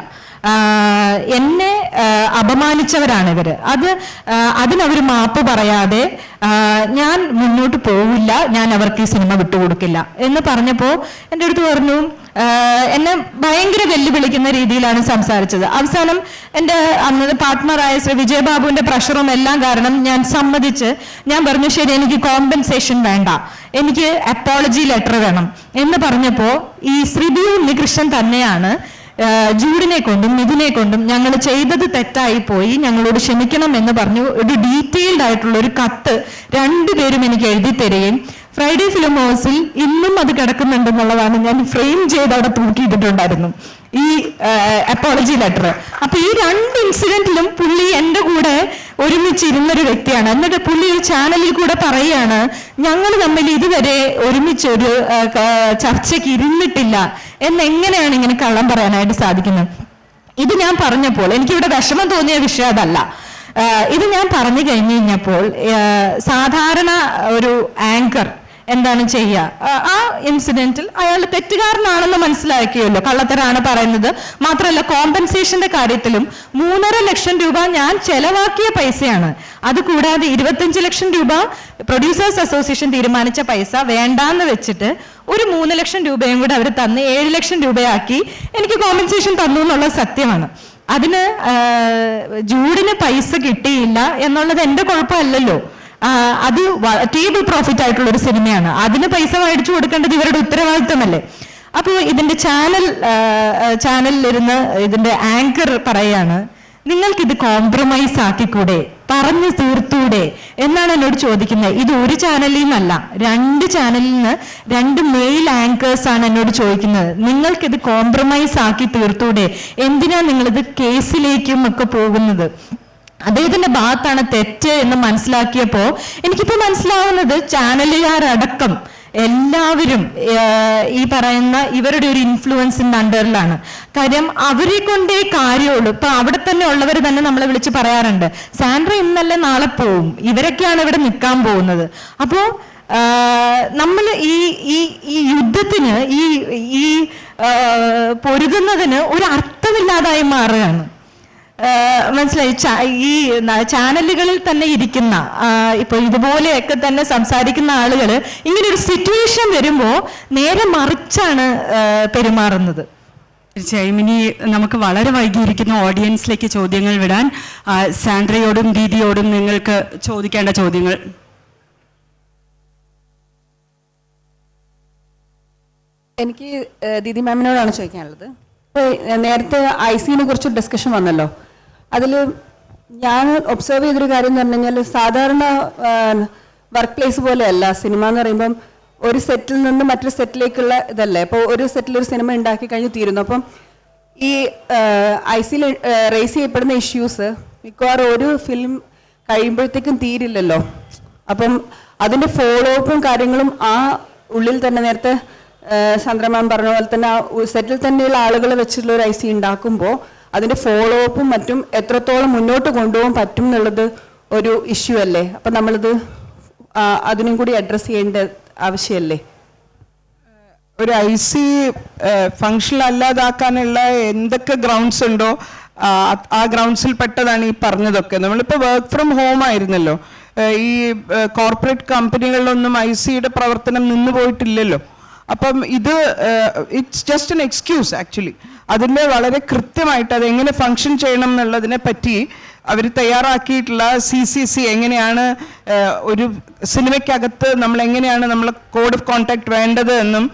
[SPEAKER 2] എന്നെ അപമാനിച്ചവരാണ് ഇവര്. അതിനവർ മാപ്പ് പറയാതെ ഞാൻ മുന്നോട്ട് പോവില്ല, ഞാൻ അവർക്ക് ഈ സിനിമ വിട്ടുകൊടുക്കില്ല എന്ന് പറഞ്ഞപ്പോൾ എൻ്റെ അടുത്ത് പറഞ്ഞു, എന്നെ ഭയങ്കര വെല്ലുവിളിക്കുന്ന രീതിയിലാണ് സംസാരിച്ചത്. അവസാനം എൻ്റെ അന്ന് പാർട്ട്ണറായ ശ്രീ വിജയബാബുവിന്റെ പ്രഷറും എല്ലാം കാരണം ഞാൻ സമ്മതിച്ച് ഞാൻ പറഞ്ഞു, ശരി എനിക്ക് കോമ്പൻസേഷൻ വേണ്ട, എനിക്ക് അപ്പോളജി ലെറ്റർ വേണം എന്ന് പറഞ്ഞപ്പോൾ ഈ ശ്രീബി ഉണ്ണികൃഷ്ണൻ തന്നെയാണ് ജൂഡിനെ കൊണ്ടും മിഥുനെ കൊണ്ടും ഞങ്ങൾ ചെയ്തത് തെറ്റായി പോയി, ഞങ്ങളോട് ക്ഷമിക്കണം എന്ന് പറഞ്ഞു ഒരു ഡീറ്റെയിൽഡ് ആയിട്ടുള്ള ഒരു കത്ത് രണ്ടുപേരും എനിക്ക് എഴുതി തരികയും ഫ്രൈഡേ ഫിലിം ഹൗസിൽ ഇന്നും അത് കിടക്കുന്നുണ്ടെന്നുള്ളതാണ് ഞാൻ ഫ്രെയിം ചെയ്ത് അവിടെ തൂക്കിയിട്ടുണ്ടായിരുന്നു ഈ അപ്പോളജി ലെറ്റർ. അപ്പൊ ഈ രണ്ട് ഇൻസിഡന്റിലും പുള്ളി എൻ്റെ കൂടെ ഒരുമിച്ചിരുന്നൊരു വ്യക്തിയാണ്. എന്നിട്ട് പുള്ളി ഈ ചാനലിൽ കൂടെ പറയുകയാണ്, ഞങ്ങൾ തമ്മിൽ ഇതുവരെ ഒരുമിച്ചൊരു ചർച്ചയ്ക്ക് ഇരുന്നിട്ടില്ല എന്നെങ്ങനെയാണ് ഇങ്ങനെ കള്ളം പറയാനായിട്ട് സാധിക്കുന്നത്? ഇത് ഞാൻ പറഞ്ഞപ്പോൾ എനിക്കിവിടെ വിഷമം തോന്നിയ വിഷയം അതല്ല. ഇത് ഞാൻ പറഞ്ഞു കഴിഞ്ഞു കഴിഞ്ഞപ്പോൾ സാധാരണ ഒരു ആങ്കർ എന്താണ് ചെയ്യുക? ആ ഇൻസിഡന്റിൽ അയാൾ തെറ്റുകാരനാണെന്ന് മനസ്സിലാക്കിയല്ലോ, കള്ളത്തരാണ് പറയുന്നത്. മാത്രമല്ല കോമ്പൻസേഷന്റെ കാര്യത്തിലും 3.5 ലക്ഷം രൂപ ഞാൻ ചെലവാക്കിയ പൈസയാണ്. അതുകൂടാതെ 25 ലക്ഷം രൂപ പ്രൊഡ്യൂസേഴ്സ് അസോസിയേഷൻ തീരുമാനിച്ച പൈസ വേണ്ടാന്ന് വെച്ചിട്ട് ഒരു 3 ലക്ഷം രൂപയും കൂടെ അവർ തന്ന് 7 ലക്ഷം രൂപയാക്കി എനിക്ക് കോമ്പൻസേഷൻ തന്നു എന്നുള്ളത് സത്യമാണ്. അതിന് ജൂഡിന് പൈസ കിട്ടിയില്ല എന്നുള്ളത് എൻ്റെ കുഴപ്പമല്ലല്ലോ. അത് ടേബിൾ പ്രോഫിറ്റ് ആയിട്ടുള്ള ഒരു സിനിമയാണ്, അതിന് പൈസ മേടിച്ചു കൊടുക്കേണ്ടത് ഇവരുടെ ഉത്തരവാദിത്തമല്ലേ. അപ്പോൾ ഇതിന്റെ ചാനലിലിരുന്ന് ഇതിന്റെ ആങ്കർ പറയാണ്, നിങ്ങൾക്കിത് കോംപ്രമൈസ് ആക്കിക്കൂടെ, പറഞ്ഞു തീർത്തൂടെ എന്നാണ് എന്നോട് ചോദിക്കുന്നത്. ഇത് ഒരു ചാനലിൽ നിന്നല്ല, 2 ചാനലിൽ നിന്ന് 2 മെയിൽ ആങ്കേഴ്സ് ആണ് എന്നോട് ചോദിക്കുന്നത്, നിങ്ങൾക്കിത് കോംപ്രമൈസ് ആക്കി തീർത്തൂടെ, എന്തിനാ നിങ്ങളിത് കേസിലേക്കും ഒക്കെ പോകുന്നത്? അദ്ദേഹത്തിന്റെ ഭാഗത്താണ് തെറ്റ് എന്ന് മനസ്സിലാക്കിയപ്പോ എനിക്കിപ്പോ മനസ്സിലാവുന്നത് ചാനലുകാരടക്കം എല്ലാവരും ഈ പറയുന്ന ഇവരുടെ ഒരു ഇൻഫ്ലുവൻസിന്റെ അണ്ടറിലാണ്. കാര്യം അവരെ കൊണ്ടേ കാര്യമുള്ളൂ. ഇപ്പൊ അവിടെ തന്നെ ഉള്ളവർ തന്നെ നമ്മളെ വിളിച്ച് പറയാറുണ്ട്, സാൻഡ്ര ഇന്നല്ലേ നാളെ പോവും, ഇവരൊക്കെയാണ് ഇവിടെ നിൽക്കാൻ പോകുന്നത്. അപ്പോ നമ്മൾ ഈ യുദ്ധത്തിന് ഈ പൊരുതുന്നതിന് ഒരു അർത്ഥമില്ലാതായി മാറുകയാണ്. മനസ്സിലായി? ഈ ചാനലുകളിൽ തന്നെ ഇരിക്കുന്ന ഇപ്പൊ ഇതുപോലെയൊക്കെ തന്നെ സംസാരിക്കുന്ന ആളുകൾ ഇങ്ങനെ ഒരു സിറ്റുവേഷൻ വരുമ്പോൾ നേരെ മറിച്ചാണ് പെരുമാറുന്നത്.
[SPEAKER 1] തീർച്ചയായും ഇനി നമുക്ക് വളരെ വൈകിയിരിക്കുന്ന ഓഡിയൻസിലേക്ക് ചോദ്യങ്ങൾ വിടാൻ. സാൻഡ്രയോടും ദീദിയോടും നിങ്ങൾക്ക് ചോദിക്കേണ്ട ചോദ്യങ്ങൾ.
[SPEAKER 4] എനിക്ക് ദീദി മാമിനോടാണ് ചോദിക്കാനുള്ളത്. നേരത്തെ ഐസിനെ കുറിച്ച് ഡിസ്കഷൻ വന്നല്ലോ, അതിൽ ഞാൻ ഒബ്സർവ് ചെയ്തൊരു കാര്യം എന്ന് പറഞ്ഞു കഴിഞ്ഞാൽ സാധാരണ വർക്ക് പ്ലേസ് പോലെയല്ല സിനിമ എന്ന് പറയുമ്പം ഒരു സെറ്റിൽ നിന്ന് മറ്റൊരു സെറ്റിലേക്കുള്ള ഇതല്ലേ. ഇപ്പോൾ ഒരു സെറ്റിൽ ഒരു സിനിമ ഉണ്ടാക്കി കഴിഞ്ഞ് തീരുന്നു. അപ്പം ഈ ഐസിയിൽ റേസ് ചെയ്യപ്പെടുന്ന ഇഷ്യൂസ് മിക്കവാറും ഒരു ഫിലിം കഴിയുമ്പോഴത്തേക്കും തീരില്ലല്ലോ. അപ്പം അതിൻ്റെ ഫോളോ അപ്പും കാര്യങ്ങളും ആ ഉള്ളിൽ തന്നെ നേരത്തെ ചന്ദ്ര മാം പറഞ്ഞ പോലെ തന്നെ ആ സെറ്റിൽ തന്നെയുള്ള ആളുകളെ വെച്ചിട്ടുള്ള ഒരു ഐസി ഉണ്ടാക്കുമ്പോൾ അതിൻ്റെ ഫോളോ അപ്പും മറ്റും എത്രത്തോളം മുന്നോട്ട് കൊണ്ടുപോകാൻ പറ്റും എന്നുള്ളത് ഒരു ഇഷ്യൂ അല്ലേ. അപ്പം നമ്മളിത് അതിനും കൂടി അഡ്രസ്സ് ചെയ്യേണ്ട ആവശ്യമല്ലേ?
[SPEAKER 3] ഒരു ഐസി ഫങ്ഷണൽ അല്ലാതാക്കാനുള്ള എന്തൊക്കെ ഗ്രൗണ്ട്സ് ഉണ്ടോ ആ ഗ്രൗണ്ട്സിൽ പെട്ടതാണ് ഈ പറഞ്ഞതൊക്കെ. നമ്മളിപ്പോൾ വർക്ക് ഫ്രം ഹോം ആയിരുന്നല്ലോ, ഈ കോർപ്പറേറ്റ് കമ്പനികളിലൊന്നും ഐസിയുടെ പ്രവർത്തനം നിന്നു പോയിട്ടില്ലല്ലോ. അപ്പം ഇത് it's just N excuse actually. അതിൻ്റെ വളരെ കൃത്യമായിട്ട് അതെങ്ങനെ ഫങ്ഷൻ ചെയ്യണം എന്നുള്ളതിനെ പറ്റി അവർ തയ്യാറാക്കിയിട്ടുള്ള CCC എങ്ങനെയാണ് ഒരു സിനിമയ്ക്കകത്ത് നമ്മൾ എങ്ങനെയാണ് നമ്മൾ കോഡ് ഓഫ് കോണ്ടാക്ട് വേണ്ടത് എന്നും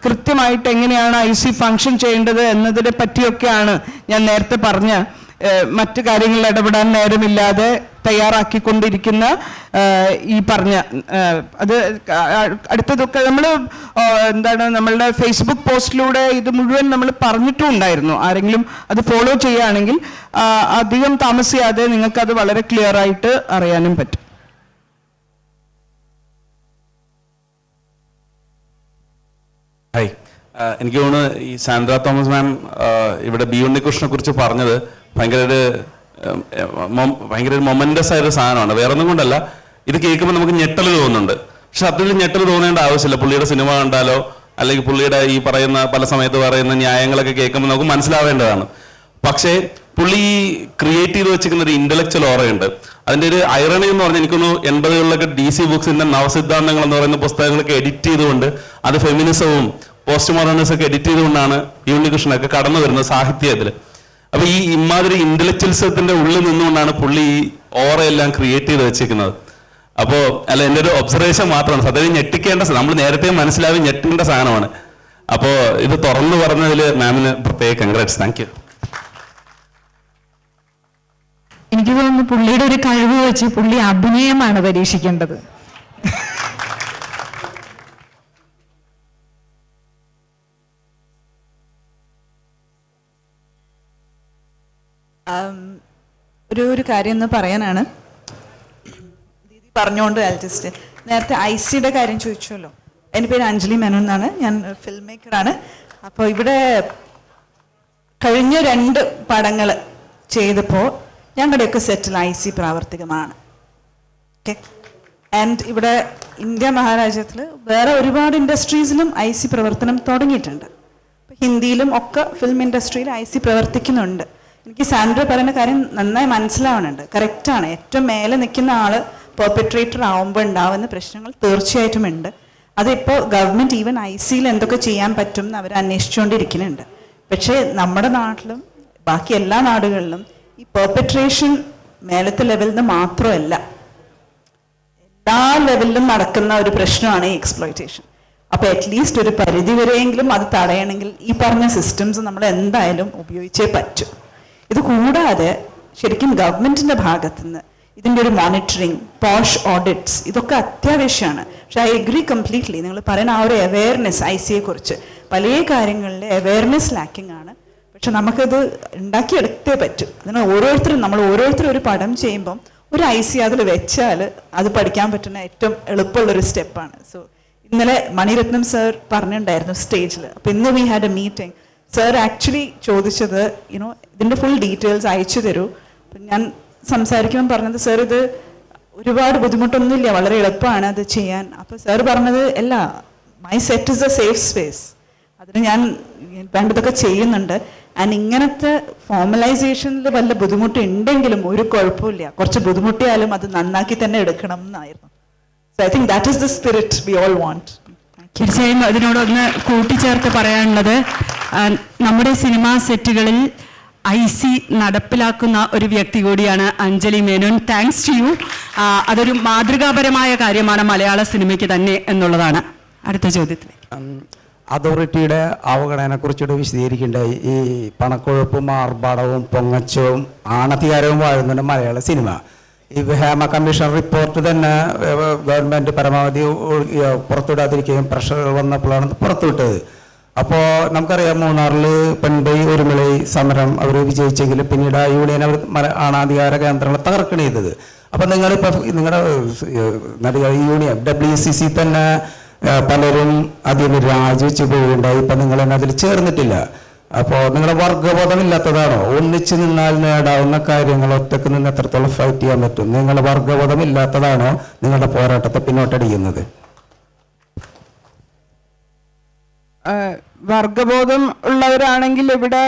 [SPEAKER 3] കൃത്യമായിട്ട് എങ്ങനെയാണ് IC ഫങ്ഷൻ ചെയ്യേണ്ടത് എന്നതിനെ പറ്റിയൊക്കെയാണ് ഞാൻ നേരത്തെ പറഞ്ഞ മറ്റു കാര്യങ്ങളിൽ ഇടപെടാൻ നേരമില്ലാതെ തയ്യാറാക്കിക്കൊണ്ടിരിക്കുന്ന ഈ പറഞ്ഞ അത് അടുത്തതൊക്കെ നമ്മൾ എന്താണ് നമ്മളുടെ ഫേസ്ബുക്ക് പോസ്റ്റിലൂടെ ഇത് മുഴുവൻ നമ്മൾ പറഞ്ഞിട്ടും ഉണ്ടായിരുന്നു. ആരെങ്കിലും അത് ഫോളോ ചെയ്യുകയാണെങ്കിൽ അധികം താമസിയാതെ നിങ്ങൾക്കത് വളരെ ക്ലിയർ ആയിട്ട് അറിയാനും പറ്റും.
[SPEAKER 5] ഹായ്, എനിക്ക് തോന്നുന്നു ഈ സാൻഡ്ര തോമസ് മാം ഇവിടെ ബി ഉണ്ണികൃഷ്ണനെ കുറിച്ച് പറഞ്ഞത് ഭയങ്കര മൊമെന്റസ് ആയൊരു സാധനമാണ്. വേറെ ഒന്നും കൊണ്ടല്ല, ഇത് കേൾക്കുമ്പോൾ നമുക്ക് ഞെട്ടൽ തോന്നുന്നുണ്ട്. പക്ഷെ അത്രയും ഞെട്ടൽ തോന്നേണ്ട ആവശ്യമില്ല. പുള്ളിയുടെ സിനിമ കണ്ടാലോ അല്ലെങ്കിൽ പുള്ളിയുടെ ഈ പറയുന്ന പല സമയത്ത് പറയുന്ന ന്യായങ്ങളൊക്കെ കേൾക്കുമ്പോൾ നമുക്ക് മനസ്സിലാവേണ്ടതാണ്. പക്ഷേ പുള്ളി ക്രിയേറ്റ് ചെയ്ത് വെച്ചിരിക്കുന്ന ഒരു ഇന്റലക്ച്വൽ ഓറയുണ്ട്. അതിന്റെ ഒരു ഐറണി എന്ന് പറഞ്ഞാൽ എനിക്കൊന്ന് 80കളിലൊക്കെ DC ബുക്സിന്റെ നവസിദ്ധാന്തങ്ങൾ എന്ന് പറയുന്ന പുസ്തകങ്ങളൊക്കെ എഡിറ്റ് ചെയ്തുകൊണ്ട് അത് ഫെമിനിസവും പോസ്റ്റ് മോഡേണിസം ഒക്കെ എഡിറ്റ് ചെയ്തുകൊണ്ടാണ് ഈ ഉണ്ണികൃഷ്ണനൊക്കെ കടന്നു വരുന്നത് സാഹിത്യത്തിൽ. അപ്പൊ ഈ ഇമാതിരി ഇന്റലക്ച്വൽസത്തിന്റെ ഉള്ളിൽ നിന്നുകൊണ്ടാണ് പുള്ളി ഈ ഓറയെല്ലാം ക്രിയേറ്റ് ചെയ്ത് വെച്ചിരിക്കുന്നത്. അപ്പോ അല്ല, എൻ്റെ ഒരു ഒബ്സർവേഷൻ മാത്രമാണ്. സത്യത്തിൽ ഞെട്ടിക്കേണ്ട, നമ്മൾ നേരത്തെ മനസ്സിലാക്കി ഞെട്ടേണ്ട സാധനമാണ്. അപ്പോ ഇത് തുറന്നു പറഞ്ഞതിൽ മാമിന് പ്രത്യേക കൺഗ്രാറ്റ്സ്. Thank you.
[SPEAKER 2] എനിക്ക് തോന്നുന്നു പുള്ളിയുടെ ഒരു കഴിവ് വെച്ച് പുള്ളി അഭിനയമാണ് പരീക്ഷിക്കേണ്ടത്.
[SPEAKER 6] ഒരു കാര്യം എന്ന് പറയാനാണ്. ദീദി പറഞ്ഞുകൊണ്ട് ജസ്റ്റ് നേരത്തെ ഐസിയുടെ കാര്യം ചോദിച്ചല്ലോ. എൻ്റെ പേര് അഞ്ജലി മേനോൻ എന്നാണ്. ഞാൻ ഫിലിം മേക്കറാണ്. അപ്പോൾ ഇവിടെ കഴിഞ്ഞ 2 പടങ്ങൾ ചെയ്തപ്പോൾ ഞങ്ങളുടെയൊക്കെ സെറ്റിൽ IC പ്രാവർത്തികമാണ്. ഓക്കെ. ആൻഡ് ഇവിടെ ഇന്ത്യ മഹാരാജ്യത്തിൽ വേറെ ഒരുപാട് ഇൻഡസ്ട്രീസിലും IC പ്രവർത്തനം തുടങ്ങിയിട്ടുണ്ട്. ഹിന്ദിയിലും ഒക്കെ ഫിലിം ഇൻഡസ്ട്രിയിൽ IC പ്രവർത്തിക്കുന്നുണ്ട്. എനിക്ക് സാൻഡ്ര പറയുന്ന കാര്യം നന്നായി മനസ്സിലാവുന്നുണ്ട്. കറക്റ്റാണ്. ഏറ്റവും മേലെ നിൽക്കുന്ന ആൾ പെർപെട്രേറ്റർ ആവുമ്പോൾ ഉണ്ടാവുന്ന പ്രശ്നങ്ങൾ തീർച്ചയായിട്ടും ഉണ്ട്. അതിപ്പോൾ ഗവൺമെൻറ് ഈവൻ ICയിൽ എന്തൊക്കെ ചെയ്യാൻ പറ്റും എന്ന് അവർ അന്വേഷിച്ചുകൊണ്ടിരിക്കുന്നുണ്ട്. പക്ഷേ നമ്മുടെ നാട്ടിലും ബാക്കി എല്ലാ നാടുകളിലും ഈ പെർപെട്രേഷൻ മേലത്തെ ലെവലിൽ നിന്ന് മാത്രമല്ല, എല്ലാ ലെവലിലും നടക്കുന്ന ഒരു പ്രശ്നമാണ് ഈ എക്സ്പ്ലോയിറ്റേഷൻ. അപ്പോൾ അറ്റ്ലീസ്റ്റ് ഒരു പരിധി വരെയെങ്കിലും അത് തടയണമെങ്കിൽ ഈ പറഞ്ഞ സിസ്റ്റംസ് നമ്മൾ എന്തായാലും ഉപയോഗിച്ചേ പറ്റൂ. ഇത് കൂടാതെ ശരിക്കും ഗവൺമെൻറ്റിൻ്റെ ഭാഗത്തുനിന്ന് ഇതിൻ്റെ ഒരു മോണിറ്ററിങ്, പോഷ് ഓഡിറ്റ്സ്, ഇതൊക്കെ അത്യാവശ്യമാണ്. പക്ഷെ ഐ എഗ്രി കംപ്ലീറ്റ്ലി. നിങ്ങൾ പറയുന്ന ആ ഒരു അവെയർനെസ് ICയെക്കുറിച്ച് പല കാര്യങ്ങളിലെ അവെയർനെസ് ലാക്കിംഗ് ആണ്. പക്ഷെ നമുക്കത് ഉണ്ടാക്കിയെടുത്തേ പറ്റൂ. അതിന് നമ്മൾ ഓരോരുത്തരും ഒരു പടം ചെയ്യുമ്പം ഒരു IC അതിൽ വെച്ചാൽ അത് പഠിക്കാൻ പറ്റുന്ന ഏറ്റവും എളുപ്പമുള്ളൊരു സ്റ്റെപ്പാണ്. സോ ഇന്നലെ മണിരത്നം സർ പറഞ്ഞിട്ടുണ്ടായിരുന്നു സ്റ്റേജിൽ. അപ്പോൾ ഇന്ന് we had A meeting. Sir actually ചോദിച്ചത് ഇതിൻ്റെ ഫുൾ ഡീറ്റെയിൽസ് അയച്ചു തരൂ. അപ്പം ഞാൻ സംസാരിക്കുമ്പോൾ പറഞ്ഞത്, സർ ഇത് ഒരുപാട് ബുദ്ധിമുട്ടൊന്നുമില്ല, വളരെ എളുപ്പമാണ് അത് ചെയ്യാൻ. അപ്പോൾ സർ പറഞ്ഞത്, അല്ല, my set is A safe space, അതിന് ഞാൻ വേണ്ടതൊക്കെ ചെയ്യുന്നുണ്ട്. ആൻഡ് ഇങ്ങനത്തെ ഫോർമലൈസേഷനിൽ വല്ല ബുദ്ധിമുട്ടുണ്ടെങ്കിലും ഒരു കുഴപ്പമില്ല, കുറച്ച് ബുദ്ധിമുട്ടിയാലും അത് നന്നാക്കി തന്നെ എടുക്കണം എന്നായിരുന്നു. So I think that is the spirit we all want.
[SPEAKER 1] തീർച്ചയായും അതിനോടൊന്ന് കൂട്ടിച്ചേർത്ത് പറയാനുള്ളത്, നമ്മുടെ സിനിമാ സെറ്റുകളിൽ IC നടപ്പിലാക്കുന്ന ഒരു വ്യക്തി കൂടിയാണ് Anjali Menon. Thanks to you. അതൊരു മാതൃകാപരമായ കാര്യമാണ് മലയാള സിനിമയ്ക്ക് തന്നെ എന്നുള്ളതാണ്. അടുത്ത ചോദ്യത്തിലേക്ക്.
[SPEAKER 7] അതോറിറ്റിയുടെ അവഗണനയെ കുറിച്ചിട്ട് വിശദീകരിക്കേണ്ടായി. ഈ പണക്കൊഴുപ്പും ആർഭാടവും പൊങ്ങച്ചവും ആണധികാരവും വാഴുന്നുണ്ട് മലയാള സിനിമ. ഈ ഹേമ കമ്മീഷൻ റിപ്പോർട്ട് തന്നെ ഗവൺമെൻറ് പരമാവധി പുറത്തുവിടാതിരിക്കുകയും പ്രഷർ വന്നപ്പോഴാണ് പുറത്തുവിട്ടത്. അപ്പോൾ നമുക്കറിയാം, മൂന്നാറിൽ പണ്ട് ഒരുമിളി സമരം അവർ വിജയിച്ചെങ്കിലും പിന്നീട് ആ യൂണിയൻ അവർ ആണാധികാര കേന്ദ്രങ്ങൾ തകർക്കണ ചെയ്തത്. അപ്പം നിങ്ങളിപ്പോൾ നിങ്ങളുടെ യൂണിയൻ WCC തന്നെ പലരും അതിന് രാജിവെച്ച് പോവുകയുണ്ടായി. ഇപ്പം നിങ്ങൾ തന്നെ അതിൽ ചേർന്നിട്ടില്ല. അപ്പോൾ നിങ്ങളുടെ വർഗബോധമില്ലാത്തതാണോ? ഒന്നിച്ച് നിന്നാൽ നേടാവുന്ന കാര്യങ്ങൾ ഒറ്റക്ക് നിന്ന് എത്രത്തോളം ഫൈറ്റ് ചെയ്യാൻ പറ്റും? നിങ്ങളുടെ വർഗബോധമില്ലാത്തതാണോ നിങ്ങളുടെ പോരാട്ടത്തെ പിന്നോട്ടടിക്കുന്നത്?
[SPEAKER 3] വർഗബോധം ഉള്ളവരാണെങ്കിൽ ഇവിടെ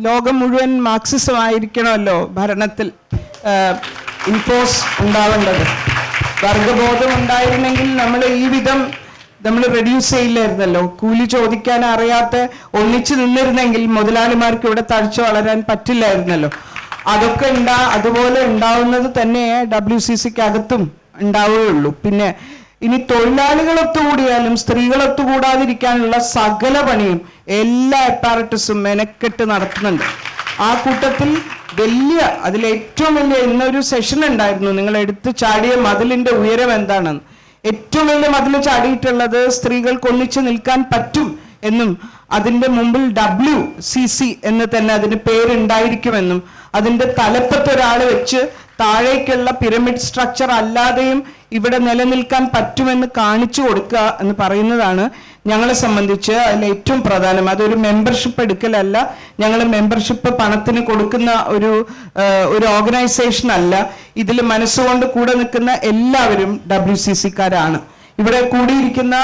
[SPEAKER 3] ലോകം മുഴുവൻ മാർക്സിസം ആയിരിക്കണമല്ലോ ഭരണത്തിൽ ഇൻഫോഴ്സ് ഉണ്ടാവേണ്ടത്. വർഗബോധം ഉണ്ടായിരുന്നെങ്കിൽ നമ്മൾ റെഡ്യൂസ് ചെയ്യില്ലായിരുന്നല്ലോ. കൂലി ചോദിക്കാൻ അറിയാത്ത ഒന്നിച്ചു നിന്നിരുന്നെങ്കിൽ മുതലാളിമാർക്ക് ഇവിടെ തഴച്ചു വളരാൻ പറ്റില്ലായിരുന്നല്ലോ. അതൊക്കെ അതുപോലെ ഉണ്ടാവുന്നത് തന്നെ WCCക്ക് അകത്തും ഉണ്ടാവുകയുള്ളൂ. പിന്നെ ഇനി തൊഴിലാളികളൊത്തുകൂടിയാലും സ്ത്രീകളൊത്തുകൂടാതിരിക്കാനുള്ള സകല പണിയും എല്ലാ അപ്പാരറ്റസും മെനക്കെട്ട് നടത്തുന്നുണ്ട്. ആ കൂട്ടത്തിൽ അതിലേറ്റവും വലിയ ഇന്നൊരു സെഷൻ ഉണ്ടായിരുന്നു, നിങ്ങൾ എടുത്ത് ചാടിയ മതിലിന്റെ ഉയരം എന്താണെന്ന്. ഏറ്റവും വലിയ മതിൽ ചാടിയിട്ടുള്ളത് സ്ത്രീകൾക്ക് ഒന്നിച്ചു നിൽക്കാൻ പറ്റും എന്നും അതിൻ്റെ മുമ്പിൽ WCC എന്ന് തന്നെ അതിന് പേരുണ്ടായിരിക്കുമെന്നും അതിൻ്റെ തലപ്പത്ത് ഒരാൾ വെച്ച് താഴേക്കുള്ള പിരമിഡ് സ്ട്രക്ചർ അല്ലാതെയും ഇവിടെ നിലനിൽക്കാൻ പറ്റുമെന്ന് കാണിച്ചു കൊടുക്കുക എന്ന് പറയുന്നതാണ് ഞങ്ങളെ സംബന്ധിച്ച് അതിൽ ഏറ്റവും പ്രധാനം. അതൊരു മെമ്പർഷിപ്പ് എടുക്കലല്ല, ഞങ്ങൾ മെമ്പർഷിപ്പ് പണത്തിന് കൊടുക്കുന്ന ഒരു ഓർഗനൈസേഷൻ അല്ല. ഇതിൽ മനസ്സുകൊണ്ട് കൂടെ നിൽക്കുന്ന എല്ലാവരും WCCക്കാരാണ്. ഇവിടെ കൂടിയിരിക്കുന്ന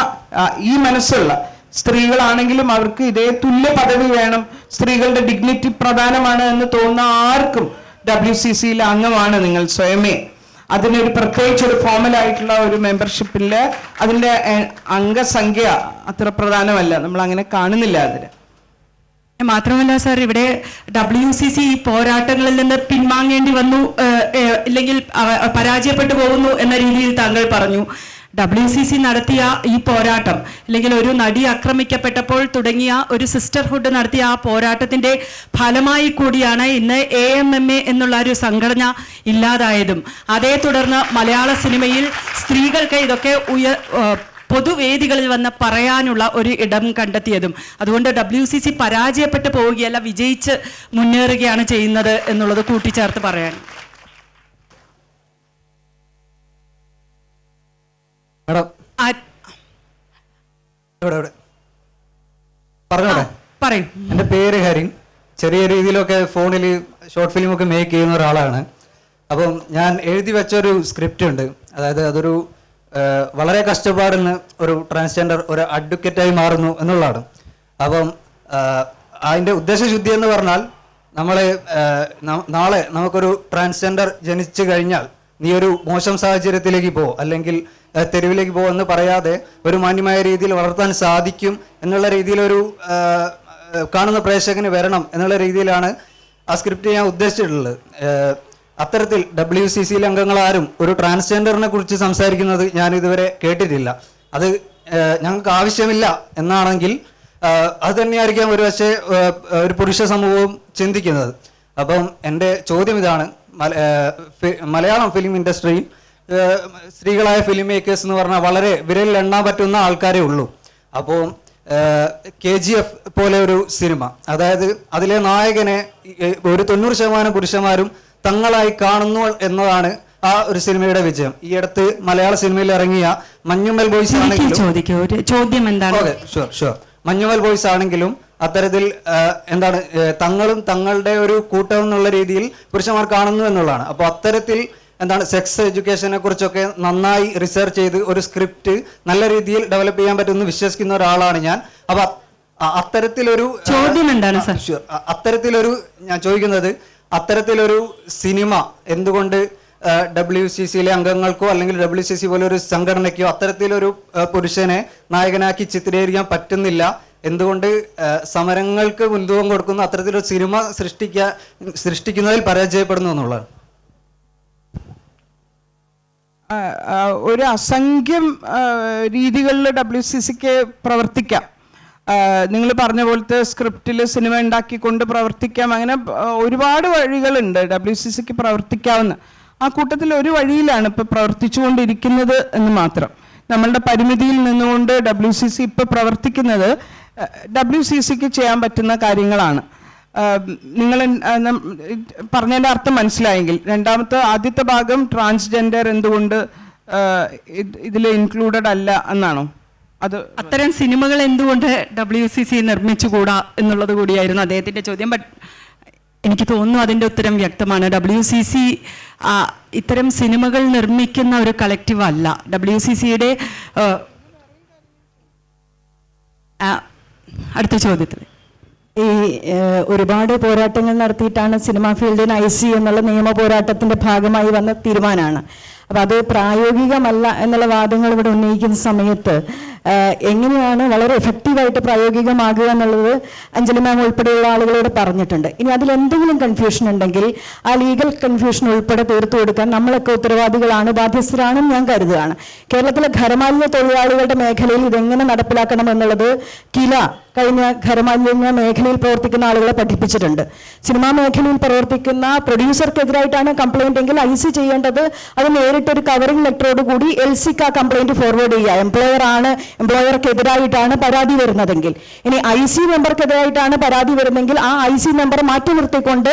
[SPEAKER 3] ഈ മനസ്സുള്ള സ്ത്രീകളാണെങ്കിലും അവർക്ക് ഇതേ തുല്യ പദവി വേണം, സ്ത്രീകളുടെ ഡിഗ്നിറ്റി പ്രധാനമാണ് എന്ന് തോന്നുന്ന ആർക്കും WCCയിൽ അംഗമാണ് നിങ്ങൾ സ്വയമേ. അതിനൊരു പ്രത്യേകിച്ച് ഒരു ഫോമലായിട്ടുള്ള ഒരു മെമ്പർഷിപ്പിൽ അതിൻ്റെ അംഗസംഖ്യ അത്ര പ്രധാനമല്ല, നമ്മൾ അങ്ങനെ കാണുന്നില്ല അതിന്.
[SPEAKER 1] മാത്രമല്ല സാർ, ഇവിടെ WCC ഈ പോരാട്ടങ്ങളിൽ നിന്ന് പിൻവാങ്ങേണ്ടി വന്നു, ഇല്ലെങ്കിൽ പരാജയപ്പെട്ടു പോകുന്നു എന്ന രീതിയിൽ താങ്കൾ പറഞ്ഞു. WCC നടത്തിയ ഈ പോരാട്ടം, അല്ലെങ്കിൽ ഒരു നടി ആക്രമിക്കപ്പെട്ടപ്പോൾ തുടങ്ങിയ ഒരു സിസ്റ്റർഹുഡ് നടത്തിയ ആ പോരാട്ടത്തിന്റെ ഫലമായി കൂടിയാണ് ഇന്ന് AMMA എന്നുള്ള ഒരു സംഘടന ഇല്ലാതായതും അതേ തുടർന്ന് മലയാള സിനിമയിൽ സ്ത്രീകൾക്ക് ഇതൊക്കെ പൊതുവേദികളിൽ വന്ന് പറയാനുള്ള ഒരു ഇടം കണ്ടെത്തിയതും. അതുകൊണ്ട് WCC പരാജയപ്പെട്ടു പോവുകയല്ല, വിജയിച്ച് മുന്നേറുകയാണ് ചെയ്യുന്നത് എന്നുള്ളത് കൂട്ടിച്ചേർത്ത് പറയാൻ. പറയൂ.
[SPEAKER 8] എൻ്റെ പേര് ഹരിൻ. ചെറിയ രീതിയിലൊക്കെ ഫോണിൽ ഷോർട്ട് ഫിലിമൊക്കെ മേക്ക് ചെയ്യുന്ന ഒരാളാണ്. അപ്പം ഞാൻ എഴുതി വെച്ചൊരു സ്ക്രിപ്റ്റ് ഉണ്ട്. അതായത് അതൊരു വളരെ കഷ്ടപ്പാടുന്ന ഒരു ട്രാൻസ്ജെൻഡർ ഒരു അഡ്വക്കേറ്റായി മാറുന്നു എന്നുള്ളതാണ്. അപ്പം അതിൻ്റെ ഉദ്ദേശശുദ്ധി എന്ന് പറഞ്ഞാൽ നാളെ നമുക്കൊരു ട്രാൻസ്ജെൻഡർ ജനിച്ചു കഴിഞ്ഞാൽ നീ ഒരു മോശം സാഹചര്യത്തിലേക്ക് പോ, അല്ലെങ്കിൽ തെരുവിലേക്ക് പോ എന്ന് പറയാതെ ഒരു മാന്യമായ രീതിയിൽ വളർത്താൻ സാധിക്കും എന്നുള്ള രീതിയിലൊരു കാണുന്ന പ്രേക്ഷകന് വരണം എന്നുള്ള രീതിയിലാണ് ആ സ്ക്രിപ്റ്റ് ഞാൻ ഉദ്ദേശിച്ചിട്ടുള്ളത്. അത്തരത്തിൽ WCCയിലെ അംഗങ്ങളാരും ഒരു ട്രാൻസ്ജെൻഡറിനെ കുറിച്ച് സംസാരിക്കുന്നത് ഞാൻ ഇതുവരെ കേട്ടിട്ടില്ല. അത് ഞങ്ങൾക്ക് ആവശ്യമില്ല എന്നാണെങ്കിൽ അത് തന്നെയായിരിക്കാം ഒരു പക്ഷേ ഒരു പുരുഷ സമൂഹവും ചിന്തിക്കുന്നത്. അപ്പം എൻ്റെ ചോദ്യം ഇതാണ്, മലയാളം ഫിലിം ഇൻഡസ്ട്രിയിൽ സ്ത്രീകളായ ഫിലിം മേക്കേഴ്സ് എന്ന് പറഞ്ഞാൽ വളരെ വിരലിൽ എണ്ണാൻ പറ്റുന്ന ആൾക്കാരേ ഉള്ളൂ. അപ്പോൾ KGF പോലെ ഒരു സിനിമ, അതായത് അതിലെ നായകനെ ഒരു 90% പുരുഷന്മാരും തങ്ങളായി കാണുന്നു എന്നതാണ് ആ ഒരു സിനിമയുടെ വിജയം. ഈ അടുത്ത് മലയാള സിനിമയിൽ ഇറങ്ങിയ മഞ്ഞുമൽ ബോയ്സ് ആണെങ്കിലും മഞ്ഞുമൽ ബോയ്സ് ആണെങ്കിലും അത്തരത്തിൽ എന്താണ് തങ്ങളും തങ്ങളുടെ ഒരു കൂട്ടം എന്നുള്ള രീതിയിൽ പുരുഷന്മാർ കാണുന്നു എന്നുള്ളതാണ്. അപ്പോൾ അത്തരത്തിൽ എന്താണ് സെക്സ് എഡ്യൂക്കേഷനെ കുറിച്ചൊക്കെ നന്നായി റിസർച്ച് ചെയ്ത് ഒരു സ്ക്രിപ്റ്റ് നല്ല രീതിയിൽ ഡെവലപ്പ് ചെയ്യാൻ പറ്റുമെന്ന് വിശ്വസിക്കുന്ന ഒരാളാണ് ഞാൻ. അപ്പൊ അത്തരത്തിലൊരു
[SPEAKER 1] ചോദ്യം എന്താണ് സാർ?
[SPEAKER 8] അത്തരത്തിലൊരു ഞാൻ ചോദിക്കുന്നത്, അത്തരത്തിലൊരു സിനിമ എന്തുകൊണ്ട് WCCയിലെ അംഗങ്ങൾക്കോ അല്ലെങ്കിൽ WCC പോലെ ഒരു സംഘടനയ്ക്കോ അത്തരത്തിലൊരു പുരുഷനെ നായകനാക്കി ചിത്രീകരിക്കാൻ പറ്റുന്നില്ല? എന്തുകൊണ്ട് സമരങ്ങൾക്ക് മുൻതൂക്കം കൊടുക്കുന്ന അത്തരത്തിലൊരു സിനിമ സൃഷ്ടിക്കുന്നതിൽ പരാജയപ്പെടുന്നു എന്നുള്ളതാണ്.
[SPEAKER 3] ഒരു അസംഖ്യം രീതികളിൽ WCCക്ക് പ്രവർത്തിക്കാം. നിങ്ങൾ പറഞ്ഞ പോലത്തെ സ്ക്രിപ്റ്റിൽ സിനിമ ഉണ്ടാക്കിക്കൊണ്ട് പ്രവർത്തിക്കാം. അങ്ങനെ ഒരുപാട് വഴികളുണ്ട് WCCക്ക് പ്രവർത്തിക്കാവുന്ന. ആ കൂട്ടത്തിൽ ഒരു വഴിയിലാണ് ഇപ്പോൾ പ്രവർത്തിച്ചുകൊണ്ടിരിക്കുന്നത് എന്ന് മാത്രം. നമ്മളുടെ പരിമിതിയിൽ നിന്നുകൊണ്ട് WCC ഇപ്പോൾ പ്രവർത്തിക്കുന്നത് WCCക്ക് ചെയ്യാൻ പറ്റുന്ന കാര്യങ്ങളാണ്. നിങ്ങൾ പറഞ്ഞതിൻ്റെ അർത്ഥം മനസ്സിലായെങ്കിൽ, ആദ്യത്തെ ഭാഗം ട്രാൻസ്ജെൻഡർ എന്തുകൊണ്ട് ഇതിൽ ഇൻക്ലൂഡഡ് അല്ല എന്നാണോ? അത്
[SPEAKER 1] അത്തരം സിനിമകൾ എന്തുകൊണ്ട് WCC നിർമ്മിച്ചുകൂടാ എന്നുള്ളത് കൂടിയായിരുന്നു അദ്ദേഹത്തിൻ്റെ ചോദ്യം. ബട്ട് എനിക്ക് തോന്നുന്നു അതിൻ്റെ ഉത്തരം വ്യക്തമാണ്. WCC ഇത്തരം സിനിമകൾ നിർമ്മിക്കുന്ന ഒരു കളക്റ്റീവ് അല്ല. WCCയുടെ അടുത്ത ചോദ്യത്തിൽ
[SPEAKER 4] ഈ ഒരുപാട് പോരാട്ടങ്ങൾ നടത്തിയിട്ടാണ് സിനിമാ ഫീൽഡിന് IC എന്നുള്ള നിയമ പോരാട്ടത്തിൻ്റെ ഭാഗമായി വന്ന തീരുമാനമാണ്. അപ്പോൾ അത് പ്രായോഗികമല്ല എന്നുള്ള വാദങ്ങൾ ഇവിടെ ഉന്നയിക്കുന്ന സമയത്ത് എങ്ങനെയാണ് വളരെ എഫക്റ്റീവായിട്ട് പ്രായോഗികമാകുക എന്നുള്ളത് അഞ്ജലി മാം ഉൾപ്പെടെയുള്ള ആളുകളോട് പറഞ്ഞിട്ടുണ്ട്. ഇനി അതിലെന്തെങ്കിലും കൺഫ്യൂഷൻ ഉണ്ടെങ്കിൽ ആ ലീഗൽ കൺഫ്യൂഷൻ ഉൾപ്പെടെ തീർത്തു കൊടുക്കാൻ നമ്മളൊക്കെ ഉത്തരവാദികളാണ്, ബാധ്യസ്ഥരാണെന്ന് ഞാൻ കരുതുകയാണ്. കേരളത്തിലെ ഖരമാലിന്യ തൊഴിലാളികളുടെ മേഖലയിൽ ഇതെങ്ങനെ നടപ്പിലാക്കണം എന്നുള്ളത് കഴിഞ്ഞ ഖരമാലിന്യ മേഖലയിൽ പ്രവർത്തിക്കുന്ന ആളുകളെ പഠിപ്പിച്ചിട്ടുണ്ട്. സിനിമാ മേഖലയിൽ പ്രവർത്തിക്കുന്ന പ്രൊഡ്യൂസർക്കെതിരായിട്ടാണ് കംപ്ലൈന്റ് എങ്കിൽ IC ചെയ്യേണ്ടത് അത് നേരിട്ടൊരു കവറിംഗ് ലെറ്ററോട് കൂടി LCക്ക് ആ കംപ്ലൈന്റ് ഫോർവേഡ് ചെയ്യുക. എംപ്ലോയർക്കെതിരായിട്ടാണ് പരാതി വരുന്നതെങ്കിൽ, ഇനി IC മെമ്പർക്കെതിരായിട്ടാണ് പരാതി വരുന്നതെങ്കിൽ ആ IC മെമ്പർ മാറ്റി നിർത്തിക്കൊണ്ട്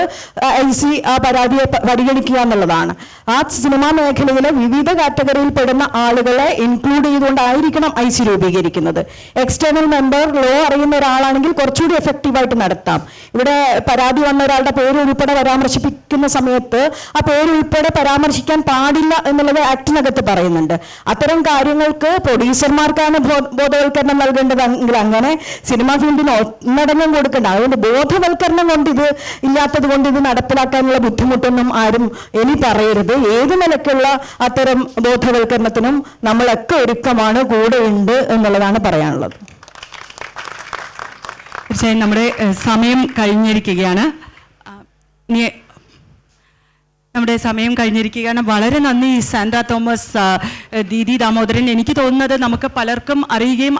[SPEAKER 4] IC ആ പരാതിയെ പരിഗണിക്കുക എന്നുള്ളതാണ്. ആ സിനിമാ മേഖലയിലെ വിവിധ കാറ്റഗറിയിൽ പെടുന്ന ആളുകളെ ഇൻക്ലൂഡ് ചെയ്തുകൊണ്ടായിരിക്കണം IC രൂപീകരിക്കുന്നത്. എക്സ്റ്റേണൽ മെമ്പർ ലോ അറിയുന്ന
[SPEAKER 9] അറിയുന്ന ഒരാളാണെങ്കിൽ കുറച്ചുകൂടി എഫക്റ്റീവായിട്ട് നടത്താം. ഇവിടെ പരാതി വന്ന ഒരാളുടെ പേര് ഉൾപ്പെടെ പരാമർശിപ്പിക്കുന്ന സമയത്ത് ആ പേര് ഉൾപ്പെടെ പരാമർശിക്കാൻ പാടില്ല എന്നുള്ളത് ആക്ടിനകത്ത് പറയുന്നുണ്ട്. അത്തരം കാര്യങ്ങൾക്ക് പ്രൊഡ്യൂസർമാർക്കാണ് ബോധവൽക്കരണം നൽകേണ്ടതെങ്കിൽ അങ്ങനെ സിനിമാ ഫീൽഡിന് ഒന്നടങ്കം കൊടുക്കേണ്ട. അതുകൊണ്ട് ബോധവൽക്കരണം കൊണ്ട് ഇത് ഇല്ലാത്തത് കൊണ്ട് ഇത് നടപ്പിലാക്കാനുള്ള ബുദ്ധിമുട്ടൊന്നും ആരും ഇനി പറയരുത്. ഏത് നിലയ്ക്കുള്ള അത്തരം ബോധവൽക്കരണത്തിനും നമ്മളൊക്കെ ഒരുക്കമാണ്, കൂടെയുണ്ട് എന്നുള്ളതാണ് പറയാനുള്ളത്.
[SPEAKER 1] തീർച്ചയായും നമ്മുടെ സമയം കഴിഞ്ഞിരിക്കുകയാണ്. ഇനി നമ്മുടെ സമയം കഴിഞ്ഞിരിക്കുകയാണ്. വളരെ നന്ദി സാൻഡ്ര തോമസ്, ദീദി ദാമോദരൻ. എനിക്ക് തോന്നുന്നത് നമുക്ക് പലർക്കും അറിയുകയും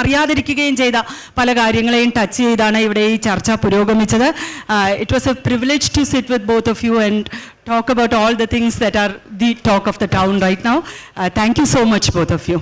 [SPEAKER 1] അറിയാതിരിക്കുകയും ചെയ്ത പല കാര്യങ്ങളെയും ടച്ച് ചെയ്താണ് ഇവിടെ ഈ ചർച്ച പുരോഗമിച്ചത്. It was a privilege to sit with both of you and talk about all the things that are the talk of the town right now. Thank you so much, both of you.